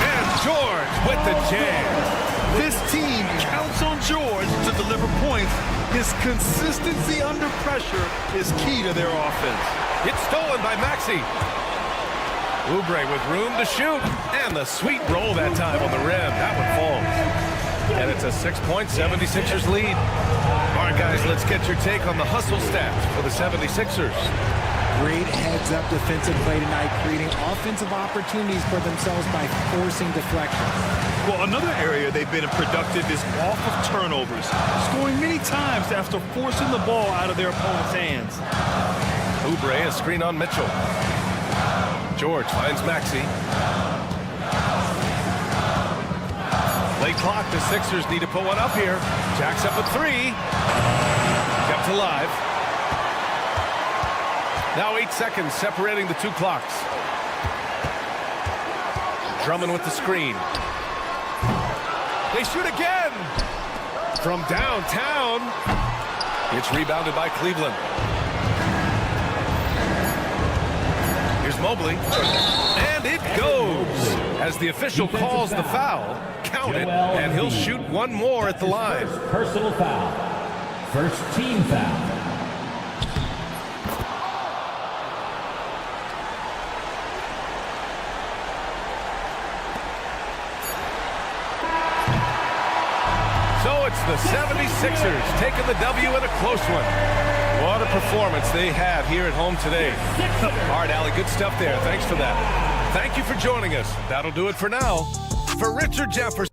Speaker 1: And George with the jam.
Speaker 3: This team counts on George to deliver points. His consistency under pressure is key to their offense.
Speaker 1: It's stolen by Maxey. Oubre with room to shoot. And the sweet roll that time on the rim. That one falls. And it's a 6-point 76ers lead. All right, guys, let's get your take on the hustle stats for the 76ers.
Speaker 2: Great heads-up defensive play tonight, creating offensive opportunities for themselves by forcing deflections.
Speaker 3: Well, another area they've been productive is off of turnovers, scoring many times after forcing the ball out of their opponent's hands.
Speaker 1: Oubre, a screen on Mitchell. George finds Maxey. Late clock, the Sixers need to put one up here. Jacks up a 3. Kept alive. Now 8 seconds separating the 2 clocks. Drummond with the screen. They shoot again! From downtown. It's rebounded by Cleveland. Here's Mobley. And it goes! As the official calls the foul, count it, and he'll shoot one more at the line.
Speaker 5: Personal foul. First team foul.
Speaker 1: So it's the 76ers taking the W in a close one. What a performance they have here at home today. All right, Allie, good stuff there. Thanks for that. Thank you for joining us. That'll do it for now. For Richard Jefferson.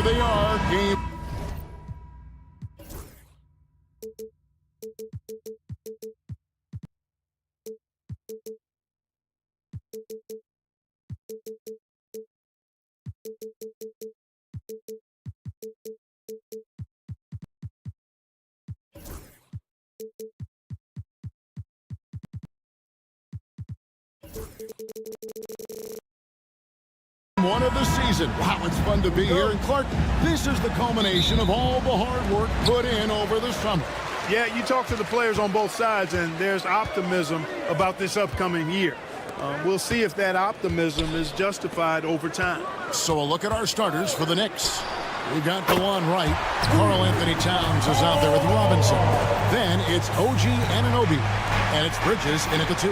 Speaker 9: they are. Game. One of the season. Wow, it's fun to be here. And Clark, this is the culmination of all the hard work put in over the summer.
Speaker 12: Yeah, you talk to the players on both sides, and there's optimism about this upcoming year. We'll see if that optimism is justified over time.
Speaker 9: So a look at our starters for the Knicks. We've got DeLon Wright. Karl Anthony Towns is out there with Robinson. Then it's OG Anunoby. And it's Bridges in at the 2.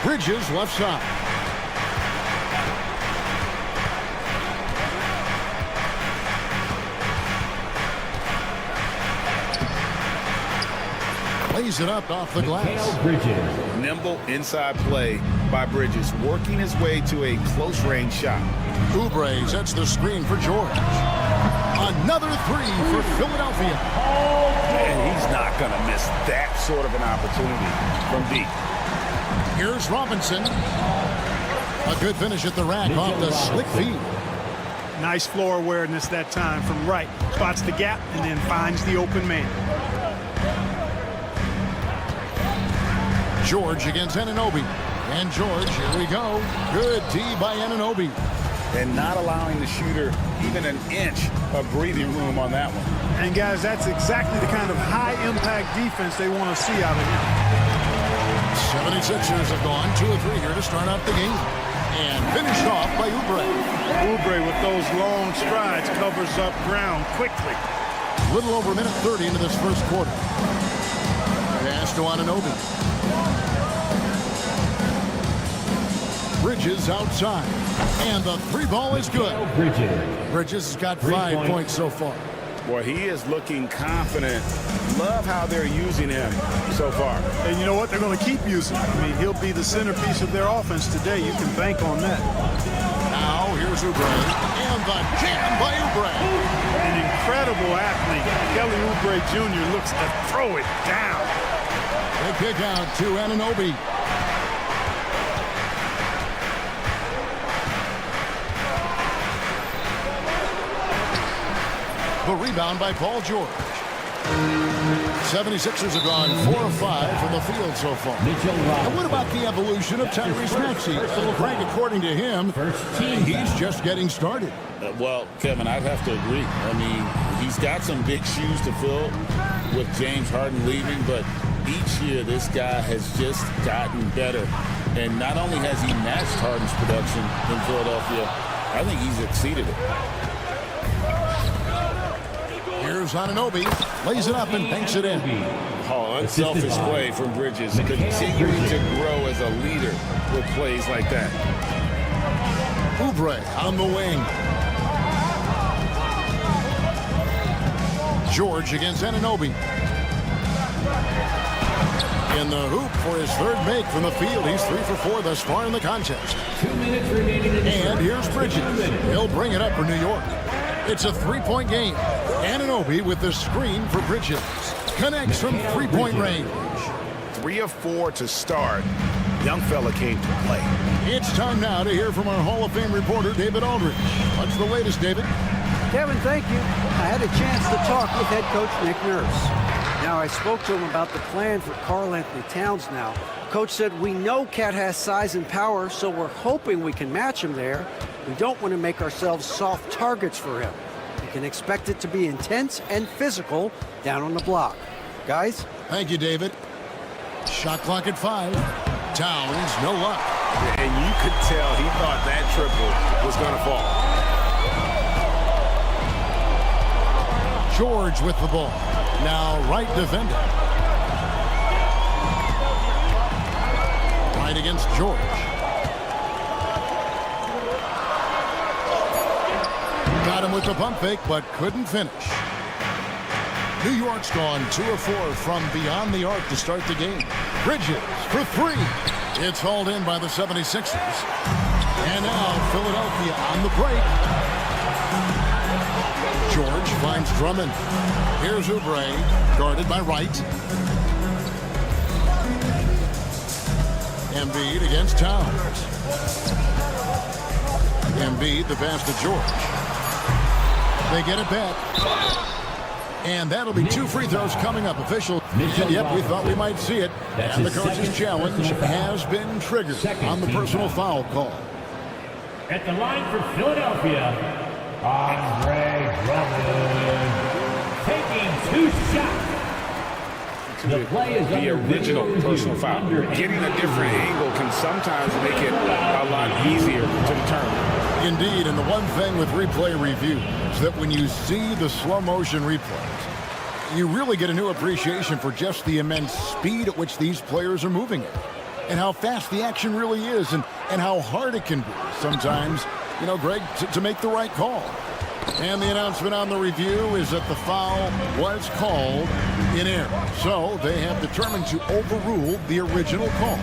Speaker 9: Bridges left side. Lays it up off the glass.
Speaker 10: Nimble inside play by Bridges, working his way to a close-range shot.
Speaker 9: Oubre sets the screen for George. Another 3 for Philadelphia.
Speaker 10: And he's not going to miss that sort of an opportunity from deep.
Speaker 9: Here's Robinson. A good finish at the rack off the slick feed.
Speaker 12: Nice floor awareness that time from Wright. Spots the gap and then finds the open man.
Speaker 9: George against Anunoby. And George, here we go. Good D by Anunoby.
Speaker 10: And not allowing the shooter even an inch of breathing room on that one.
Speaker 12: And guys, that's exactly the kind of high-impact defense they want to see out of him.
Speaker 9: 76ers have gone 2 of 3 here to start out the game. And finished off by Oubre.
Speaker 12: Oubre with those long strides covers up ground quickly.
Speaker 9: A little over a minute 30 into this first quarter. Pass to Anunoby. Bridges outside. And the 3 ball is good. Bridges has got 5 points so far.
Speaker 10: Boy, he is looking confident. Love how they're using him so far.
Speaker 12: And you know what? They're going to keep using him. I mean, he'll be the centerpiece of their offense today. You can bank on that.
Speaker 9: Now, here's Oubre. And the jam by Oubre.
Speaker 12: An incredible athlete. Kelly Oubre Jr. looks to throw it down.
Speaker 9: They kick out to Anunoby. The rebound by Paul George. 76ers have gone 4 of 5 from the field so far. And what about the evolution of Tyrese Maxey? Greg, according to him, he's just getting started.
Speaker 16: Well, Kevin, I'd have to agree. I mean, he's got some big shoes to fill with James Harden leaving, but each year this guy has just gotten better. And not only has he matched Harden's production in Philadelphia, I think he's exceeded it.
Speaker 9: Here's Anunoby, lays it up and banks it in.
Speaker 10: Oh, unselfish play from Bridges, continuing to grow as a leader with plays like that.
Speaker 9: Oubre on the wing. George against Anunoby. In the hoop for his 3rd make from the field. He's 3 for 4 thus far in the contest.
Speaker 5: 2 minutes remaining in this
Speaker 9: And here's Bridges. He'll bring it up for New York. It's a 3-point game. Anunoby with the screen for Bridges. Connects from 3-point range.
Speaker 10: 3 of 4 to start. Young fella came to play.
Speaker 9: It's time now to hear from our Hall of Fame reporter, David Aldridge. What's the latest, David?
Speaker 11: Kevin, thank you. I had a chance to talk with head coach Nick Nurse. Now, I spoke to him about the plan for Karl Anthony Towns now. Coach said, we know Cat has size and power, so we're hoping we can match him there. We don't want to make ourselves soft targets for him. You can expect it to be intense and physical down on the block. Guys?
Speaker 9: Thank you, David. Shot clock at 5. Towns, no luck.
Speaker 10: And you could tell he thought that triple was going to fall.
Speaker 9: George with the ball. Now right defender. Right against George. Got him with the pump fake, but couldn't finish. New York's gone 2 of 4 from beyond the arc to start the game. Bridges for 3. It's hauled in by the 76ers. And now Philadelphia on the break. George finds Drummond. Here's Oubre, guarded by Wright. Embiid against Towns. Embiid, the pass to George. They get it back. And that'll be 2 free throws coming up. Official. And yep, we thought we might see it. And the coach's challenge has been triggered on the personal foul call.
Speaker 5: At the line for Philadelphia, Andre Drummond taking 2 shots.
Speaker 10: The play is the original personal foul. Getting a different angle can sometimes make it a lot easier to determine.
Speaker 9: Indeed, and the one thing with replay review is that when you see the slow motion replays, you really get a new appreciation for just the immense speed at which these players are moving at, and how fast the action really is, and how hard it can be sometimes, you know, Greg, to make the right call. And the announcement on the review is that the foul was called in error. So they have determined to overrule the original call.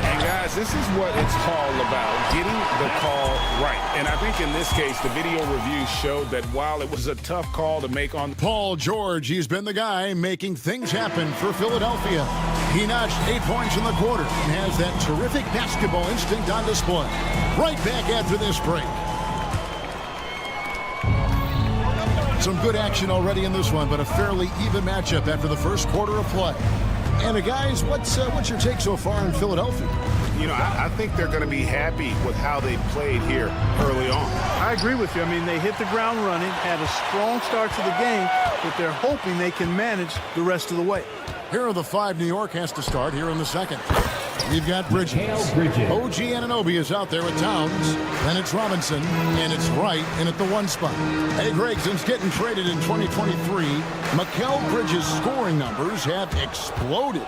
Speaker 10: And guys, this is what it's all about, getting the call right. And I think in this case, the video review showed that while it was a tough call to make on
Speaker 9: Paul George, he's been the guy making things happen for Philadelphia. He notched 8 points in the quarter and has that terrific basketball instinct on display. Right back after this break. Some good action already in this one, but a fairly even matchup after the first quarter of play. And guys, what's your take so far in Philadelphia?
Speaker 10: You know, I think they're going to be happy with how they played here early on.
Speaker 12: I agree with you. I mean, they hit the ground running, had a strong start to the game, but they're hoping they can manage the rest of the way.
Speaker 9: Here are the 5 New York has to start here in the second. We've got Bridges. OG Anunoby is out there with Towns. Then it's Robinson, and it's Wright in at the 1 spot. Hey, Greg, since getting traded in 2023, Mikal Bridges' scoring numbers have exploded.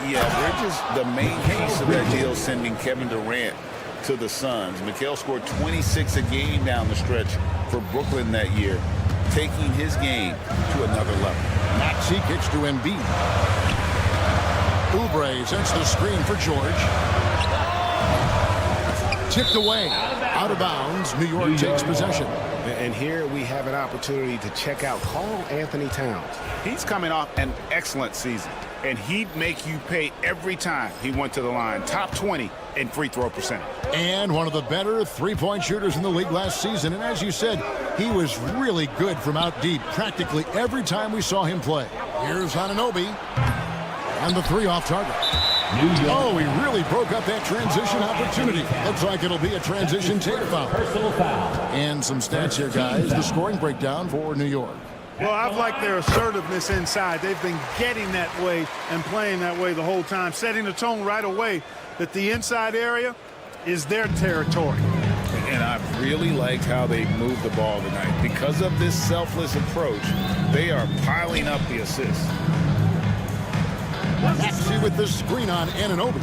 Speaker 16: Yeah, Bridges, the main piece of that deal, sending Kevin Durant to the Suns. Mikal scored 26 a game down the stretch for Brooklyn that year, taking his game to another level.
Speaker 9: Maxey kicks to Embiid. Oubre sends the screen for George. Tipped away. Out of bounds. New York takes possession.
Speaker 10: And here we have an opportunity to check out Karl Anthony Towns. He's coming off an excellent season, and he'd make you pay every time he went to the line. Top 20 in free throw percentage.
Speaker 9: And one of the better three-point shooters in the league last season. And as you said, he was really good from out deep practically every time we saw him play. Here's Anunoby. And the 3 off target. Oh, he really broke up that transition opportunity. Looks like it'll be a transition take foul.
Speaker 5: Personal foul.
Speaker 9: And some stats here, guys. The scoring breakdown for New York.
Speaker 12: Well, I've liked their assertiveness inside. They've been getting that way and playing that way the whole time, setting the tone right away that the inside area is their territory.
Speaker 10: And I've really liked how they moved the ball tonight. Because of this selfless approach, they are piling up the assists.
Speaker 9: Maxey with the screen on Anunoby.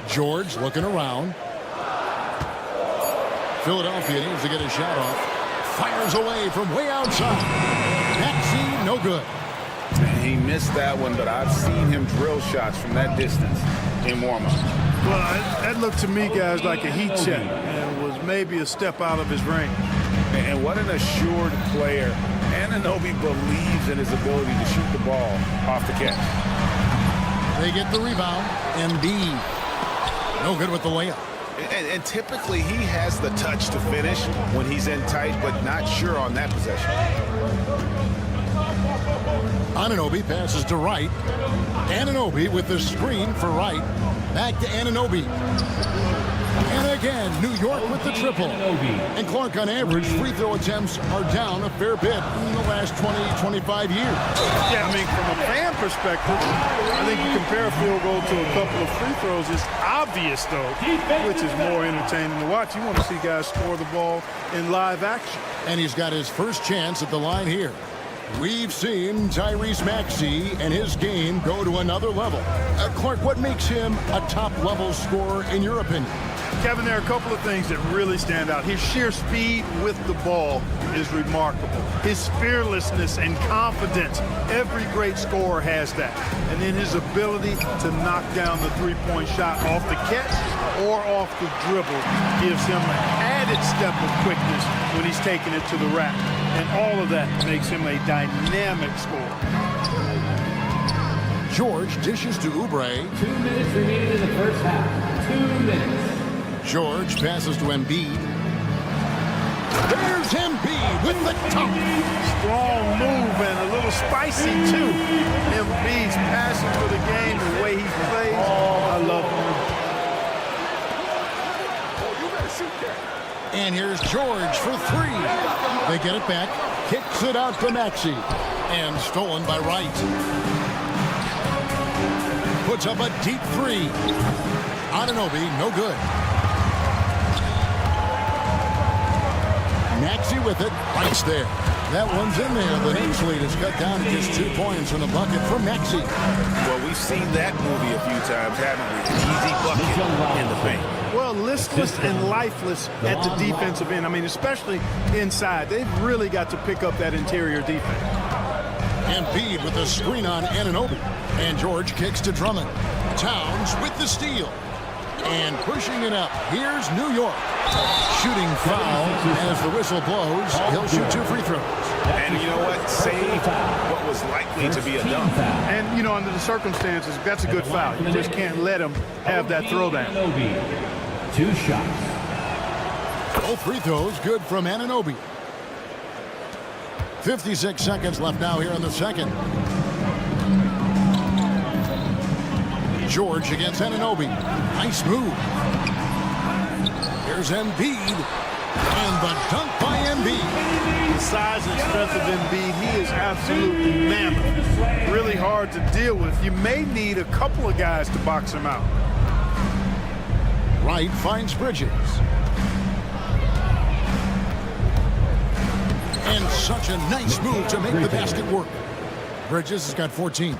Speaker 9: George looking around. Philadelphia needs to get a shot off. Fires away from way outside. Maxey, no good.
Speaker 10: And he missed that one, but I've seen him drill shots from that distance in warm-up.
Speaker 12: Well, that looked to me, guys, like a heat check and was maybe a step out of his range.
Speaker 10: And what an assured player. Anunoby believes in his ability to shoot the ball off the catch.
Speaker 9: They get the rebound. Embiid, no good with the layup.
Speaker 10: And typically he has the touch to finish when he's in tight, but not sure on that possession.
Speaker 9: Anunoby passes to Wright. Anunoby with the screen for Wright. Back to Anunoby. And again, New York with the triple. And Clark, on average, free throw attempts are down a fair bit in the last 20-25 years.
Speaker 12: Yeah, I mean, from a fan perspective, I think you compare a field goal to a couple of free throws. It's obvious, though, which is more entertaining to watch. You want to see guys score the ball in live action.
Speaker 9: And he's got his first chance at the line here. We've seen Tyrese Maxey and his game go to another level. Clark, what makes him a top-level scorer in your opinion?
Speaker 12: Kevin, there are a couple of things that really stand out. His sheer speed with the ball is remarkable. His fearlessness and confidence, every great scorer has that. And then his ability to knock down the three-point shot off the catch or off the dribble gives him an added step of quickness when he's taking it to the rack. And all of that makes him a dynamic scorer.
Speaker 9: George dishes to Oubre.
Speaker 5: 2 minutes remaining in the first half. 2 minutes.
Speaker 9: George passes to Embiid. There's Embiid with the top.
Speaker 12: Strong move and a little spicy, too. Embiid's passion for the game, the way he plays, I love him.
Speaker 9: And here's George for three. They get it back. Kicks it out to Maxey. And stolen by Wright. Puts up a deep three. Anunoby, no good. Maxey with it. Wright's there. That one's in there. The Knicks lead is cut down to just 2 points from the bucket for Maxey.
Speaker 10: Well, we've seen that movie a few times, haven't we? An easy bucket in the paint.
Speaker 12: Well, listless and lifeless at the defensive end. I mean, especially inside. They've really got to pick up that interior defense.
Speaker 9: Embiid with the screen on Anunoby. And George kicks to Drummond. Towns with the steal. And pushing it up. Here's New York. Shooting foul as the whistle blows. He'll shoot 2 free throws.
Speaker 10: And you know what? Saved what was likely to be a dunk.
Speaker 12: And, you know, under the circumstances, that's a good foul. You just can't let him have that throwdown.
Speaker 5: 2 shots.
Speaker 9: Both free throws good from Anunoby. 56 seconds left now here in the second. George against Anunoby. Nice move. Here's Embiid. And the dunk by Embiid.
Speaker 12: The size and strength of Embiid, he is absolutely mammoth. Really hard to deal with. You may need a couple of guys to box him out.
Speaker 9: Wright finds Bridges. And such a nice move to make the basket work. Bridges has got 14.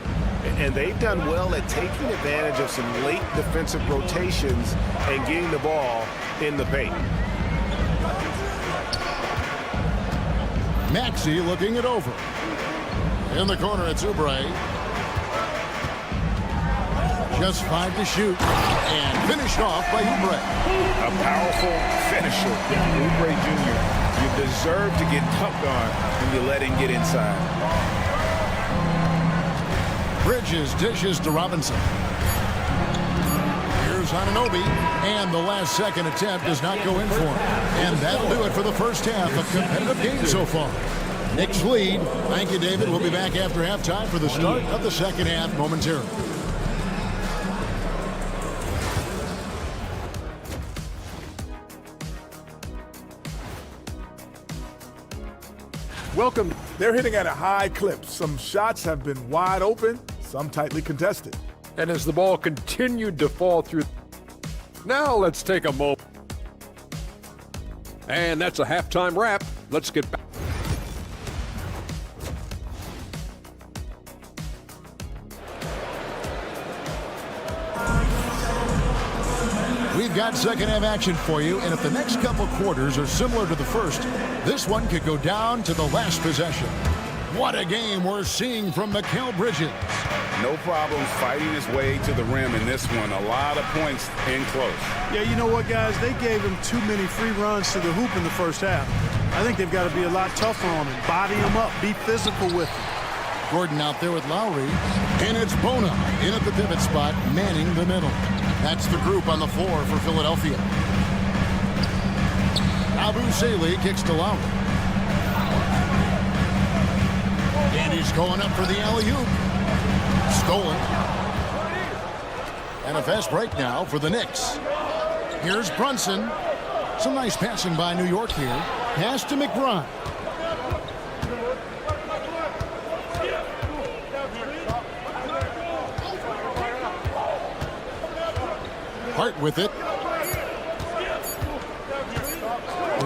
Speaker 10: And they've done well at taking advantage of some late defensive rotations and getting the ball in the paint.
Speaker 9: Maxey looking it over. In the corner, it's Oubre. Just 5 to shoot. And finished off by Oubre.
Speaker 10: A powerful finisher. Oubre Jr. You deserve to get dunked on when you let him get inside.
Speaker 9: Bridges dishes to Robinson. Here's Anunoby, and the last second attempt does not go in for him. And that'll do it for the first half. A competitive game so far. Knicks lead. Thank you, David. We'll be back after halftime for the start of the second half momentarily.
Speaker 6: Welcome. They're hitting at a high clip. Some shots have been wide open, some tightly contested.
Speaker 8: And as the ball continued to fall through, now let's take a moment. And that's a halftime wrap. Let's get back.
Speaker 9: We've got second half action for you, and if the next couple quarters are similar to the first, this one could go down to the last possession. What a game we're seeing from Mikal Bridges.
Speaker 10: No problems fighting his way to the rim in this one. A lot of points in close.
Speaker 12: Yeah, you know what, guys? They gave him too many free runs to the hoop in the first half. I think they've got to be a lot tougher on him. Body him up. Be physical with him.
Speaker 9: Gordon out there with Lowry. And it's Bona in at the pivot spot, manning the middle. That's the group on the floor for Philadelphia. Abu Saleh kicks to Lowry. And he's going up for the alley-oop. Stolen. And a fast break now for the Knicks. Here's Brunson. Some nice passing by New York here. Pass to McBride. Hart with it.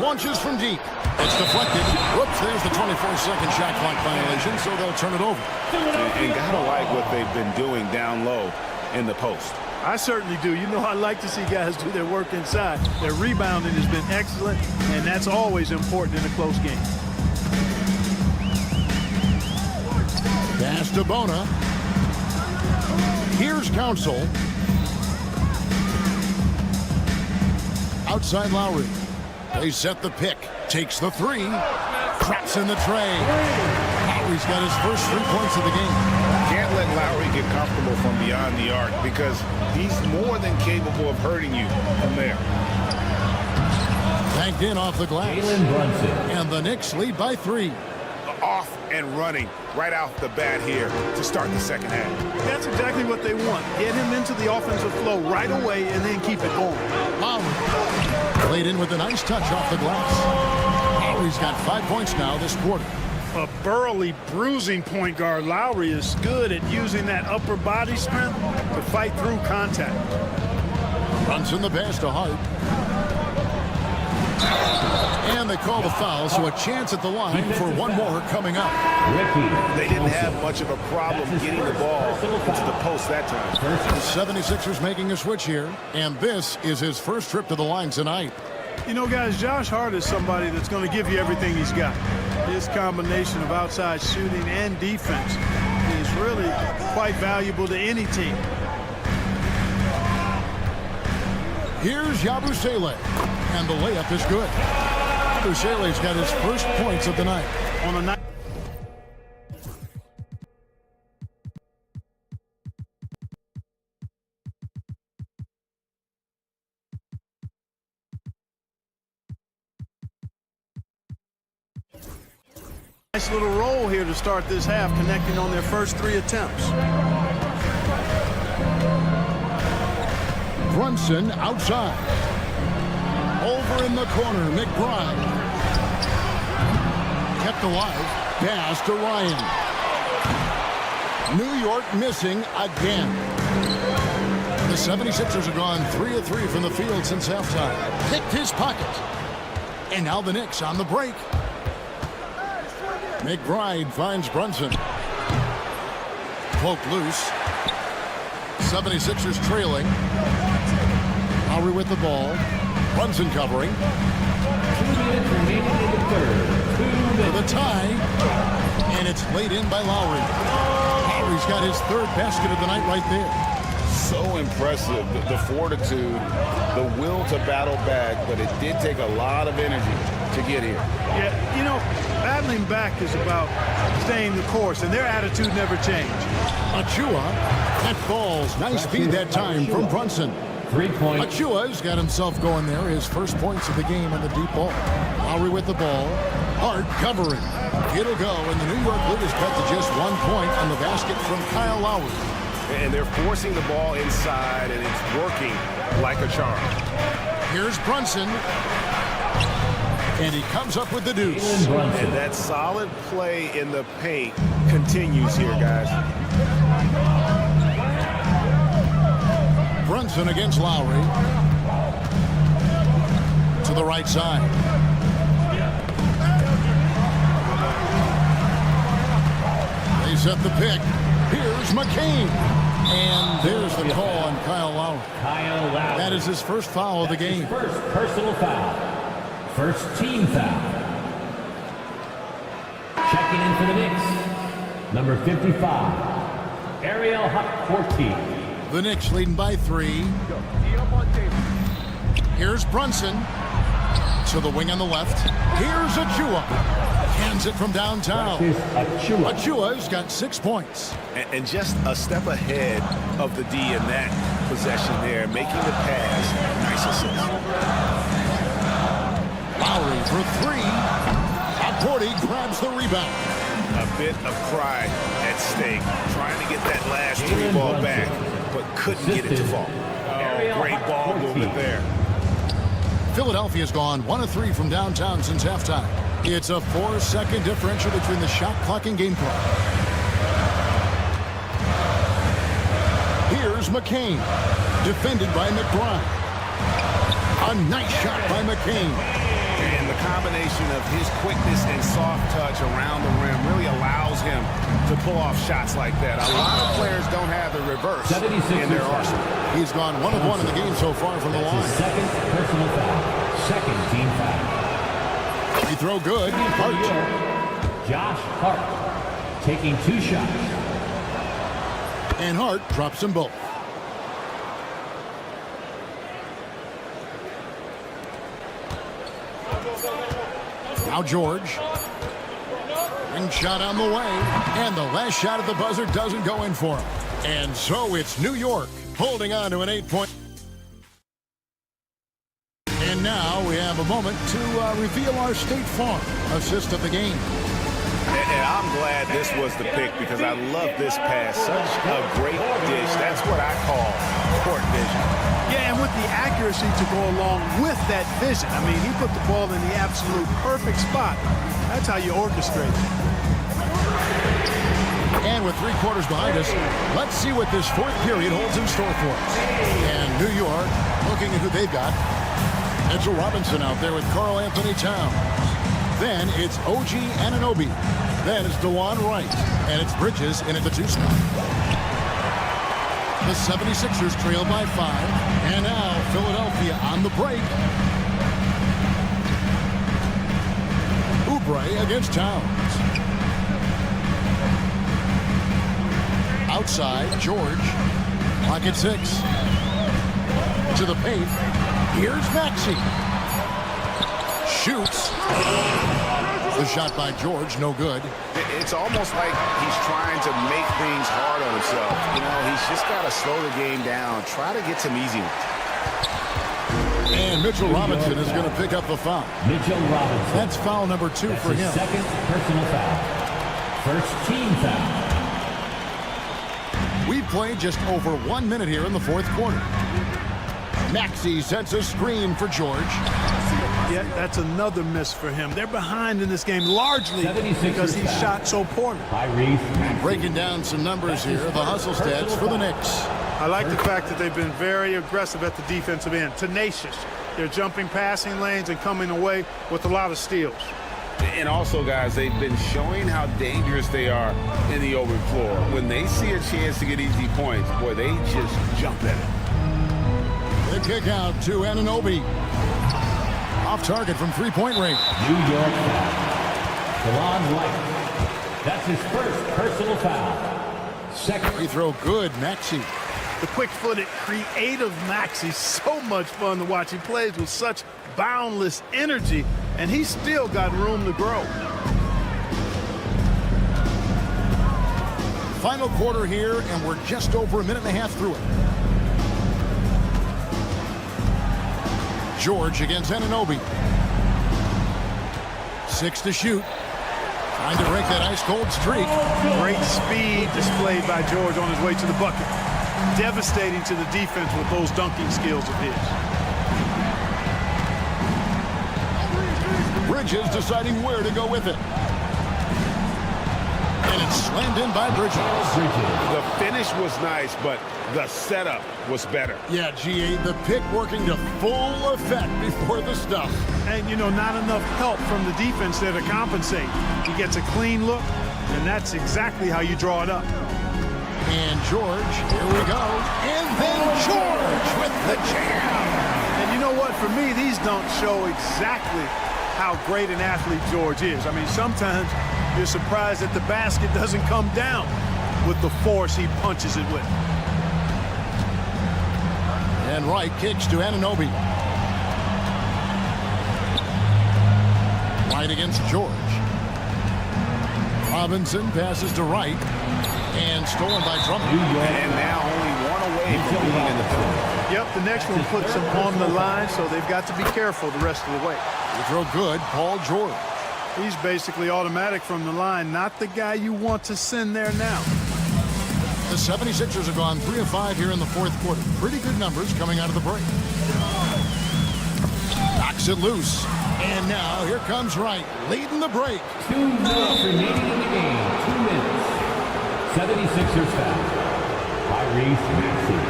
Speaker 9: Launches from deep. It's deflected. Whoops, there's the 24-second shot clock violation, so they'll turn it over.
Speaker 10: And gotta like what they've been doing down low in the post.
Speaker 12: I certainly do. You know, I like to see guys do their work inside. Their rebounding has been excellent, and that's always important in a close game.
Speaker 9: Pass to Bona. Here's Council. Outside Lowry. They set the pick. Takes the three. Traps in the tray. Lowry's got his first 3 points of the game.
Speaker 10: Can't let Lowry get comfortable from beyond the arc because he's more than capable of hurting you from there.
Speaker 9: Banked in off the glass. And the Knicks lead by 3.
Speaker 10: Off and running right off the bat here to start the second half.
Speaker 12: That's exactly what they want. Get him into the offensive flow right away and then keep it going.
Speaker 9: Lowry played in with a nice touch off the glass. Lowry's got 5 points now this quarter.
Speaker 12: A burly, bruising point guard, Lowry is good at using that upper body strength to fight through contact.
Speaker 9: Runs in the pass to Hart. And they call the foul, so a chance at the line for one more coming up.
Speaker 10: They didn't have much of a problem getting the ball into the post that time.
Speaker 9: The 76ers making a switch here, and this is his first trip to the line tonight.
Speaker 12: You know, guys, Josh Hart is somebody that's going to give you everything he's got. His combination of outside shooting and defense is really quite valuable to any team.
Speaker 9: Here's Yabusele, and the layup is good. Yabusele's got his first points of the night.
Speaker 12: On a night. Nice little roll here to start this half, connecting on their first 3 attempts.
Speaker 9: Brunson outside. Over in the corner, McBride. Kept alive. Pass to Ryan. New York missing again. The 76ers have gone 3 of 3 from the field since halftime. Picked his pocket. And now the Knicks on the break. McBride finds Brunson. Cloak loose. 76ers trailing. Lowry with the ball. Brunson covering.
Speaker 5: 2 minutes remaining in the third. 2 minutes.
Speaker 9: For the tie. And it's laid in by Lowry. Lowry's got his 3rd basket of the night right there.
Speaker 10: So impressive, the fortitude, the will to battle back, but it did take a lot of energy to get here.
Speaker 12: Yeah, you know, battling back is about staying the course, and their attitude never changed.
Speaker 9: Achua, that falls. Nice feed that time from Brunson.
Speaker 5: 3 points.
Speaker 9: Achua's got himself going there. His first points of the game on the deep ball. Lowry with the ball. Hart covering. It'll go, and the New York lead is cut to just 1 point on the basket from Kyle Lowry.
Speaker 10: And they're forcing the ball inside, and it's working like a charm.
Speaker 9: Here's Brunson. And he comes up with the deuce.
Speaker 10: And that solid play in the paint continues here, guys.
Speaker 9: Brunson against Lowry. To the right side. They set the pick. Here's McCain. And there's the call on Kyle Lowry. That is his first foul of the game.
Speaker 5: First personal foul. First team foul. Checking in for the Knicks, number 55, Ariel Hut-14.
Speaker 9: The Knicks leading by 3. Here's Brunson. To the wing on the left. Here's Achua. Hands it from downtown. Achua's got 6 points.
Speaker 10: And just a step ahead of the D in that possession there, making the pass. Nice assist.
Speaker 9: Lowry for 3. Porty grabs the rebound.
Speaker 10: A bit of pride at stake, trying to get that last 3 ball back, but couldn't get it to fall. Oh, great ball movement there.
Speaker 9: Philadelphia's gone 1 of 3 from downtown since halftime. It's a 4-second differential between the shot clock and game clock. Here's McCain, defended by McBride. A nice shot by McCain.
Speaker 10: And the combination of his quickness and soft touch around the rim really allows him to pull off shots like that. A lot of players don't have the
Speaker 9: reverse
Speaker 5: 76ers
Speaker 9: in their arsenal. He's gone 1 of 1 in the game so far from the
Speaker 5: That's
Speaker 9: line.
Speaker 5: his second personal foul. Second team foul.
Speaker 9: Free throw good. Hart.
Speaker 5: Josh Hart taking 2 shots.
Speaker 9: And Hart drops them both. Now George. Ring shot on the way. And the last shot at the buzzer doesn't go in for him. And so it's New York holding on to an 8-point. And now we have a moment to reveal our State Farm assist of the game.
Speaker 10: And I'm glad this was the pick because I love this pass. Such a great dish. That's what I call court vision.
Speaker 12: Yeah, and with the accuracy to go along with that vision. I mean, he put the ball in the absolute perfect spot. That's how you orchestrate it.
Speaker 9: And with 3 quarters behind us, let's see what this 4th period holds in store for us. And New York, looking at who they've got. Mitchell Robinson out there with Karl Anthony Towns. Then it's OG Anunoby. Then it's DeJuan Wright. And it's Bridges in at the 2 spot. The 76ers trail by 5. And now Philadelphia on the break. Oubre against Towns. Outside, George. Clock at 6. To the paint. Here's Maxey. Shoots. The shot by George, no good.
Speaker 10: It's almost like he's trying to make things hard on himself. You know, he's just got to slow the game down. Try to get some easy ones.
Speaker 9: And Mitchell Robinson is going to pick up the foul.
Speaker 5: Mitchell Robinson.
Speaker 9: That's foul number 2
Speaker 5: That's
Speaker 9: for
Speaker 5: his
Speaker 9: him.
Speaker 5: Second personal foul. First team foul.
Speaker 9: We've played just over 1 minute here in the 4th quarter. Maxey sets a screen for George.
Speaker 12: Yeah, that's another miss for him. They're behind in this game largely because he shot so poorly.
Speaker 9: Breaking down some numbers here, the hustle stats for the Knicks.
Speaker 12: I like the fact that they've been very aggressive at the defensive end, tenacious. They're jumping passing lanes and coming away with a lot of steals.
Speaker 10: And also, guys, they've been showing how dangerous they are in the open floor. When they see a chance to get easy points, boy, they just jump at it.
Speaker 9: The kick out to Anunoby. Off target from 3-point range.
Speaker 5: New York foul. DeJuan Wright. That's his first personal foul. Second
Speaker 9: free throw good, Maxey.
Speaker 12: The quick-footed, creative Maxey, so much fun to watch. He plays with such boundless energy, and he's still got room to grow.
Speaker 9: Final quarter here, and we're just over 1.5 minutes through it. George against Anunoby. 6 to shoot. Trying to break that ice-cold streak.
Speaker 12: Great speed displayed by George on his way to the bucket. Devastating to the defense with those dunking skills of his.
Speaker 9: Bridges deciding where to go with it. And it's slammed in by Bridges.
Speaker 10: The finish was nice, but the setup was better.
Speaker 9: Yeah, GA, the pick working to full effect before the stuff.
Speaker 12: And, you know, not enough help from the defense there to compensate. He gets a clean look, and that's exactly how you draw it up.
Speaker 9: And George, here we go. And then George with the jam.
Speaker 12: And you know what? For me, these dunks show exactly how great an athlete George is. I mean, sometimes you're surprised that the basket doesn't come down with the force he punches it with.
Speaker 9: And Wright kicks to Anunoby. Wright against George. Robinson passes to Wright. And stolen by Drummond.
Speaker 10: And now only one away from being in the field.
Speaker 12: Yep, the next one puts him on the line, so they've got to be careful the rest of the way.
Speaker 9: They throw good, Paul George.
Speaker 12: He's basically automatic from the line, not the guy you want to send there now.
Speaker 9: The 76ers have gone 3 of 5 here in the 4th quarter. Pretty good numbers coming out of the break. Knocks it loose. And now here comes Wright, leading the break.
Speaker 5: 2 minutes remaining in the game. 2 minutes. 76ers foul. Tyrese Maxey.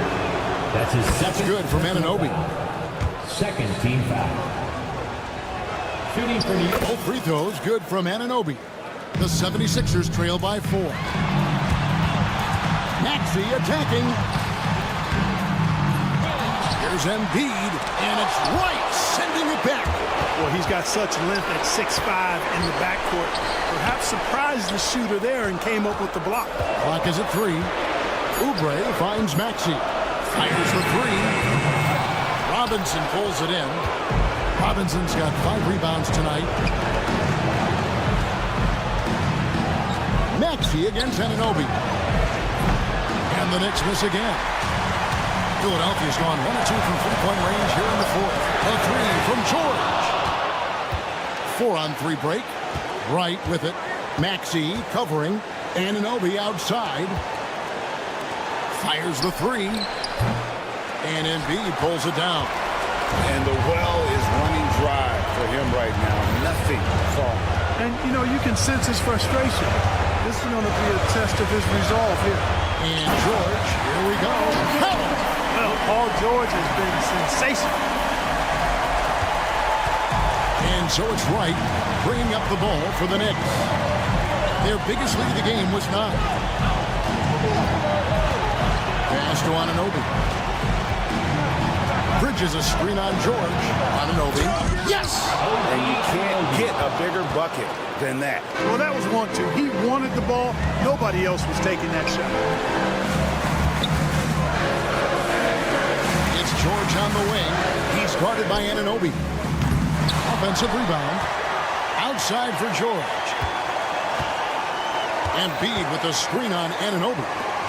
Speaker 5: That's his second.
Speaker 9: Good from Anunoby.
Speaker 5: Second team foul. Shooting for New York.
Speaker 9: Both free throws good from Anunoby. The 76ers trail by 4. Maxey attacking. Here's Embiid, and it's right, sending it back.
Speaker 12: Well, he's got such length at 6'5" in the backcourt. Perhaps surprised the shooter there and came up with the block.
Speaker 9: Clock is at 3. Oubre finds Maxey. Fires the 3. Robinson pulls it in. Robinson's got 5 rebounds tonight. Maxey against Anunoby. And the Knicks miss again. Philadelphia's gone 1 of 2 from three-point range here in the fourth. A 3 from George. 4-on-3 break. Right with it. Maxey covering. Anunoby outside. Fires the 3. And Embiid pulls it down.
Speaker 10: And the well is running dry for him right now. Nothing falling.
Speaker 12: And, you know, you can sense his frustration. This is going to be a test of his resolve here.
Speaker 9: And George, here we go.
Speaker 12: Well, Paul George has been sensational.
Speaker 9: And so it's Wright bringing up the ball for the Knicks. Their biggest lead of the game was 9. Pass to Anunoby. Bridges a screen on George. Anunoby. Yes!
Speaker 10: And you can't get a bigger bucket than that.
Speaker 12: Well, that was 1-2. He wanted the ball. Nobody else was taking that shot.
Speaker 9: It's George on the wing. He's guarded by Anunoby. Offensive rebound. Outside for George. Embiid with the screen on Anunoby.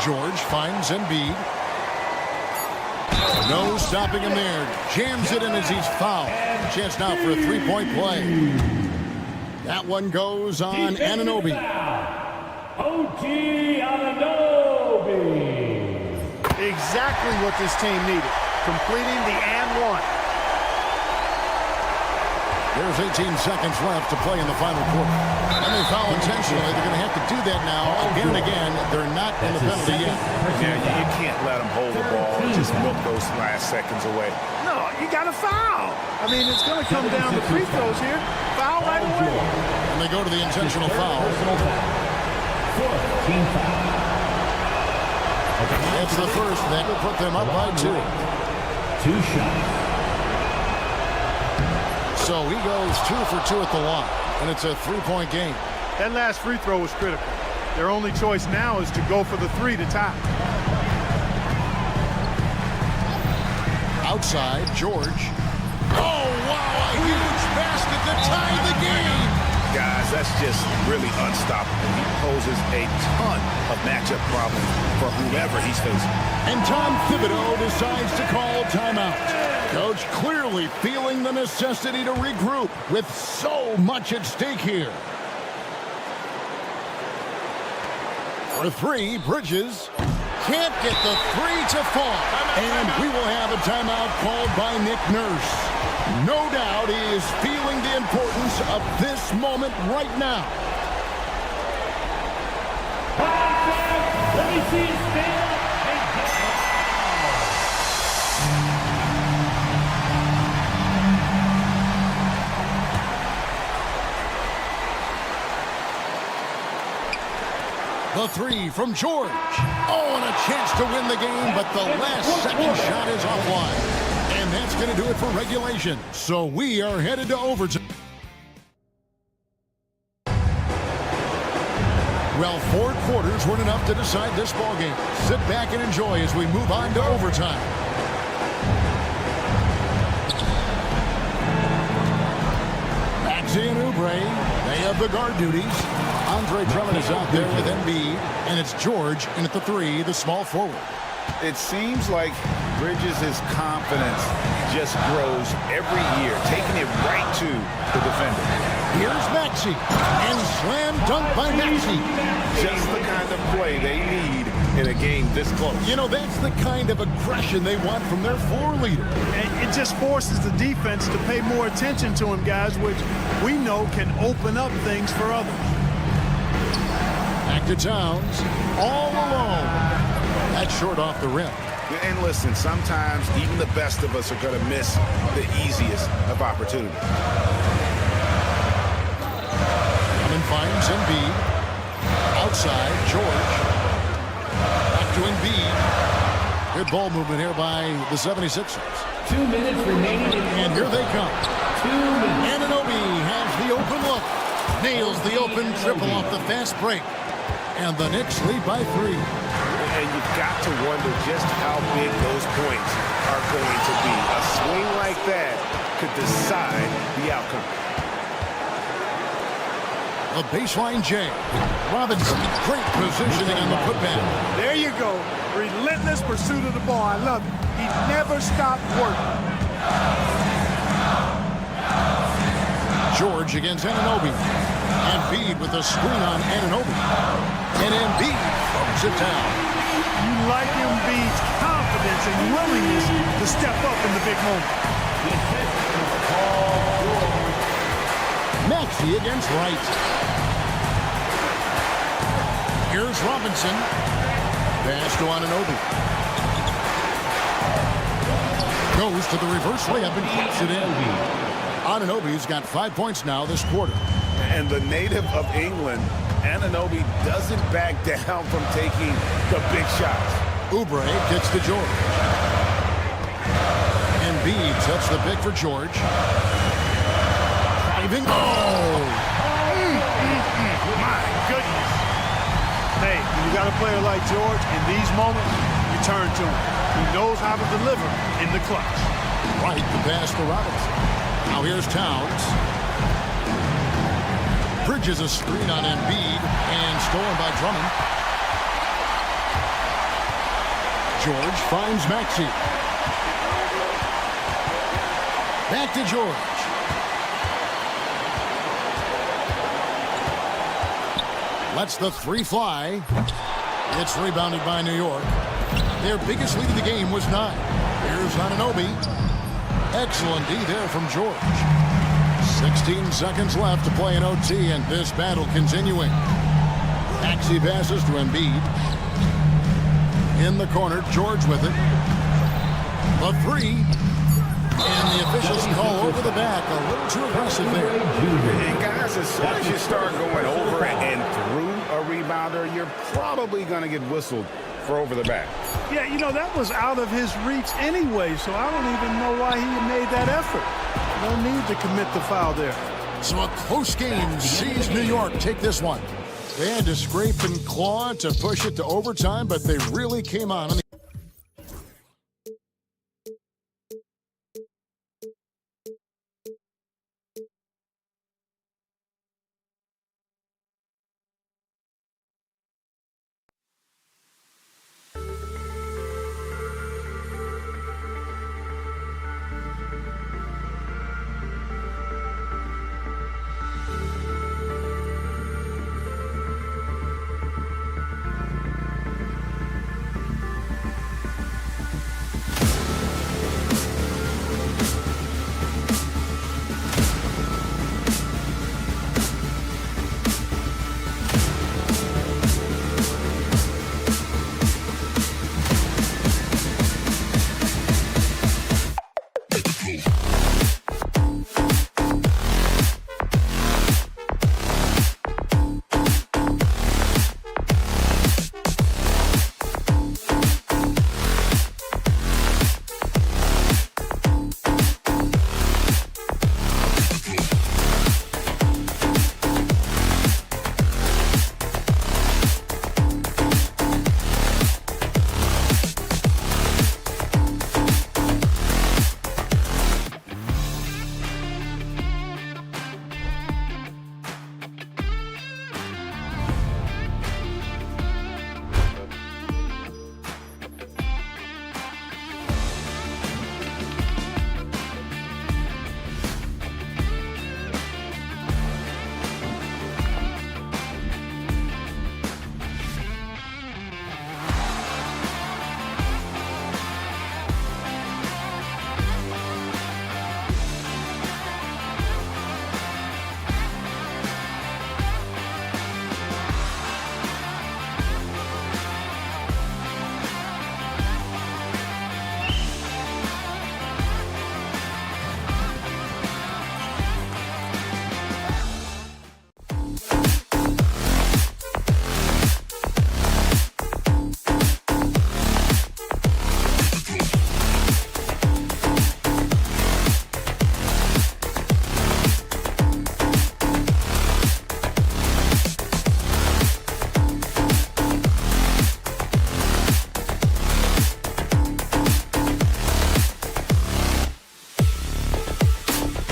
Speaker 9: George finds Embiid. No stopping him there. Jams it in as he's fouled. Chance now for a three-point play. That one goes on Anunoby.
Speaker 5: OG Anunoby.
Speaker 12: Exactly what this team needed. Completing the and one.
Speaker 9: There's 18 seconds left to play in the final quarter. And they foul intentionally. They're going to have to do that now again and again. They're not in the penalty yet.
Speaker 10: Yeah, you can't let them hold the ball and just milk those last seconds away.
Speaker 12: No, you got to foul. I mean, it's going to come down to free throws here. Foul right away.
Speaker 9: And they go to the intentional foul.
Speaker 5: Team foul.
Speaker 9: That's the first. That will put them up by 2.
Speaker 5: 2 shots.
Speaker 9: So he goes 2 for 2 at the line, and it's a 3-point game.
Speaker 12: That last free throw was critical. Their only choice now is to go for the 3 to tie.
Speaker 9: Outside, George. Oh, wow, a huge basket to tie the game.
Speaker 10: Guys, that's just really unstoppable. He poses a ton of matchup problems for whoever he's facing.
Speaker 9: And Tom Thibodeau decides to call timeout. Coach clearly feeling the necessity to regroup with so much at stake here. For 3, Bridges can't get the 3 to fall. And we will have a timeout called by Nick Nurse. No doubt he is feeling the importance of this moment right now.
Speaker 5: Let me see his stand.
Speaker 9: The 3 from George. Oh, and a chance to win the game, but the last second shot is offline. And that's going to do it for regulation. So we are headed to overtime. Well, 4 quarters weren't enough to decide this ballgame. Sit back and enjoy as we move on to overtime. Maxey and Oubre, they have the guard duties. Andre Drummond is out there with Embiid, and it's George in at the 3, the small forward.
Speaker 10: It seems like Bridges' confidence just grows every year, taking it right to the defender.
Speaker 9: Here's Maxey, and slam dunk by Maxey.
Speaker 10: Just the kind of play they need in a game this close.
Speaker 9: You know, that's the kind of aggression they want from their floor leader.
Speaker 12: And it just forces the defense to pay more attention to him, guys, which we know can open up things for others.
Speaker 9: Back to Towns, all alone. That's short off the rim.
Speaker 10: And listen, sometimes even the best of us are going to miss the easiest of opportunities.
Speaker 9: Drummond finds Embiid. Outside, George. Back to Embiid. Good ball movement here by the 76ers.
Speaker 5: 2 minutes remaining.
Speaker 9: And here they come.
Speaker 5: 2 minutes.
Speaker 9: Anunoby has the open look. Nails the open triple off the fast break. And the Knicks lead by 3.
Speaker 10: And you've got to wonder just how big those points are going to be. A swing like that could decide the outcome.
Speaker 9: A baseline J. Robinson, great positioning on the putback.
Speaker 12: There you go. Relentless pursuit of the ball. I love it. He never stopped working.
Speaker 9: George against Anunoby. Embiid with a screen on Anunoby. And Embiid throws it down.
Speaker 12: You like Embiid's confidence and willingness to step up in the big moment.
Speaker 9: Maxey against Wright. Here's Robinson. Pass to Anunoby. Goes to the reverse layup and keeps it in. Anunoby's got 5 points now this quarter.
Speaker 10: And the native of England, Anunoby doesn't back down from taking the big shots.
Speaker 9: Oubre gets to George. Embiid sets the pick for George. Driving. Oh!
Speaker 12: My goodness. Hey, when you got a player like George, in these moments, you turn to him. He knows how to deliver in the clutch.
Speaker 9: Right, the pass to Robinson. Now here's Towns. Bridges a screen on Embiid and stolen by Drummond. George finds Maxey. Back to George. Lets the 3 fly. It's rebounded by New York. Their biggest lead of the game was 9. Here's Anunoby. Excellent D there from George. 16 seconds left to play in OT, and this battle continuing. Maxey passes to Embiid. In the corner, George with it. The 3. And the officials call over the back. A little too aggressive there.
Speaker 10: And guys, as soon as you start going over and through a rebounder, you're probably going to get whistled for over the back.
Speaker 12: Yeah, you know, that was out of his reach anyway, so I don't even know why he made that effort. No need to commit the foul there.
Speaker 9: So a close game sees New York take this one. They had to scrape and claw to push it to overtime, but they really came on.